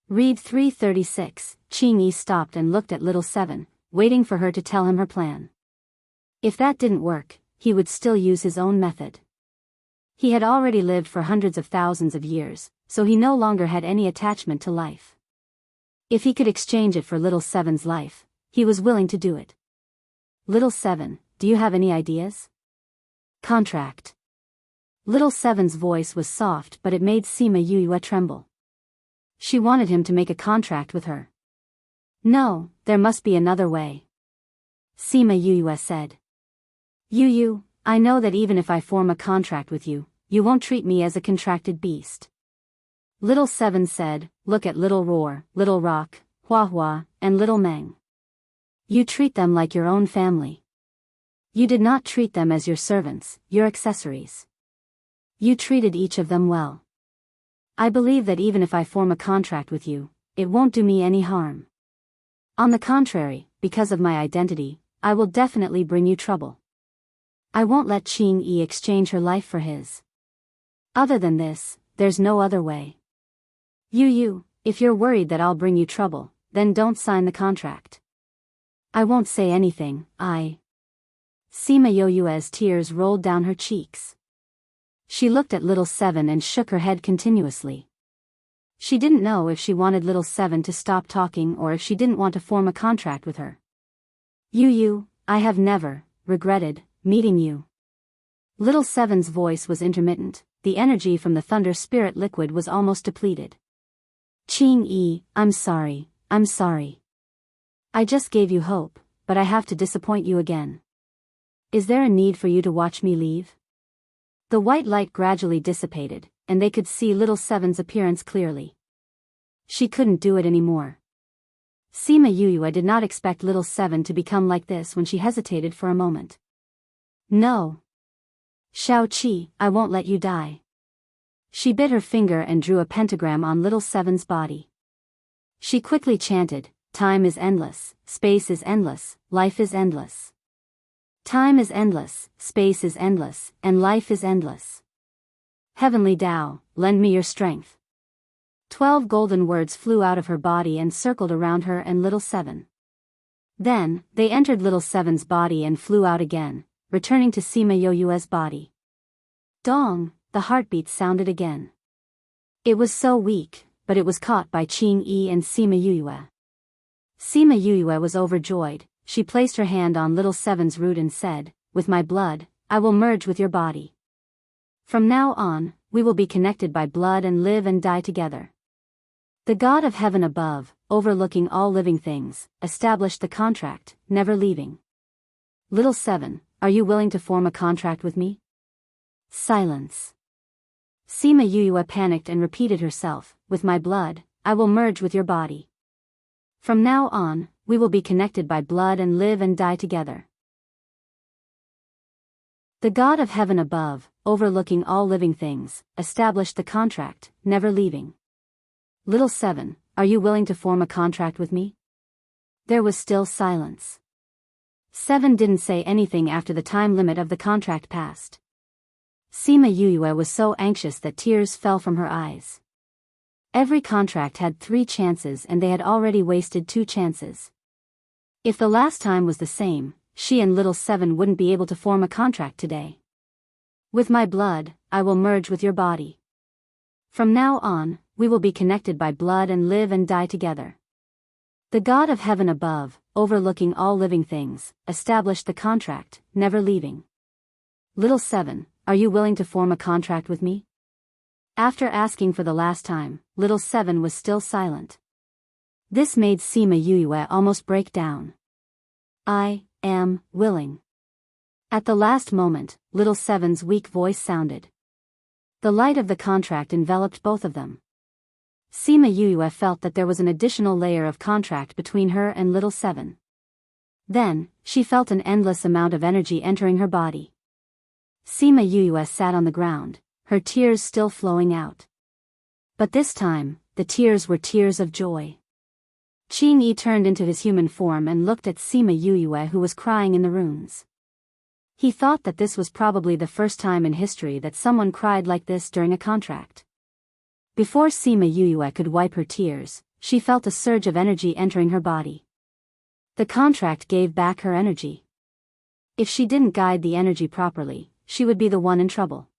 Read 336. Qing-yi stopped and looked at little Seven, waiting for her to tell him her plan. If that didn't work, he would still use his own method. He had already lived for hundreds of thousands of years, so he no longer had any attachment to life. If he could exchange it for little Seven's life, he was willing to do it. "Little Seven, do you have any ideas?" "Contract." Little Seven's voice was soft but it made Sima Yuyue tremble. She wanted him to make a contract with her. "No, there must be another way." Sima Yuyue said. "Yuyu, I know that even if I form a contract with you, you won't treat me as a contracted beast." Little Seven said, "Look at Little Roar, Little Rock, Hua Hua, and Little Meng. You treat them like your own family. You did not treat them as your servants, your accessories. You treated each of them well. I believe that even if I form a contract with you, it won't do me any harm. On the contrary, because of my identity, I will definitely bring you trouble. I won't let Qing-yi exchange her life for his. Other than this, there's no other way. Yu, if you're worried that I'll bring you trouble, then don't sign the contract. I won't say anything, Sima Yoyue's tears rolled down her cheeks. She looked at little Seven and shook her head continuously. She didn't know if she wanted little Seven to stop talking or if she didn't want to form a contract with her. Yu, I have never regretted meeting you. Little Seven's voice was intermittent, the energy from the thunder spirit liquid was almost depleted. Qing, I'm sorry. I just gave you hope, but I have to disappoint you again. Is there a need for you to watch me leave? The white light gradually dissipated, and they could see little Seven's appearance clearly. She couldn't do it anymore. Sima Yuyue did not expect little Seven to become like this when she hesitated for a moment. No. Xiao Qi, I won't let you die. She bit her finger and drew a pentagram on little Seven's body. She quickly chanted, time is endless, space is endless, life is endless. Time is endless, space is endless, and life is endless. Heavenly Tao, lend me your strength. 12 golden words flew out of her body and circled around her and little Seven. Then, they entered little Seven's body and flew out again, returning to Sima Yoyue's body. Dong, the heartbeat sounded again. It was so weak, but it was caught by Qing Yi and Sima Yuyue. Sima Yuyue was overjoyed. She placed her hand on little Seven's root and said, with my blood, I will merge with your body. From now on, we will be connected by blood and live and die together. The God of heaven above, overlooking all living things, established the contract, never leaving. Little Seven, are you willing to form a contract with me? Silence. Sima Yuyue panicked and repeated herself, with my blood, I will merge with your body. From now on, we will be connected by blood and live and die together. The God of heaven above, overlooking all living things, established the contract, never leaving. Little Seven, are you willing to form a contract with me? There was still silence. Seven didn't say anything after the time limit of the contract passed. Sima Yuyue was so anxious that tears fell from her eyes. Every contract had 3 chances and they had already wasted 2 chances. If the last time was the same, she and little Seven wouldn't be able to form a contract today. With my blood, I will merge with your body. From now on, we will be connected by blood and live and die together. The God of heaven above, overlooking all living things, established the contract, never leaving. Little Seven, are you willing to form a contract with me? After asking for the last time, little Seven was still silent. This made Sima Yuyue almost break down. I am willing. At the last moment, little Seven's weak voice sounded. The light of the contract enveloped both of them. Sima Yuyue felt that there was an additional layer of contract between her and little Seven. Then, she felt an endless amount of energy entering her body. Sima Yuyue sat on the ground, her tears still flowing out. But this time, the tears were tears of joy. Qing Yi turned into his human form and looked at Sima Yuyue who was crying in the ruins. He thought that this was probably the first time in history that someone cried like this during a contract. Before Sima Yuyue could wipe her tears, she felt a surge of energy entering her body. The contract gave back her energy. If she didn't guide the energy properly, she would be the one in trouble.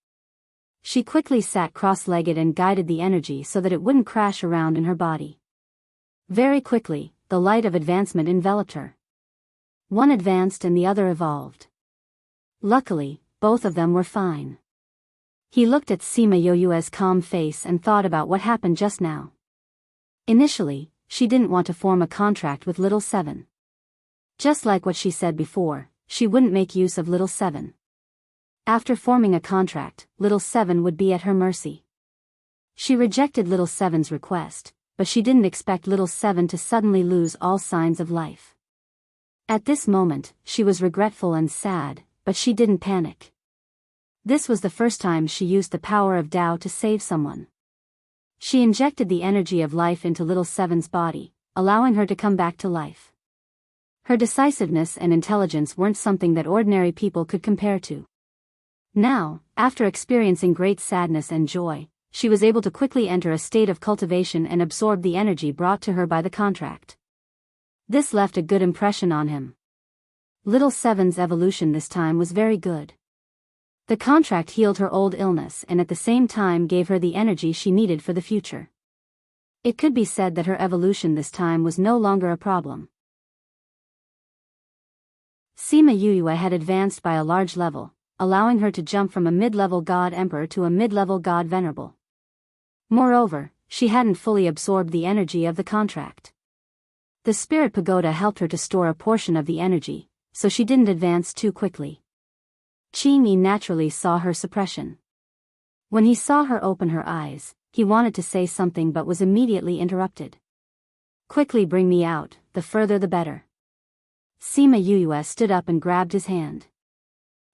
She quickly sat cross-legged and guided the energy so that it wouldn't crash around in her body. Very quickly, the light of advancement enveloped her. One advanced and the other evolved. Luckily, both of them were fine. He looked at Sima Yoyue's calm face and thought about what happened just now. Initially, she didn't want to form a contract with little Seven. Just like what she said before, she wouldn't make use of little Seven. After forming a contract, little Seven would be at her mercy. She rejected little Seven's request, but she didn't expect little Seven to suddenly lose all signs of life. At this moment, she was regretful and sad, but she didn't panic. This was the first time she used the power of Tao to save someone. She injected the energy of life into little Seven's body, allowing her to come back to life. Her decisiveness and intelligence weren't something that ordinary people could compare to. Now, after experiencing great sadness and joy, she was able to quickly enter a state of cultivation and absorb the energy brought to her by the contract. This left a good impression on him. Little Seven's evolution this time was very good. The contract healed her old illness and at the same time gave her the energy she needed for the future. It could be said that her evolution this time was no longer a problem. Sima Yuyue had advanced by a large level, allowing her to jump from a mid-level god emperor to a mid-level god venerable. Moreover, she hadn't fully absorbed the energy of the contract. The spirit pagoda helped her to store a portion of the energy, so she didn't advance too quickly. Qing Yi naturally saw her suppression. When he saw her open her eyes, he wanted to say something but was immediately interrupted. Quickly bring me out, the further the better. Sima Yuyue stood up and grabbed his hand.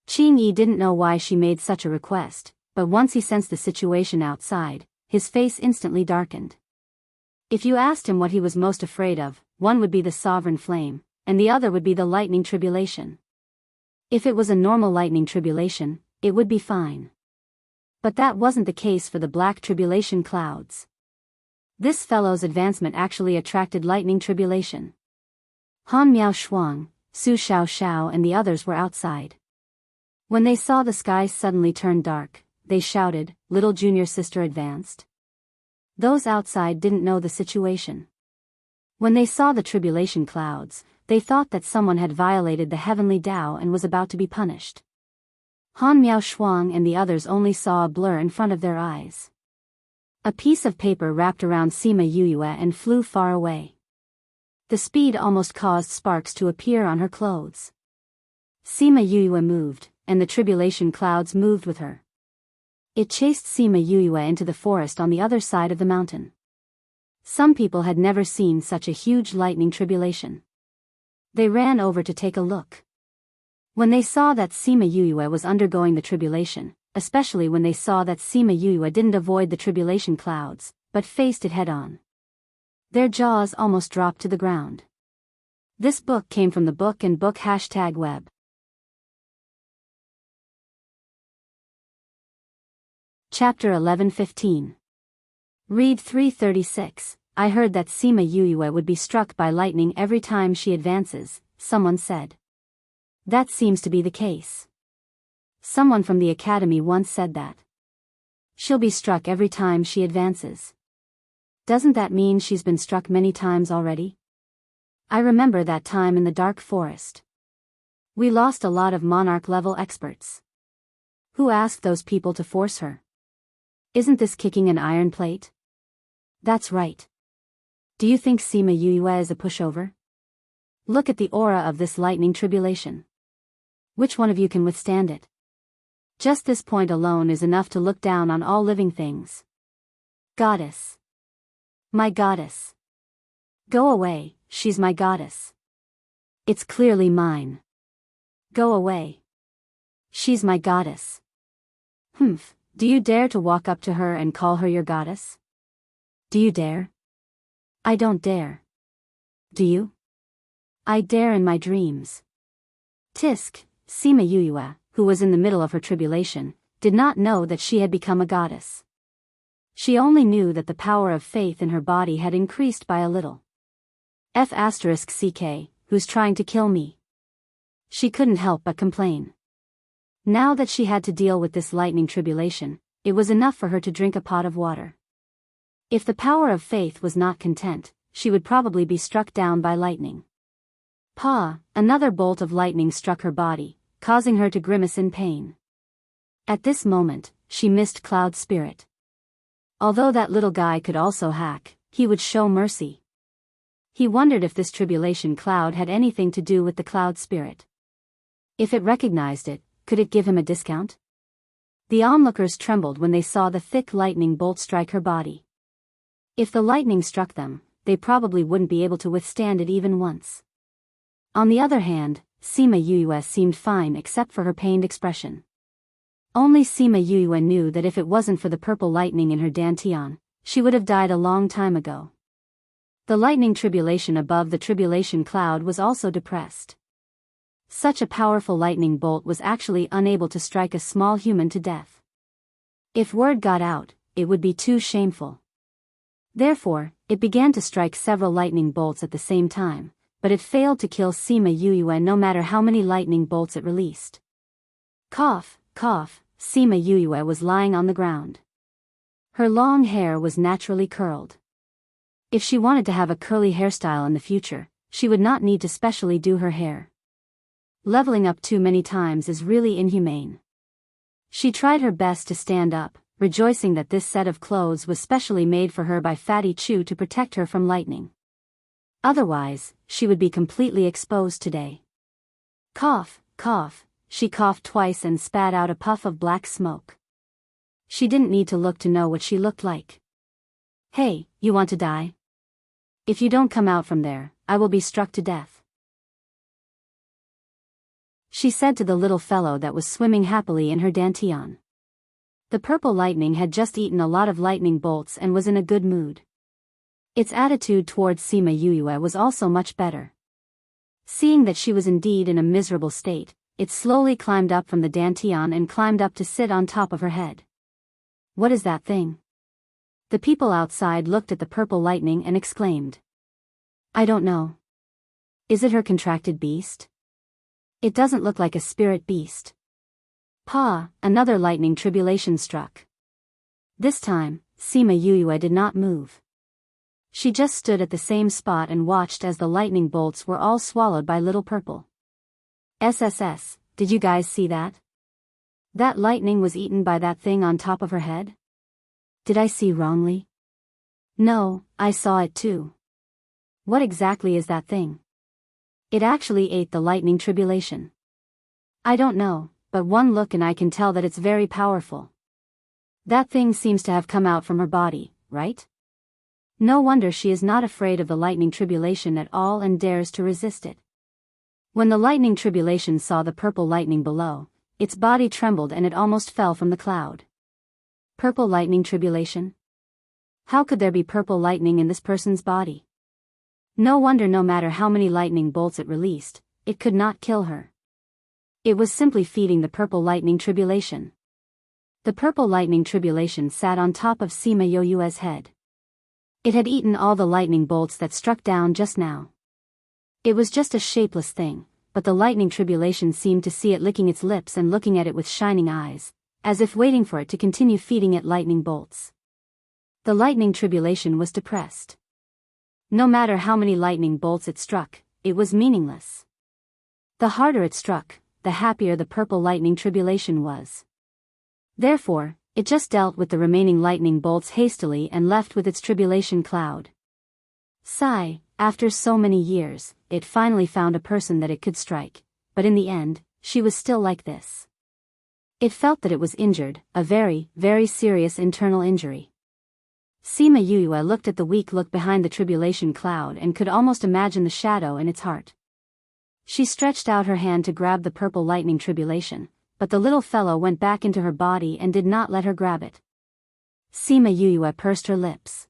Qing Yi didn't know why she made such a request, but once he sensed the situation outside, his face instantly darkened. If you asked him what he was most afraid of, one would be the sovereign flame, and the other would be the lightning tribulation. If it was a normal lightning tribulation, it would be fine. But that wasn't the case for the black tribulation clouds. This fellow's advancement actually attracted lightning tribulation. Han Miao Shuang, Su Xiao Xiao and the others were outside. When they saw the sky suddenly turn dark, they shouted, "Little junior sister advanced." Those outside didn't know the situation. When they saw the tribulation clouds, they thought that someone had violated the heavenly Tao and was about to be punished. Han Miao Shuang and the others only saw a blur in front of their eyes. A piece of paper wrapped around Sima Yuyue and flew far away. The speed almost caused sparks to appear on her clothes. Sima Yuyue moved, and the tribulation clouds moved with her. It chased Sima Yuyue into the forest on the other side of the mountain. Some people had never seen such a huge lightning tribulation. They ran over to take a look. When they saw that Sima Yuyue was undergoing the tribulation, especially when they saw that Sima Yuyue didn't avoid the tribulation clouds, but faced it head-on, their jaws almost dropped to the ground. This book came from the book and book #web. Chapter 11:15. Read 336. I heard that Sima Yuyue would be struck by lightning every time she advances, someone said. That seems to be the case. Someone from the academy once said that. She'll be struck every time she advances. Doesn't that mean she's been struck many times already? I remember that time in the dark forest. We lost a lot of monarch-level experts. Who asked those people to force her? Isn't this kicking an iron plate? That's right. Do you think Sima Yuyue is a pushover? Look at the aura of this lightning tribulation. Which one of you can withstand it? Just this point alone is enough to look down on all living things. Goddess. My goddess. Go away, she's my goddess. It's clearly mine. Go away. She's my goddess. Humph, do you dare to walk up to her and call her your goddess? Do you dare? I don't dare. Do you? I dare in my dreams. Tisk, Sima Yuyue, who was in the middle of her tribulation, did not know that she had become a goddess. She only knew that the power of faith in her body had increased by a little. F***CK, who's trying to kill me? She couldn't help but complain. Now that she had to deal with this lightning tribulation, it was enough for her to drink a pot of water. If the power of faith was not content, she would probably be struck down by lightning. Pa, another bolt of lightning struck her body, causing her to grimace in pain. At this moment, she missed Cloud Spirit. Although that little guy could also hack, he would show mercy. He wondered if this tribulation cloud had anything to do with the Cloud Spirit. If it recognized it, could it give him a discount? The onlookers trembled when they saw the thick lightning bolt strike her body. If the lightning struck them, they probably wouldn't be able to withstand it even once. On the other hand, Sima Yuyue seemed fine except for her pained expression. Only Sima Yuyue knew that if it wasn't for the purple lightning in her dantian, she would have died a long time ago. The lightning tribulation above the tribulation cloud was also depressed. Such a powerful lightning bolt was actually unable to strike a small human to death. If word got out, it would be too shameful. Therefore, it began to strike several lightning bolts at the same time, but it failed to kill Sima Yuyue no matter how many lightning bolts it released. Cough, cough, Sima Yuyue was lying on the ground. Her long hair was naturally curled. If she wanted to have a curly hairstyle in the future, she would not need to specially do her hair. Leveling up too many times is really inhumane. She tried her best to stand up, rejoicing that this set of clothes was specially made for her by Fatty Chu to protect her from lightning. Otherwise, she would be completely exposed today. Cough, cough, she coughed twice and spat out a puff of black smoke. She didn't need to look to know what she looked like. Hey, you want to die? If you don't come out from there, I will be struck to death, she said to the little fellow that was swimming happily in her dantian. The purple lightning had just eaten a lot of lightning bolts and was in a good mood. Its attitude towards Sima Yuyue was also much better. Seeing that she was indeed in a miserable state, it slowly climbed up from the dantian and climbed up to sit on top of her head. What is that thing? The people outside looked at the purple lightning and exclaimed. I don't know. Is it her contracted beast? It doesn't look like a spirit beast. Pa, another lightning tribulation struck. This time, Sima Yuyue did not move. She just stood at the same spot and watched as the lightning bolts were all swallowed by little purple. SSS, did you guys see that? That lightning was eaten by that thing on top of her head? Did I see wrongly? No, I saw it too. What exactly is that thing? It actually ate the lightning tribulation. I don't know, but one look and I can tell that it's very powerful. That thing seems to have come out from her body, right? No wonder she is not afraid of the lightning tribulation at all and dares to resist it. When the lightning tribulation saw the purple lightning below, its body trembled and it almost fell from the cloud. Purple lightning tribulation? How could there be purple lightning in this person's body? No wonder no matter how many lightning bolts it released, it could not kill her. It was simply feeding the purple lightning tribulation. The purple lightning tribulation sat on top of Sima Yuyue's head. It had eaten all the lightning bolts that struck down just now. It was just a shapeless thing, but the lightning tribulation seemed to see it licking its lips and looking at it with shining eyes, as if waiting for it to continue feeding it lightning bolts. The lightning tribulation was depressed. No matter how many lightning bolts it struck, it was meaningless. The harder it struck, the happier the purple lightning tribulation was. Therefore, it just dealt with the remaining lightning bolts hastily and left with its tribulation cloud. Sigh, after so many years, it finally found a person that it could strike, but in the end, she was still like this. It felt that it was injured, a very, very serious internal injury. Sima Yuyue looked at the weak look behind the tribulation cloud and could almost imagine the shadow in its heart. She stretched out her hand to grab the purple lightning tribulation, but the little fellow went back into her body and did not let her grab it. Sima Yuyue pursed her lips.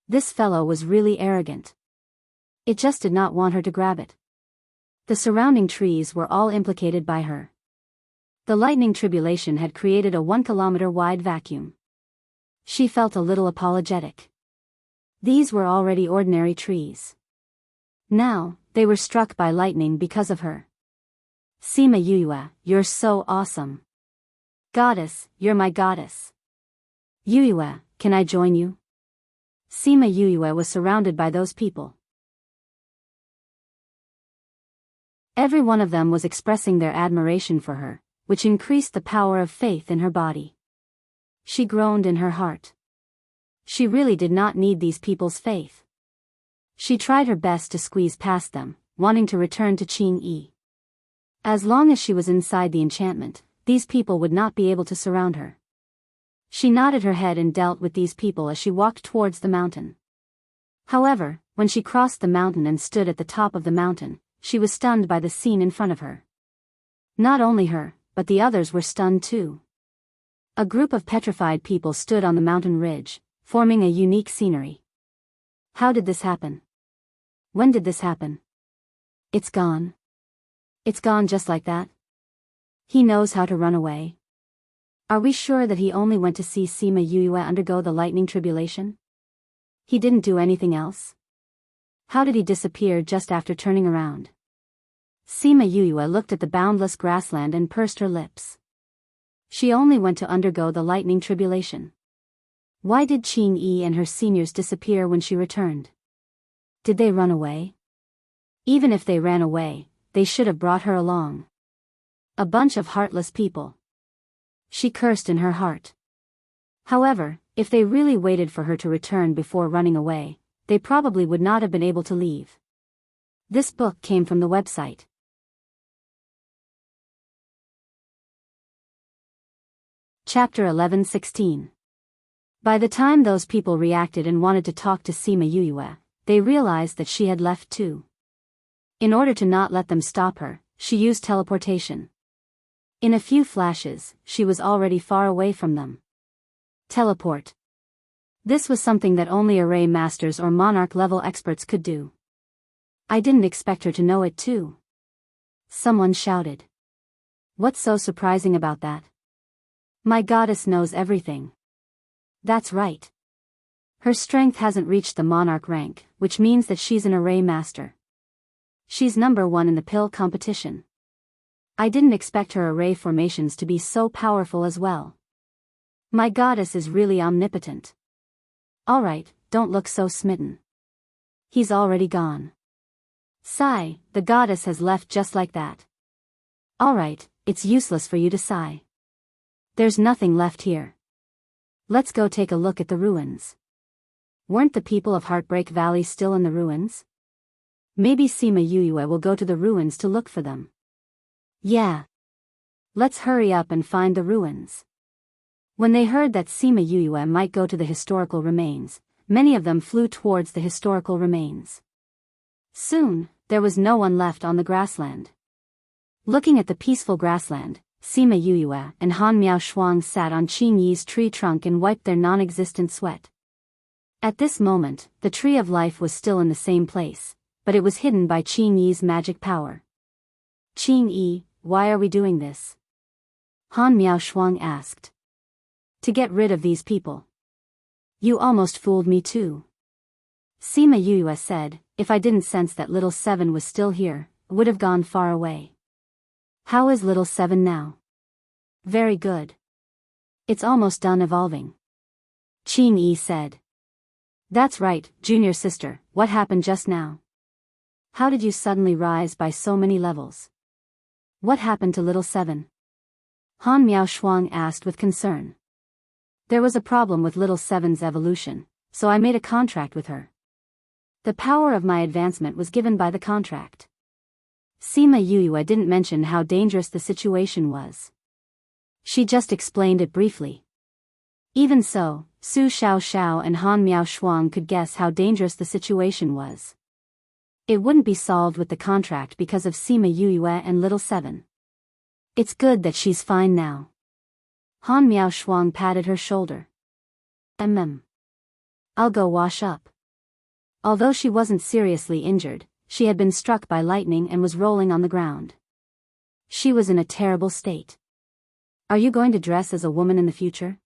This fellow was really arrogant. It just did not want her to grab it. The surrounding trees were all implicated by her. The lightning tribulation had created a 1 kilometer wide vacuum. She felt a little apologetic. These were already ordinary trees. Now, they were struck by lightning because of her. Sima Yuyue, you're so awesome. Goddess, you're my goddess. Yuyue, can I join you? Sima Yuyue was surrounded by those people. Every one of them was expressing their admiration for her, which increased the power of faith in her body. She groaned in her heart. She really did not need these people's faith. She tried her best to squeeze past them, wanting to return to Qingyi. As long as she was inside the enchantment, these people would not be able to surround her. She nodded her head and dealt with these people as she walked towards the mountain. However, when she crossed the mountain and stood at the top of the mountain, she was stunned by the scene in front of her. Not only her, but the others were stunned too. A group of petrified people stood on the mountain ridge, forming a unique scenery. How did this happen? When did this happen? It's gone. It's gone just like that. He knows how to run away. Are we sure that he only went to see Sima Yuyue undergo the lightning tribulation? He didn't do anything else? How did he disappear just after turning around? Sima Yuyue looked at the boundless grassland and pursed her lips. She only went to undergo the lightning tribulation. Why did Qing Yi and her seniors disappear when she returned? Did they run away? Even if they ran away, they should have brought her along. A bunch of heartless people. She cursed in her heart. However, if they really waited for her to return before running away, they probably would not have been able to leave. This book came from the website. Chapter 11:16. By the time those people reacted and wanted to talk to Sima Yuyue, they realized that she had left too. In order to not let them stop her, she used teleportation. In a few flashes, she was already far away from them. Teleport. This was something that only array masters or monarch-level experts could do. I didn't expect her to know it too. Someone shouted. What's so surprising about that? My goddess knows everything. That's right. Her strength hasn't reached the monarch rank, which means that she's an array master. She's number 1 in the pill competition. I didn't expect her array formations to be so powerful as well. My goddess is really omnipotent. Alright, don't look so smitten. He's already gone. Sigh, the goddess has left just like that. Alright, it's useless for you to sigh. There's nothing left here. Let's go take a look at the ruins. Weren't the people of Heartbreak Valley still in the ruins? Maybe Sima Yuyue will go to the ruins to look for them. Yeah. Let's hurry up and find the ruins. When they heard that Sima Yuyue might go to the historical remains, many of them flew towards the historical remains. Soon, there was no one left on the grassland. Looking at the peaceful grassland, Sima Yuyue and Han Miao Shuang sat on Qing Yi's tree trunk and wiped their non-existent sweat. At this moment, the tree of life was still in the same place, but it was hidden by Qing Yi's magic power. Qing Yi, why are we doing this? Han Miao Shuang asked. To get rid of these people. You almost fooled me too. Sima Yuyue said, if I didn't sense that little 7 was still here, I would have gone far away. How is little 7 now? Very good. It's almost done evolving. Qing Yi said. That's right, junior sister, what happened just now? How did you suddenly rise by so many levels? What happened to little 7? Han Miao Shuang asked with concern. There was a problem with little 7's evolution, so I made a contract with her. The power of my advancement was given by the contract. Sima Yuyue didn't mention how dangerous the situation was. She just explained it briefly. Even so, Su Xiao and Han Miao Shuang could guess how dangerous the situation was. It wouldn't be solved with the contract because of Sima Yuyue and little 7. It's good that she's fine now. Han Miao Shuang patted her shoulder. I'll go wash up. Although she wasn't seriously injured, she had been struck by lightning and was rolling on the ground. She was in a terrible state. Are you going to dress as a woman in the future?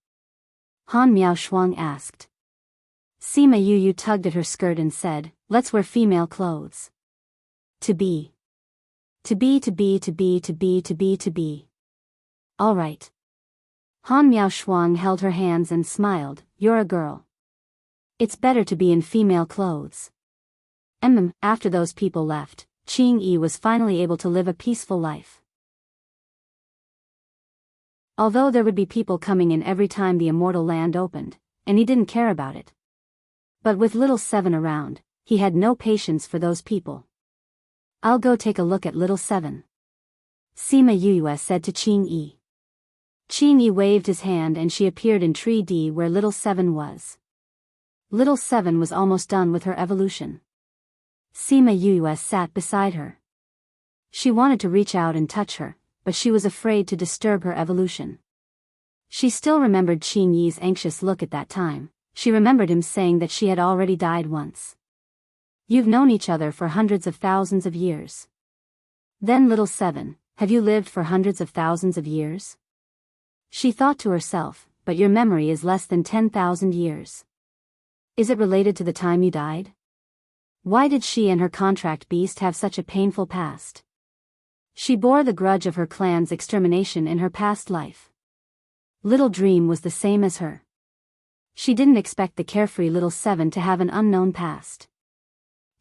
Han Miao Shuang asked. Sima Yuyue tugged at her skirt and said, let's wear female clothes. To be. All right. Han Miao Shuang held her hands and smiled, you're a girl. It's better to be in female clothes. After those people left, Qing Yi was finally able to live a peaceful life. Although there would be people coming in every time the immortal land opened, and he didn't care about it. But with little 7 around, he had no patience for those people. I'll go take a look at little 7. Sima Yuyue said to Qing Yi. Qing Yi waved his hand and she appeared in Tree D where little 7 was. Little 7 was almost done with her evolution. Sima Yuyue sat beside her. She wanted to reach out and touch her, but she was afraid to disturb her evolution. She still remembered Qing Yi's anxious look at that time. She remembered him saying that she had already died once. You've known each other for hundreds of thousands of years. Then little 7, have you lived for hundreds of thousands of years? She thought to herself, but your memory is less than 10,000 years. Is it related to the time you died? Why did she and her contract beast have such a painful past? She bore the grudge of her clan's extermination in her past life. Little Dream was the same as her. She didn't expect the carefree Little Seven to have an unknown past.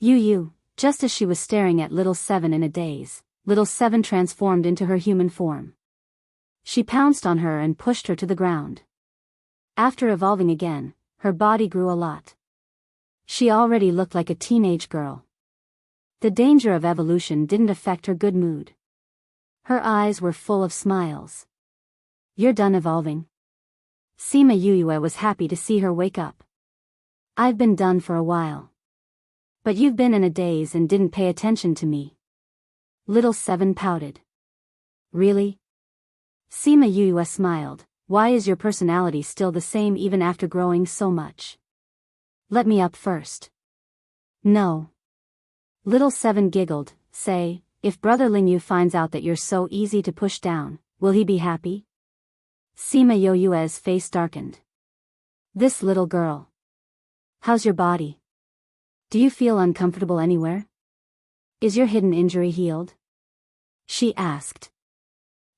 Just as she was staring at Little Seven in a daze, Little Seven transformed into her human form. She pounced on her and pushed her to the ground. After evolving again, her body grew a lot. She already looked like a teenage girl. The danger of evolution didn't affect her good mood. Her eyes were full of smiles. You're done evolving? Sima Yuyue was happy to see her wake up. I've been done for a while. But you've been in a daze and didn't pay attention to me. Little Seven pouted. Really? Sima Yuyue smiled. Why is your personality still the same even after growing so much? Let me up first. No. Little Seven giggled. Say, if Brother Lingyu finds out that you're so easy to push down, will he be happy? Sima Yoyue's face darkened. This little girl. How's your body? Do you feel uncomfortable anywhere? Is your hidden injury healed? She asked.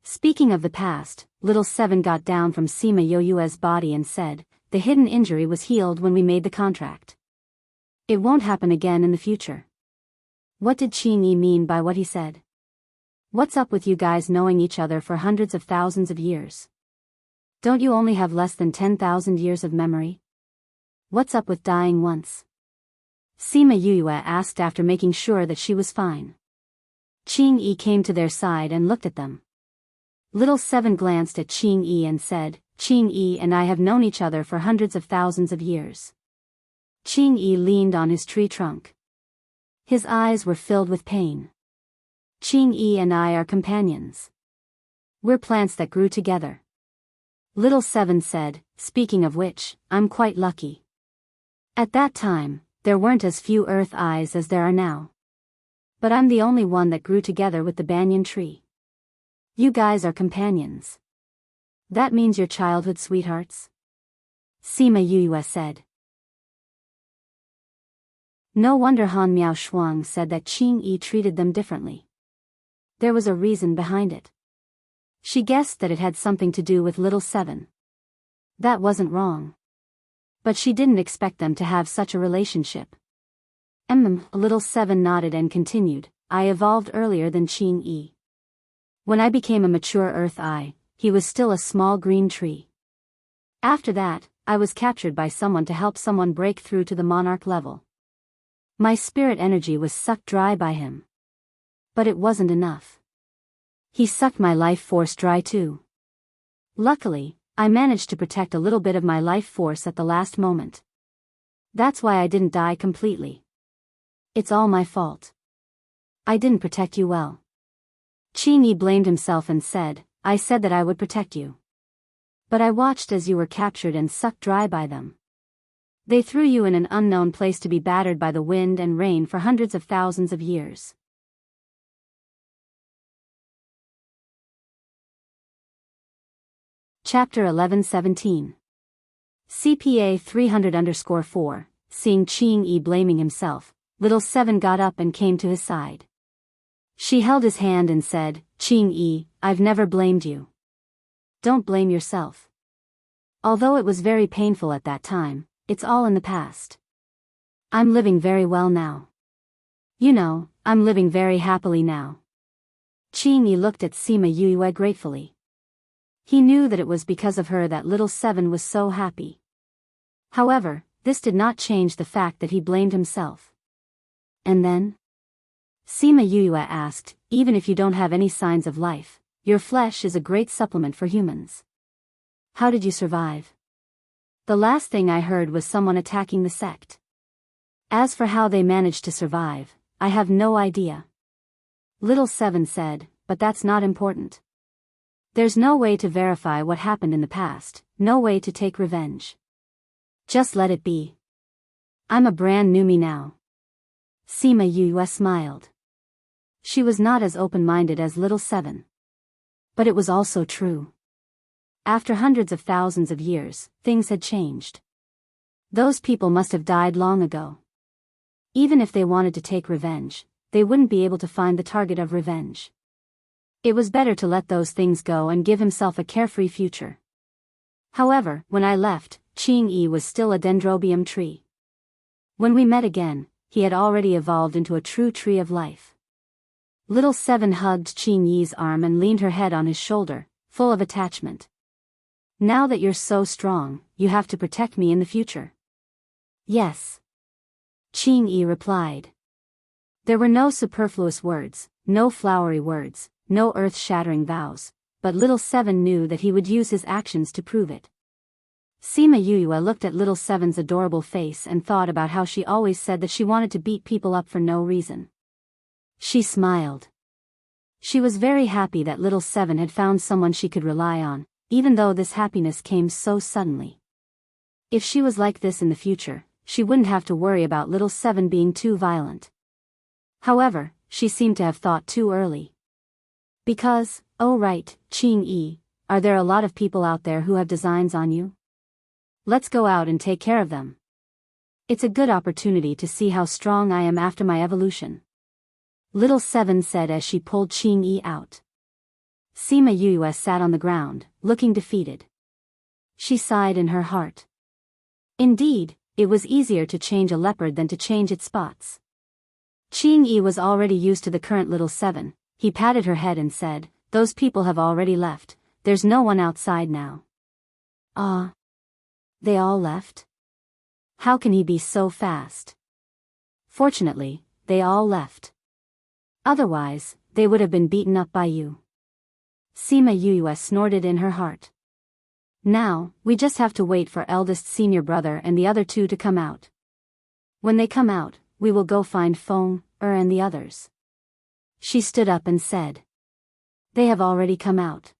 Speaking of the past, Little Seven got down from Sima Yoyue's body and said, the hidden injury was healed when we made the contract. It won't happen again in the future. What did Qing Yi mean by what he said? What's up with you guys knowing each other for hundreds of thousands of years? Don't you only have less than 10,000 years of memory? What's up with dying once? Sima Yuyue asked after making sure that she was fine. Qing Yi came to their side and looked at them. Little Seven glanced at Qing Yi and said, Qing Yi and I have known each other for hundreds of thousands of years. Qing Yi leaned on his tree trunk. His eyes were filled with pain. Qing Yi and I are companions. We're plants that grew together. Little Seven said, speaking of which, I'm quite lucky. At that time, there weren't as few earth eyes as there are now. But I'm the only one that grew together with the banyan tree. You guys are companions. That means you're childhood sweethearts? Sima Yuyue said. No wonder Han Miao Shuang said that Qing Yi treated them differently. There was a reason behind it. She guessed that it had something to do with Little Seven. That wasn't wrong. But she didn't expect them to have such a relationship. Little Seven nodded and continued, I evolved earlier than Qing Yi. When I became a mature Earth Eye, he was still a small green tree. After that, I was captured by someone to help someone break through to the monarch level. My spirit energy was sucked dry by him. But it wasn't enough. He sucked my life force dry too. Luckily, I managed to protect a little bit of my life force at the last moment. That's why I didn't die completely. It's all my fault. I didn't protect you well. Qing Yi blamed himself and said, I said that I would protect you. But I watched as you were captured and sucked dry by them. They threw you in an unknown place to be battered by the wind and rain for hundreds of thousands of years. Chapter 11-17. CPA 300_4. Seeing Qing Yi blaming himself, Little Seven got up and came to his side. She held his hand and said, Qing Yi, I've never blamed you. Don't blame yourself. Although it was very painful at that time, it's all in the past. I'm living very well now. You know, I'm living very happily now. Qing Yi looked at Sima Yuyue gratefully. He knew that it was because of her that Little Seven was so happy. However, this did not change the fact that he blamed himself. And then? Sima Yuyue asked, even if you don't have any signs of life, your flesh is a great supplement for humans. How did you survive? The last thing I heard was someone attacking the sect. As for how they managed to survive, I have no idea. Little Seven said, but that's not important. There's no way to verify what happened in the past, no way to take revenge. Just let it be. I'm a brand new me now. Sima Yuyue smiled. She was not as open-minded as Little Seven. But it was also true. After hundreds of thousands of years, things had changed. Those people must have died long ago. Even if they wanted to take revenge, they wouldn't be able to find the target of revenge. It was better to let those things go and give himself a carefree future. However, when I left, Qing-Yi was still a dendrobium tree. When we met again, he had already evolved into a true tree of life. Little Seven hugged Qing-Yi's arm and leaned her head on his shoulder, full of attachment. Now that you're so strong, you have to protect me in the future. Yes. Qing-Yi replied. There were no superfluous words, no flowery words, no earth-shattering vows, but Little Seven knew that he would use his actions to prove it. Sima Yuyue looked at Little Seven's adorable face and thought about how she always said that she wanted to beat people up for no reason. She smiled. She was very happy that Little Seven had found someone she could rely on, even though this happiness came so suddenly. If she was like this in the future, she wouldn't have to worry about Little Seven being too violent. However, she seemed to have thought too early. Because, oh right, Qing-Yi, are there a lot of people out there who have designs on you? Let's go out and take care of them. It's a good opportunity to see how strong I am after my evolution. Little Seven said as she pulled Qing-Yi out. Sima Yuyue sat on the ground, looking defeated. She sighed in her heart. Indeed, it was easier to change a leopard than to change its spots. Qing-Yi was already used to the current Little Seven. He patted her head and said, "Those people have already left, there's no one outside now." Ah. They all left? How can he be so fast? Fortunately, they all left. Otherwise, they would have been beaten up by you. Sima Yuyue snorted in her heart. Now, we just have to wait for eldest senior brother and the other two to come out. When they come out, we will go find Feng, and the others. She stood up and said. They have already come out.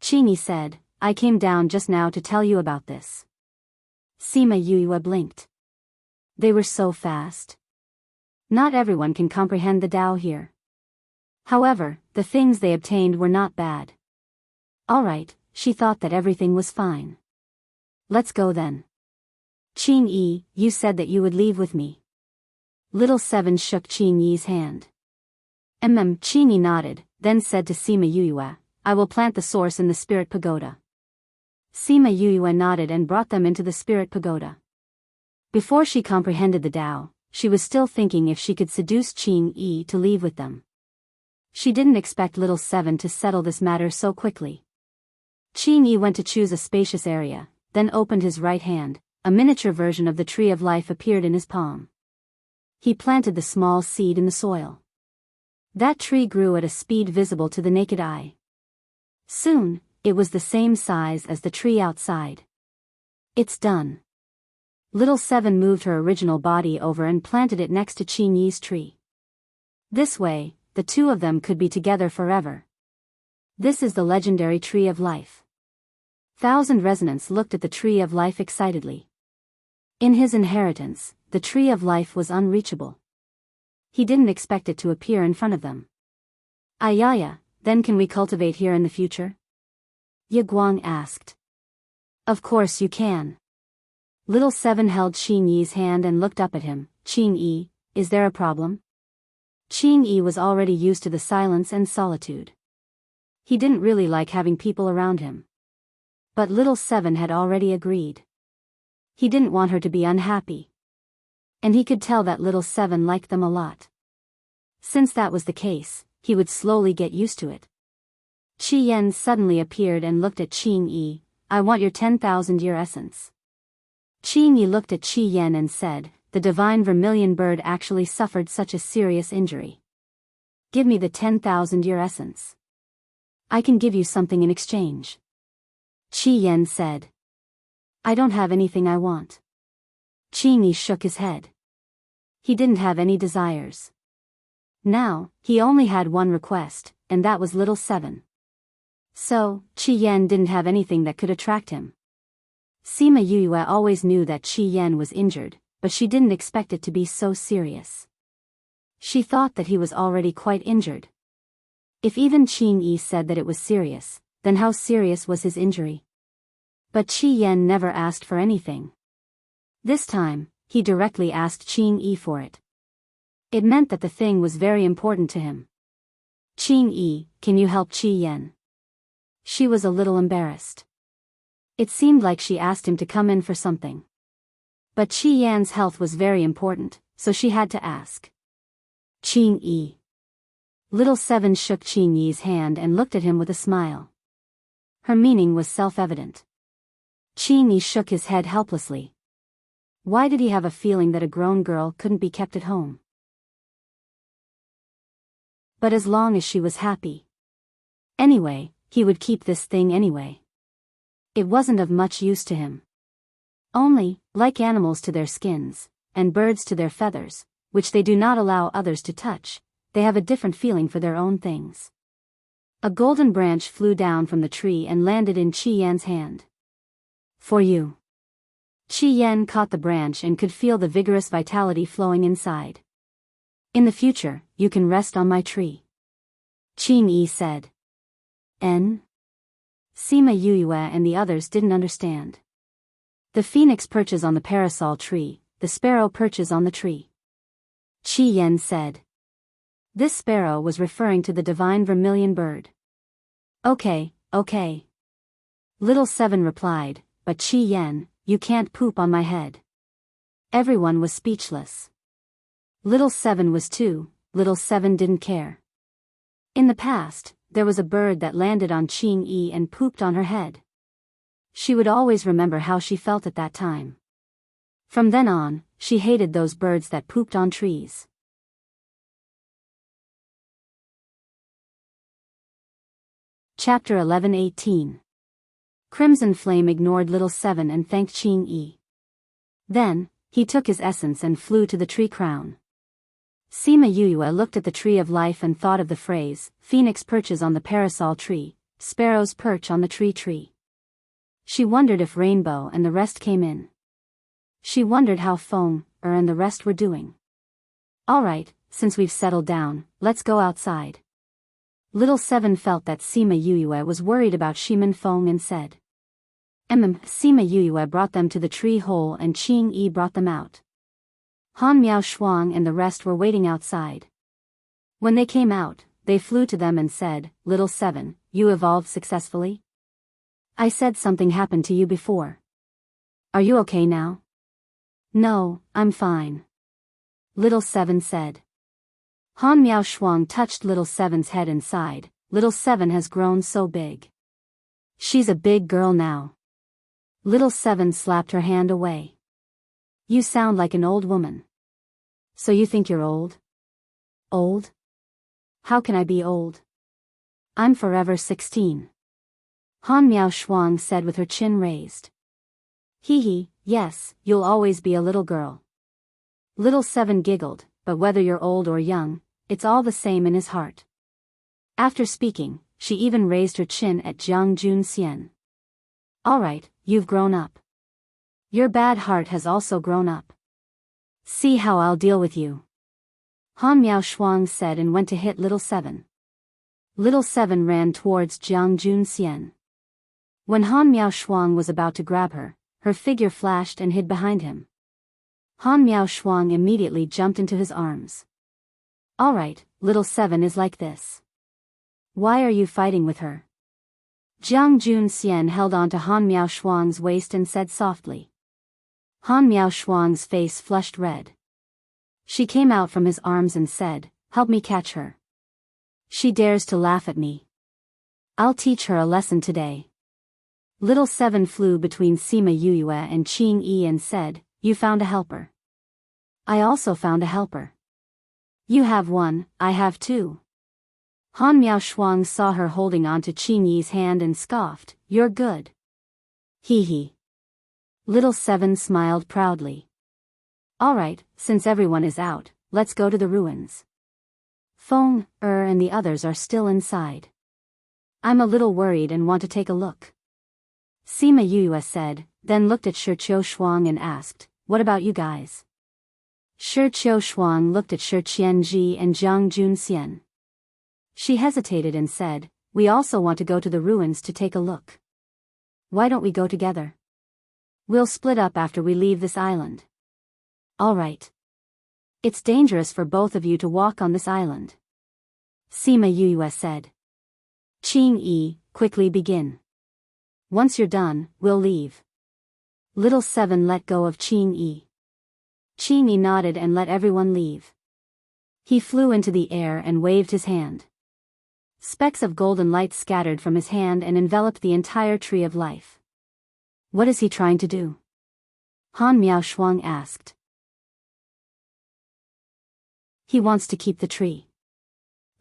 Qing-Yi said, I came down just now to tell you about this. Sima Yuyue blinked. They were so fast. Not everyone can comprehend the Tao here. However, the things they obtained were not bad. Alright, she thought that everything was fine. Let's go then. Qing-Yi, you said that you would leave with me. Little Seven shook Qing-Yi's hand. Qing-Yi nodded, then said to Sima Yuyue, I will plant the source in the spirit pagoda. Sima Yuyue nodded and brought them into the spirit pagoda. Before she comprehended the Tao, she was still thinking if she could seduce Qing-Yi to leave with them. She didn't expect Little Seven to settle this matter so quickly. Qing-Yi went to choose a spacious area, then opened his right hand. A miniature version of the tree of life appeared in his palm. He planted the small seed in the soil. That tree grew at a speed visible to the naked eye. Soon, it was the same size as the tree outside. It's done. Little Seven moved her original body over and planted it next to Qing-Yi's tree. This way, the two of them could be together forever. This is the legendary tree of life. Thousand Resonance looked at the tree of life excitedly. In his inheritance, the tree of life was unreachable. He didn't expect it to appear in front of them. Ayaya, then can we cultivate here in the future? Ye Guang asked. Of course you can. Little Seven held Qing-Yi's hand and looked up at him. Qing-Yi, is there a problem? Qing-Yi was already used to the silence and solitude. He didn't really like having people around him. But Little Seven had already agreed. He didn't want her to be unhappy. And he could tell that Little Seven liked them a lot. Since that was the case, he would slowly get used to it. Qi Yan suddenly appeared and looked at Qing-Yi. I want your 10,000-year essence. Qing-Yi looked at Qi Yan and said, the divine vermilion bird actually suffered such a serious injury. Give me the 10,000-year essence. I can give you something in exchange. Qi Yan said. I don't have anything I want. Qing-Yi shook his head. He didn't have any desires. Now, he only had one request, and that was Little Seven. So, Qi Yan didn't have anything that could attract him. Sima Yuyue always knew that Qi Yan was injured, but she didn't expect it to be so serious. She thought that he was already quite injured. If even Qing-Yi said that it was serious, then how serious was his injury? But Qi Yan never asked for anything. This time, he directly asked Qing Yi for it. It meant that the thing was very important to him. Qing Yi, can you help Qi Yan? She was a little embarrassed. It seemed like she asked him to come in for something. But Qi Yan's health was very important, so she had to ask. Qing Yi. Little Seven shook Qing Yi's hand and looked at him with a smile. Her meaning was self-evident. Qing Yi shook his head helplessly. Why did he have a feeling that a grown girl couldn't be kept at home? But as long as she was happy. Anyway, he would keep this thing anyway. It wasn't of much use to him. Only, like animals to their skins, and birds to their feathers, which they do not allow others to touch, they have a different feeling for their own things. A golden branch flew down from the tree and landed in Qi Yan's hand. For you. Qi Yan caught the branch and could feel the vigorous vitality flowing inside. In the future, you can rest on my tree. Qing Yi said. N? Sima Yuyue and the others didn't understand. The phoenix perches on the parasol tree, the sparrow perches on the tree. Qi Yan said. This sparrow was referring to the divine vermilion bird. Okay. Little Seven replied, but Qi Yan, you can't poop on my head. Everyone was speechless. Little Seven was too. Little Seven didn't care. In the past, there was a bird that landed on Qing Yi and pooped on her head. She would always remember how she felt at that time. From then on, she hated those birds that pooped on trees. Chapter 11:18. Crimson Flame ignored Little Seven and thanked Qing Yi. Then, he took his essence and flew to the tree crown. Sima Yuyue looked at the tree of life and thought of the phrase, phoenix perches on the parasol tree, sparrows perch on the tree. She wondered if Rainbow and the rest came in. She wondered how Feng, and the rest were doing. Alright, since we've settled down, let's go outside. Little Seven felt that Sima Yuyue was worried about Shimin Feng and said. Sima Yuyue brought them to the tree hole and Qing Yi brought them out. Han Miao Shuang and the rest were waiting outside. When they came out, they flew to them and said, Little Seven, you evolved successfully? I said something happened to you before. Are you okay now? No, I'm fine. Little Seven said. Han Miao Shuang touched Little Seven's head and sighed. Little Seven has grown so big. She's a big girl now. Little Seven slapped her hand away. You sound like an old woman. So you think you're old? Old? How can I be old? I'm forever 16. Han Miao Shuang said with her chin raised. Hee, yes, you'll always be a little girl. Little Seven giggled, but whether you're old or young, it's all the same in his heart. After speaking, she even raised her chin at Jiang Junxian. Alright, you've grown up. Your bad heart has also grown up. See how I'll deal with you. Han Miao Shuang said and went to hit Little Seven. Little Seven ran towards Jiang Junxian. When Han Miao Shuang was about to grab her, her figure flashed and hid behind him. Han Miao Shuang immediately jumped into his arms. Alright, Little Seven is like this. Why are you fighting with her? Jiang Junxian held on to Han Miao Shuang's waist and said softly. Han Miao Shuang's face flushed red. She came out from his arms and said, help me catch her. She dares to laugh at me. I'll teach her a lesson today. Little Seven flew between Sima Yuyue and Qing Yi and said, you found a helper. I also found a helper. You have one, I have two. Han Miao Shuang saw her holding on to Qing Yi's hand and scoffed, you're good. Hee. Little Seven smiled proudly. Alright, since everyone is out, let's go to the ruins. Feng, and the others are still inside. I'm a little worried and want to take a look. Sima Yuyue said, then looked at Shi Shuang and asked, what about you guys? Shi Shuang looked at Shi Qianji and Jiang Junxian. She hesitated and said, we also want to go to the ruins to take a look. Why don't we go together? We'll split up after we leave this island. All right. It's dangerous for both of you to walk on this island. Sima Yue said. Qing, quickly begin. Once you're done, we'll leave. Little Seven let go of Qing. Qing nodded and let everyone leave. He flew into the air and waved his hand. Specks of golden light scattered from his hand and enveloped the entire tree of life. What is he trying to do? Han Miaoshuang asked. He wants to keep the tree.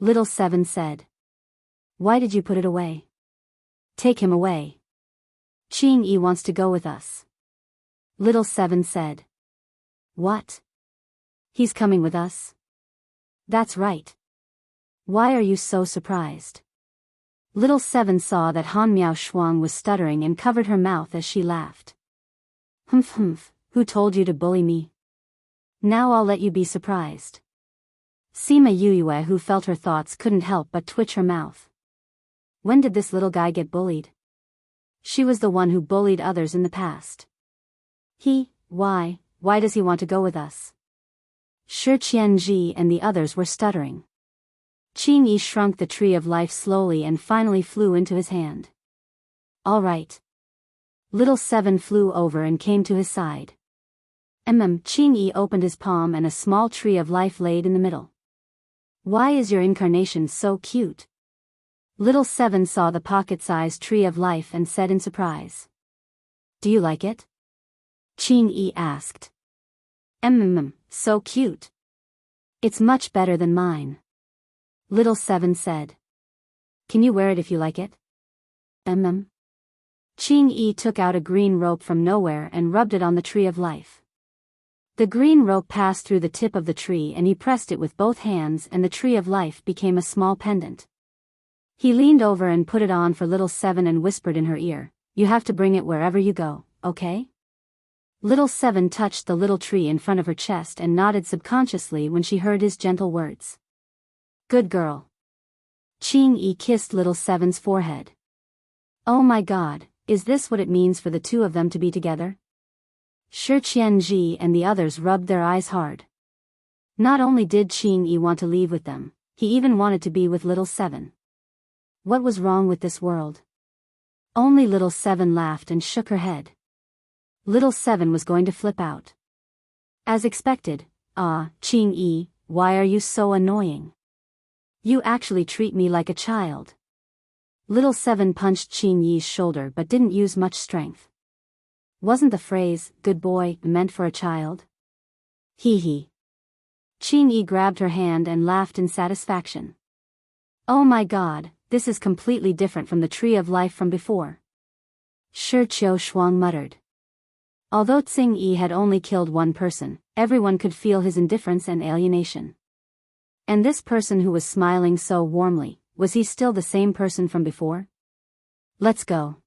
Little Seven said. Why did you put it away? Take him away. Qing wants to go with us. Little Seven said. What? He's coming with us? That's right. Why are you so surprised? Little Seven saw that Han Miaoshuang was stuttering and covered her mouth as she laughed. Humph, who told you to bully me? Now I'll let you be surprised. Sima Yue, who felt her thoughts, couldn't help but twitch her mouth. When did this little guy get bullied? She was the one who bullied others in the past. Why does he want to go with us? Shi Qianji and the others were stuttering. Qing shrunk the tree of life slowly and finally flew into his hand. All right. Little Seven flew over and came to his side. Qing opened his palm and a small tree of life laid in the middle. Why is your incarnation so cute? Little Seven saw the pocket-sized tree of life and said in surprise. Do you like it? Qing asked. So cute. It's much better than mine. Little Seven said. Can you wear it if you like it? Qing took out a green rope from nowhere and rubbed it on the tree of life. The green rope passed through the tip of the tree and he pressed it with both hands and the tree of life became a small pendant. He leaned over and put it on for Little Seven and whispered in her ear, You have to bring it wherever you go, okay? Little Seven touched the little tree in front of her chest and nodded subconsciously when she heard his gentle words. Good girl. Qing kissed Little Seven's forehead. Oh my God, is this what it means for the two of them to be together? Shi Qianji and the others rubbed their eyes hard. Not only did Qing want to leave with them, he even wanted to be with Little Seven. What was wrong with this world? Only Little Seven laughed and shook her head. Little Seven was going to flip out. As expected, Qing, why are you so annoying? You actually treat me like a child. Little Seven punched Qing's shoulder but didn't use much strength. Wasn't the phrase, good boy, meant for a child? Hee. Qing grabbed her hand and laughed in satisfaction. Oh my God, this is completely different from the tree of life from before. Shi Qiaoshuang muttered. Although Tsing had only killed one person, everyone could feel his indifference and alienation. And this person who was smiling so warmly, was he still the same person from before? Let's go.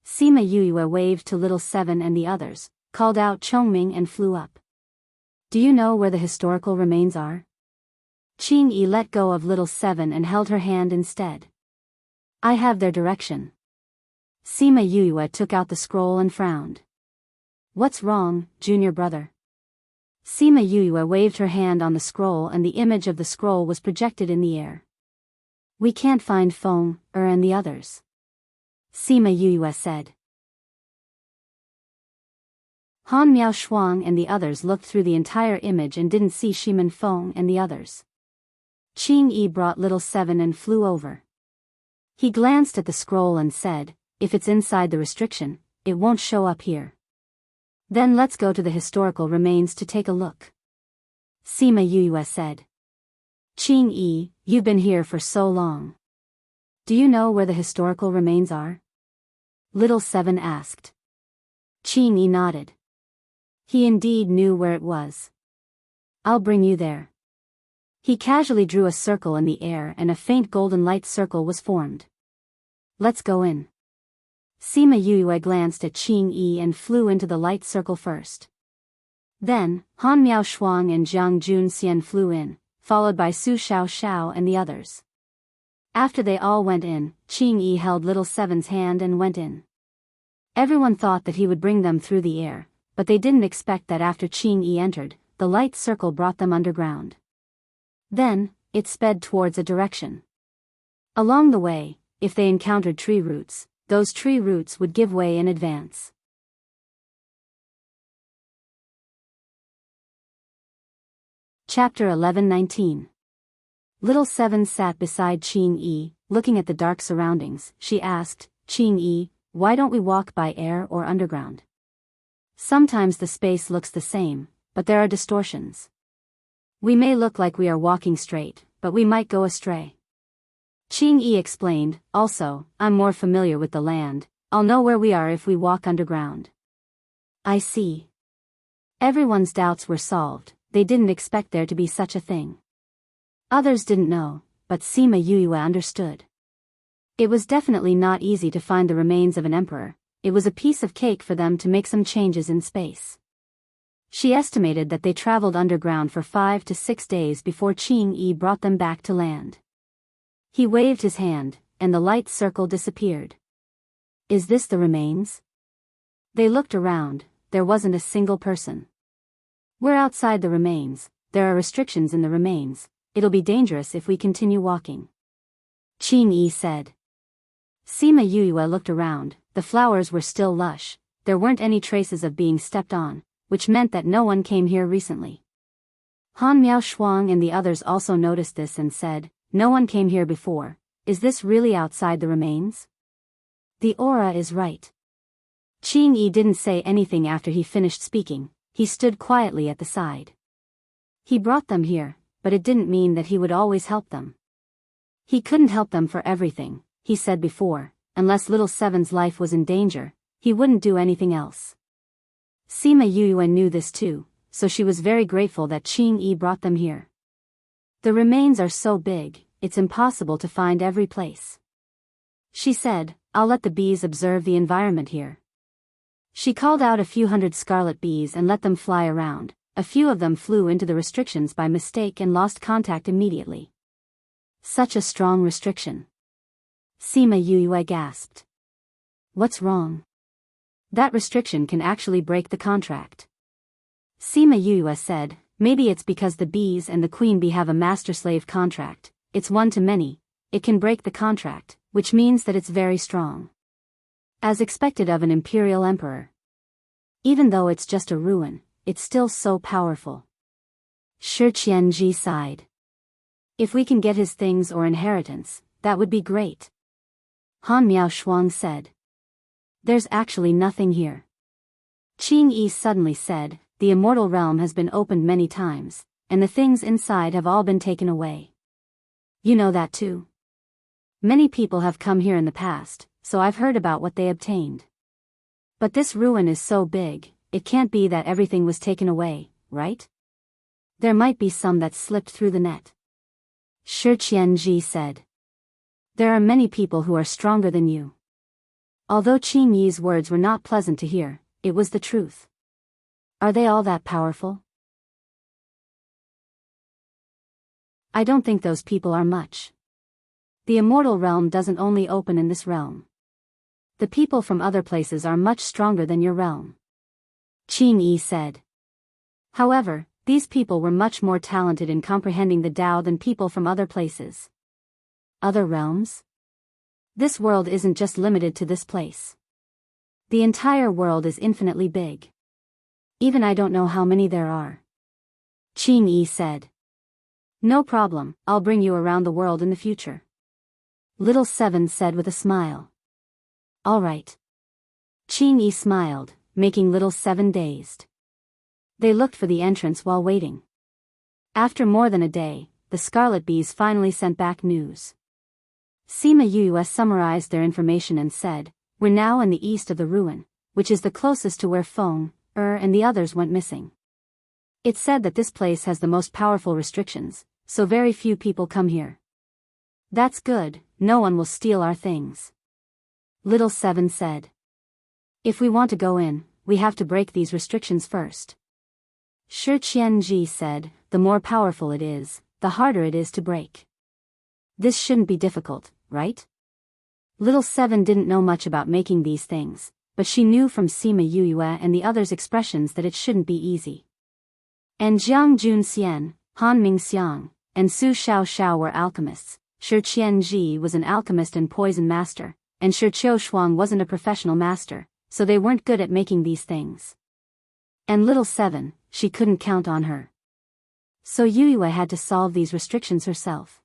Sima Yue waved to Little Seven and the others, called out Chongming and flew up. Do you know where the historical remains are? Qing let go of Little Seven and held her hand instead. I have their direction. Sima Yue took out the scroll and frowned. What's wrong, junior brother? Sima Yue waved her hand on the scroll and the image of the scroll was projected in the air. We can't find Feng, and the others. Sima Yue said. Han Miaoshuang and the others looked through the entire image and didn't see Shimen Feng and the others. Qing brought Little Seven and flew over. He glanced at the scroll and said, if it's inside the restriction, it won't show up here. Then let's go to the historical remains to take a look. Sima Yue said. Qing, you've been here for so long. Do you know where the historical remains are? Little Seven asked. Qing nodded. He indeed knew where it was. I'll bring you there. He casually drew a circle in the air and a faint golden light circle was formed. Let's go in. Sima Yue glanced at Qing and flew into the light circle first. Then, Han Miaoshuang and Jiang Junxian flew in, followed by Su Xiao and the others. After they all went in, Qing held Little Seven's hand and went in. Everyone thought that he would bring them through the air, but they didn't expect that after Qing Yi entered, the light circle brought them underground. Then, it sped towards a direction. Along the way, if they encountered tree roots, those tree roots would give way in advance. Chapter 11:19. Little Seven sat beside Qing Yi, looking at the dark surroundings. She asked, "Qing Yi, why don't we walk by air or underground? Sometimes the space looks the same, but there are distortions. We may look like we are walking straight, but we might go astray." Qing Yi explained, "Also, I'm more familiar with the land. I'll know where we are if we walk underground." "I see." Everyone's doubts were solved. They didn't expect there to be such a thing. Others didn't know, but Sima Yuyue understood. It was definitely not easy to find the remains of an emperor. It was a piece of cake for them to make some changes in space. She estimated that they traveled underground for 5 to 6 days before Qing Yi brought them back to land. He waved his hand, and the light circle disappeared. "Is this the remains?" They looked around. There wasn't a single person. "We're outside the remains. There are restrictions in the remains. It'll be dangerous if we continue walking," Qing Yi said. Sima Yuyue looked around. The flowers were still lush. There weren't any traces of being stepped on, which meant that no one came here recently. Han Miao Shuang and the others also noticed this and said, "No one came here before. Is this really outside the remains?" "The aura is right." Qing Yi didn't say anything after he finished speaking. He stood quietly at the side. He brought them here, but it didn't mean that he would always help them. He couldn't help them for everything, he said before. Unless Little Seven's life was in danger, he wouldn't do anything else. Sima Yuyue knew this too, so she was very grateful that Qing Yi brought them here. "The remains are so big, it's impossible to find every place," she said. "I'll let the bees observe the environment here." She called out a few hundred scarlet bees and let them fly around. A few of them flew into the restrictions by mistake and lost contact immediately. "Such a strong restriction," Sima Yuyue gasped. "What's wrong?" "That restriction can actually break the contract," Sima Yuyue said. "Maybe it's because the bees and the queen bee have a master-slave contract. It's one to many. It can break the contract, which means that it's very strong. As expected of an imperial emperor. Even though it's just a ruin, it's still so powerful." Shi Qianji sighed. "If we can get his things or inheritance, that would be great," Han Miao Shuang said. "There's actually nothing here," Qing Yi suddenly said. "The immortal realm has been opened many times, and the things inside have all been taken away. You know that too. Many people have come here in the past, so I've heard about what they obtained. But this ruin is so big, it can't be that everything was taken away, right? There might be some that slipped through the net," Shi Qianji said. "There are many people who are stronger than you." Although Qing Yi's words were not pleasant to hear, it was the truth. "Are they all that powerful?" "I don't think those people are much. The immortal realm doesn't only open in this realm. The people from other places are much stronger than your realm," Qing Yi said. However, these people were much more talented in comprehending the Tao than people from other places. "Other realms? This world isn't just limited to this place. The entire world is infinitely big. Even I don't know how many there are," Qing Yi said. "No problem, I'll bring you around the world in the future," Little Seven said with a smile. "All right." Qing Yi smiled, making Little Seven dazed. They looked for the entrance while waiting. After more than a day, the scarlet bees finally sent back news. Sima Yuyue summarized their information and said, "We're now in the east of the ruin, which is the closest to where Feng, and the others went missing. It's said that this place has the most powerful restrictions, so very few people come here." "That's good, no one will steal our things," Little Seven said. "If we want to go in, we have to break these restrictions first," Shi Qianji said. "The more powerful it is, the harder it is to break. This shouldn't be difficult, right?" Little Seven didn't know much about making these things, but she knew from Sima Yue and the others' expressions that it shouldn't be easy. And Jiang Junxian, Han Mingxiang, and Su Xiao were alchemists. Shi Qianji was an alchemist and poison master, and Shi Qiushuang wasn't a professional master, so they weren't good at making these things. And little Seven, she couldn't count on her. So Yue had to solve these restrictions herself.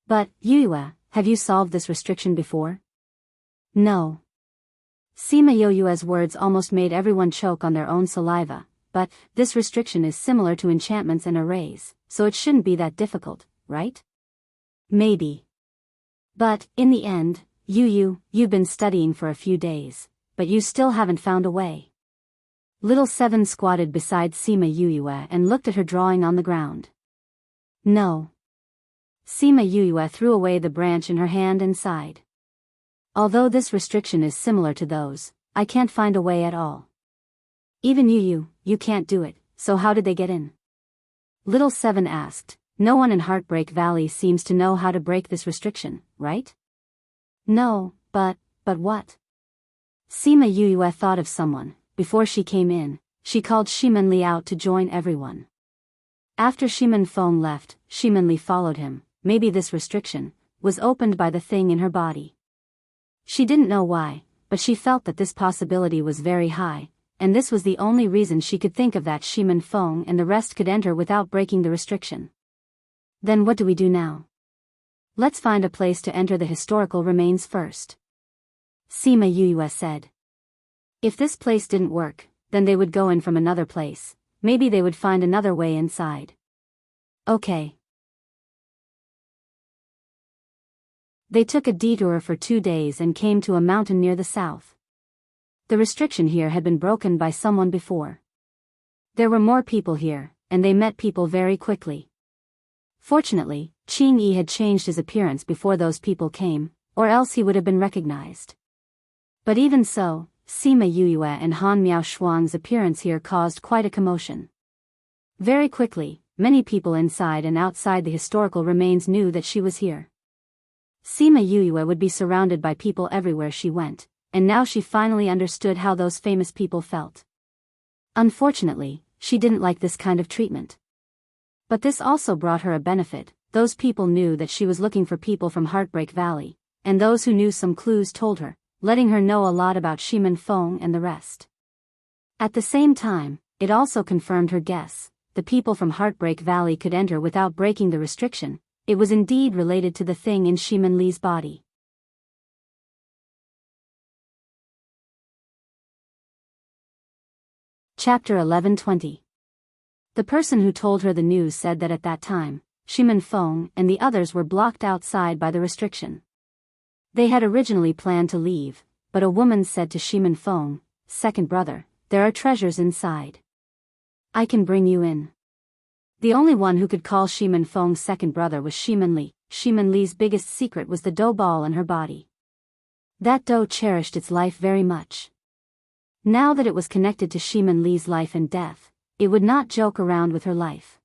But, Yue, have you solved this restriction before? No. Sima Yue's words almost made everyone choke on their own saliva, but this restriction is similar to enchantments and arrays, so it shouldn't be that difficult, right? Maybe. But, in the end, you've been studying for a few days, but you still haven't found a way. Little Seven squatted beside Sima Yue and looked at her drawing on the ground. No. Sima Yue threw away the branch in her hand and sighed. Although this restriction is similar to those, I can't find a way at all. Even you can't do it, so how did they get in? Little Seven asked. No one in Heartbreak Valley seems to know how to break this restriction, right? No, but what? Sima Yue thought of someone. Before she came in, she called Shimen Li out to join everyone. After Shimen Feng left, Shimen Li followed him. Maybe this restriction was opened by the thing in her body. She didn't know why, but she felt that this possibility was very high, and this was the only reason she could think of, that Shimen Feng and the rest could enter without breaking the restriction. Then what do we do now? Let's find a place to enter the historical remains first. Sima Yue said. If this place didn't work, then they would go in from another place. Maybe they would find another way inside. Okay. They took a detour for 2 days and came to a mountain near the south. The restriction here had been broken by someone before. There were more people here, and they met people very quickly. Fortunately, Qing Yi had changed his appearance before those people came, or else he would have been recognized. But even so, Sima Yue and Han Miaoshuang's appearance here caused quite a commotion. Very quickly, many people inside and outside the historical remains knew that she was here. Sima Yue would be surrounded by people everywhere she went, and now she finally understood how those famous people felt. Unfortunately, she didn't like this kind of treatment. But this also brought her a benefit. Those people knew that she was looking for people from Heartbreak Valley, and those who knew some clues told her, letting her know a lot about Shimen Feng and the rest. At the same time, it also confirmed her guess. The people from Heartbreak Valley could enter without breaking the restriction. It was indeed related to the thing in Shimen Li's body. Chapter 11:20. The person who told her the news said that at that time, Shimen Feng and the others were blocked outside by the restriction. They had originally planned to leave, but a woman said to Shimen Feng, "Second brother, there are treasures inside. I can bring you in." The only one who could call Shimen Feng's second brother was Shimen Li. Shimen Li's biggest secret was the dough ball in her body. That dough cherished its life very much. Now that it was connected to Shimen Li's life and death, it would not joke around with her life.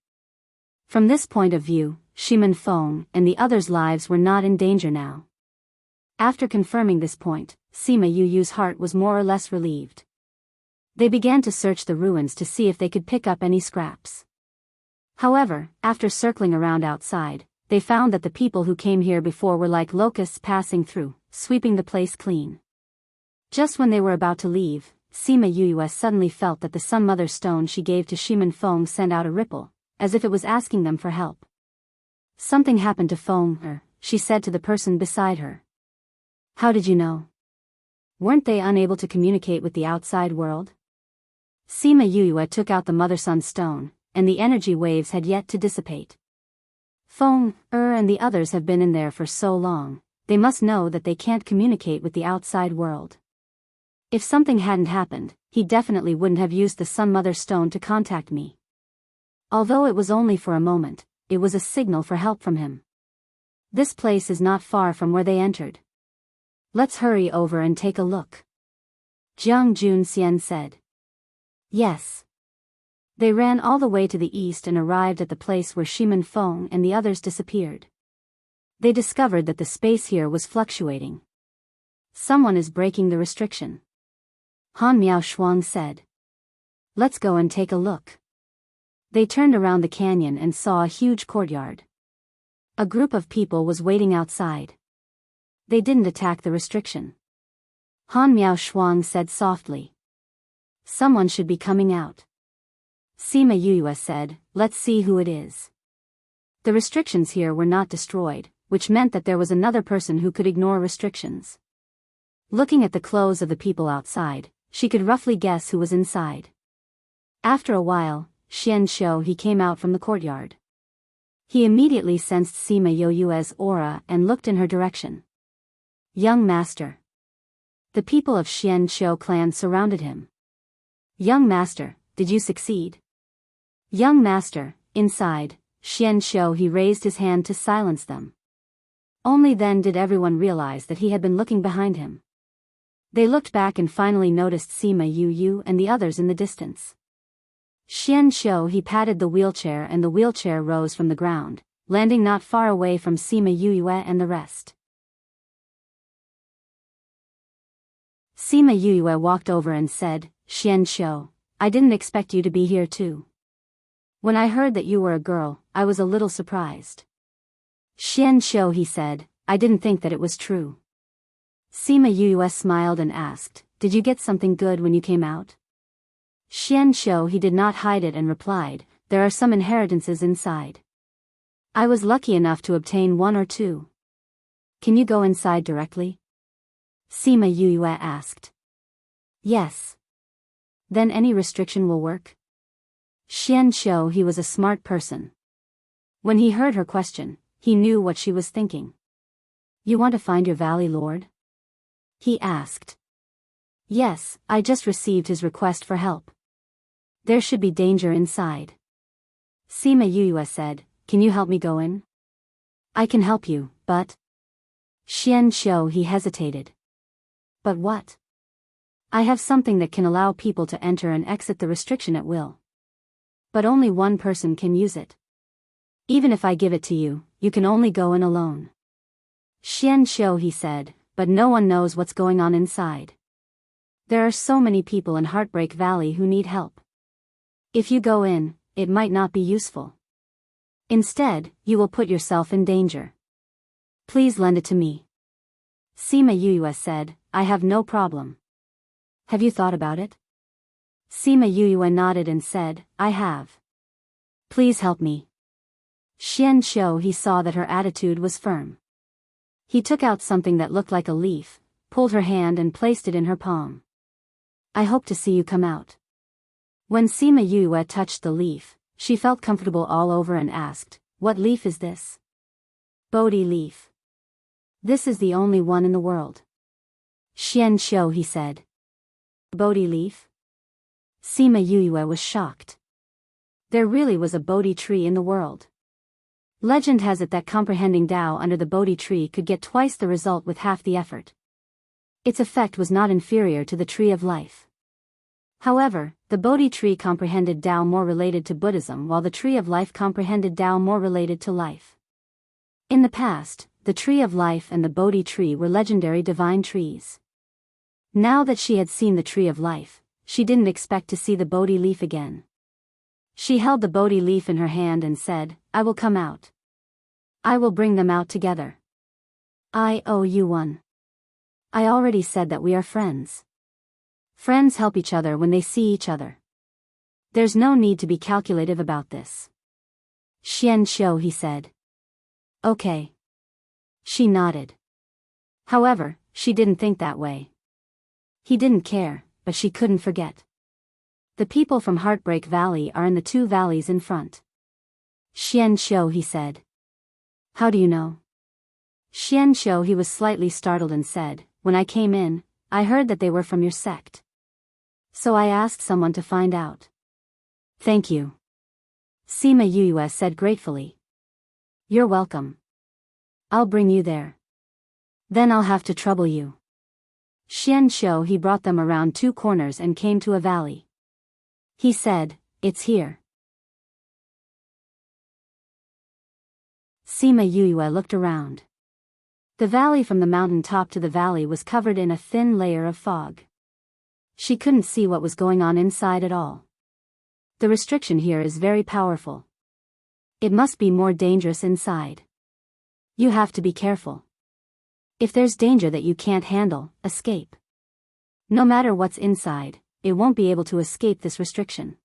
From this point of view, Shimen Feng and the others' lives were not in danger now. After confirming this point, Sima Yue's heart was more or less relieved. They began to search the ruins to see if they could pick up any scraps. However, after circling around outside, they found that the people who came here before were like locusts passing through, sweeping the place clean. Just when they were about to leave, Sima Yue suddenly felt that the Sun Mother stone she gave to Shimen Feng sent out a ripple, as if it was asking them for help. Something happened to Feng, she said to the person beside her. How did you know? Weren't they unable to communicate with the outside world? Sima Yue took out the Mother Sun stone, and the energy waves had yet to dissipate. Feng, and the others have been in there for so long, they must know that they can't communicate with the outside world. If something hadn't happened, he definitely wouldn't have used the Sun Mother stone to contact me. Although it was only for a moment, it was a signal for help from him. This place is not far from where they entered. Let's hurry over and take a look. Jiang Junxian said. Yes. They ran all the way to the east and arrived at the place where Shimen Feng and the others disappeared. They discovered that the space here was fluctuating. Someone is breaking the restriction. Han Miao Shuang said. Let's go and take a look. They turned around the canyon and saw a huge courtyard. A group of people was waiting outside. They didn't attack the restriction. Han Miao Shuang said softly. Someone should be coming out. Sima Yuyue said, let's see who it is. The restrictions here were not destroyed, which meant that there was another person who could ignore restrictions. Looking at the clothes of the people outside, she could roughly guess who was inside. After a while, Xian Shou he came out from the courtyard. He immediately sensed Sima Yoyue's aura and looked in her direction. Young master. The people of Xian Shou clan surrounded him. Young master, did you succeed? Young master, inside, Xian Shou he raised his hand to silence them. Only then did everyone realize that he had been looking behind him. They looked back and finally noticed Sima Yu and the others in the distance. Xian Shou he patted the wheelchair and the wheelchair rose from the ground, landing not far away from Sima Yuyue and the rest. Sima Yuyue walked over and said, Xian Shou, I didn't expect you to be here too. When I heard that you were a girl, I was a little surprised. Xian Shou he said, I didn't think that it was true. Sima Yuyue smiled and asked, did you get something good when you came out? Xian Shou he did not hide it and replied, there are some inheritances inside. I was lucky enough to obtain one or two. Can you go inside directly? Sima Yuyue asked. Yes. Then any restriction will work? Xian Shou he was a smart person. When he heard her question, he knew what she was thinking. You want to find your valley lord? He asked. Yes, I just received his request for help. There should be danger inside. Sima Yuyue said, can you help me go in? I can help you, but... Xian Shou he hesitated. But what? I have something that can allow people to enter and exit the restriction at will. But only one person can use it. Even if I give it to you, you can only go in alone. Xian Shou he said, but no one knows what's going on inside. There are so many people in Heartbreak Valley who need help. If you go in, it might not be useful. Instead, you will put yourself in danger. Please lend it to me. Sima Yuyue said, I have no problem. Have you thought about it? Sima Yuyue nodded and said, I have. Please help me. Xian Shou he saw that her attitude was firm. He took out something that looked like a leaf, pulled her hand and placed it in her palm. I hope to see you come out. When Sima Yuyue touched the leaf, she felt comfortable all over and asked, what leaf is this? Bodhi leaf. This is the only one in the world. Xian Shou he said. Bodhi leaf? Sima Yuyue was shocked. There really was a Bodhi tree in the world. Legend has it that comprehending Tao under the Bodhi tree could get twice the result with half the effort. Its effect was not inferior to the tree of life. However, the Bodhi tree comprehended Tao more related to Buddhism while the tree of life comprehended Tao more related to life. In the past, the tree of life and the Bodhi tree were legendary divine trees. Now that she had seen the tree of life, she didn't expect to see the Bodhi leaf again. She held the Bodhi leaf in her hand and said, I will come out. I will bring them out together. I owe you one. I already said that we are friends. Friends help each other when they see each other. There's no need to be calculative about this. Xian Shou he said. Okay. She nodded. However, she didn't think that way. He didn't care, but she couldn't forget. The people from Heartbreak Valley are in the two valleys in front. Xian Shou he said. How do you know? Xian Shou he was slightly startled and said, when I came in, I heard that they were from your sect. So I asked someone to find out. Thank you. Sima Yuyue said gratefully. You're welcome. I'll bring you there. Then I'll have to trouble you. Xian Shou he brought them around two corners and came to a valley. He said, it's here. Sima Yuyue looked around. The valley from the mountain top to the valley was covered in a thin layer of fog. She couldn't see what was going on inside at all. The restriction here is very powerful. It must be more dangerous inside. You have to be careful. If there's danger that you can't handle, escape. No matter what's inside, it won't be able to escape this restriction.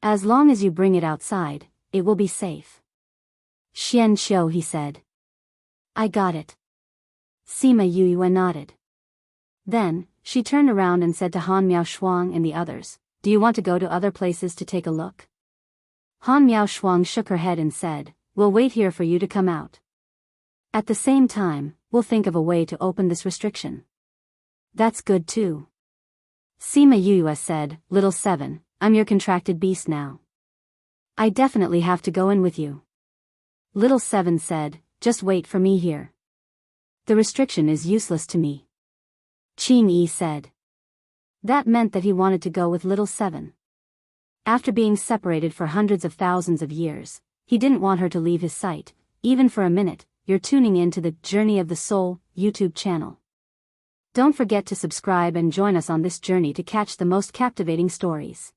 As long as you bring it outside, it will be safe. Xian Qiu, he said. I got it. Sima Yuyue nodded. Then, she turned around and said to Han Miaoshuang and the others, do you want to go to other places to take a look? Han Miaoshuang shook her head and said, we'll wait here for you to come out. At the same time, we'll think of a way to open this restriction. That's good too. Sima Yuyue said, Little Seven, I'm your contracted beast now. I definitely have to go in with you. Little Seven said, just wait for me here. The restriction is useless to me. Qing Yi said. That meant that he wanted to go with Little Seven. After being separated for hundreds of thousands of years, he didn't want her to leave his sight, even for a minute. You're tuning in to the Journey of the Soul YouTube channel. Don't forget to subscribe and join us on this journey to catch the most captivating stories.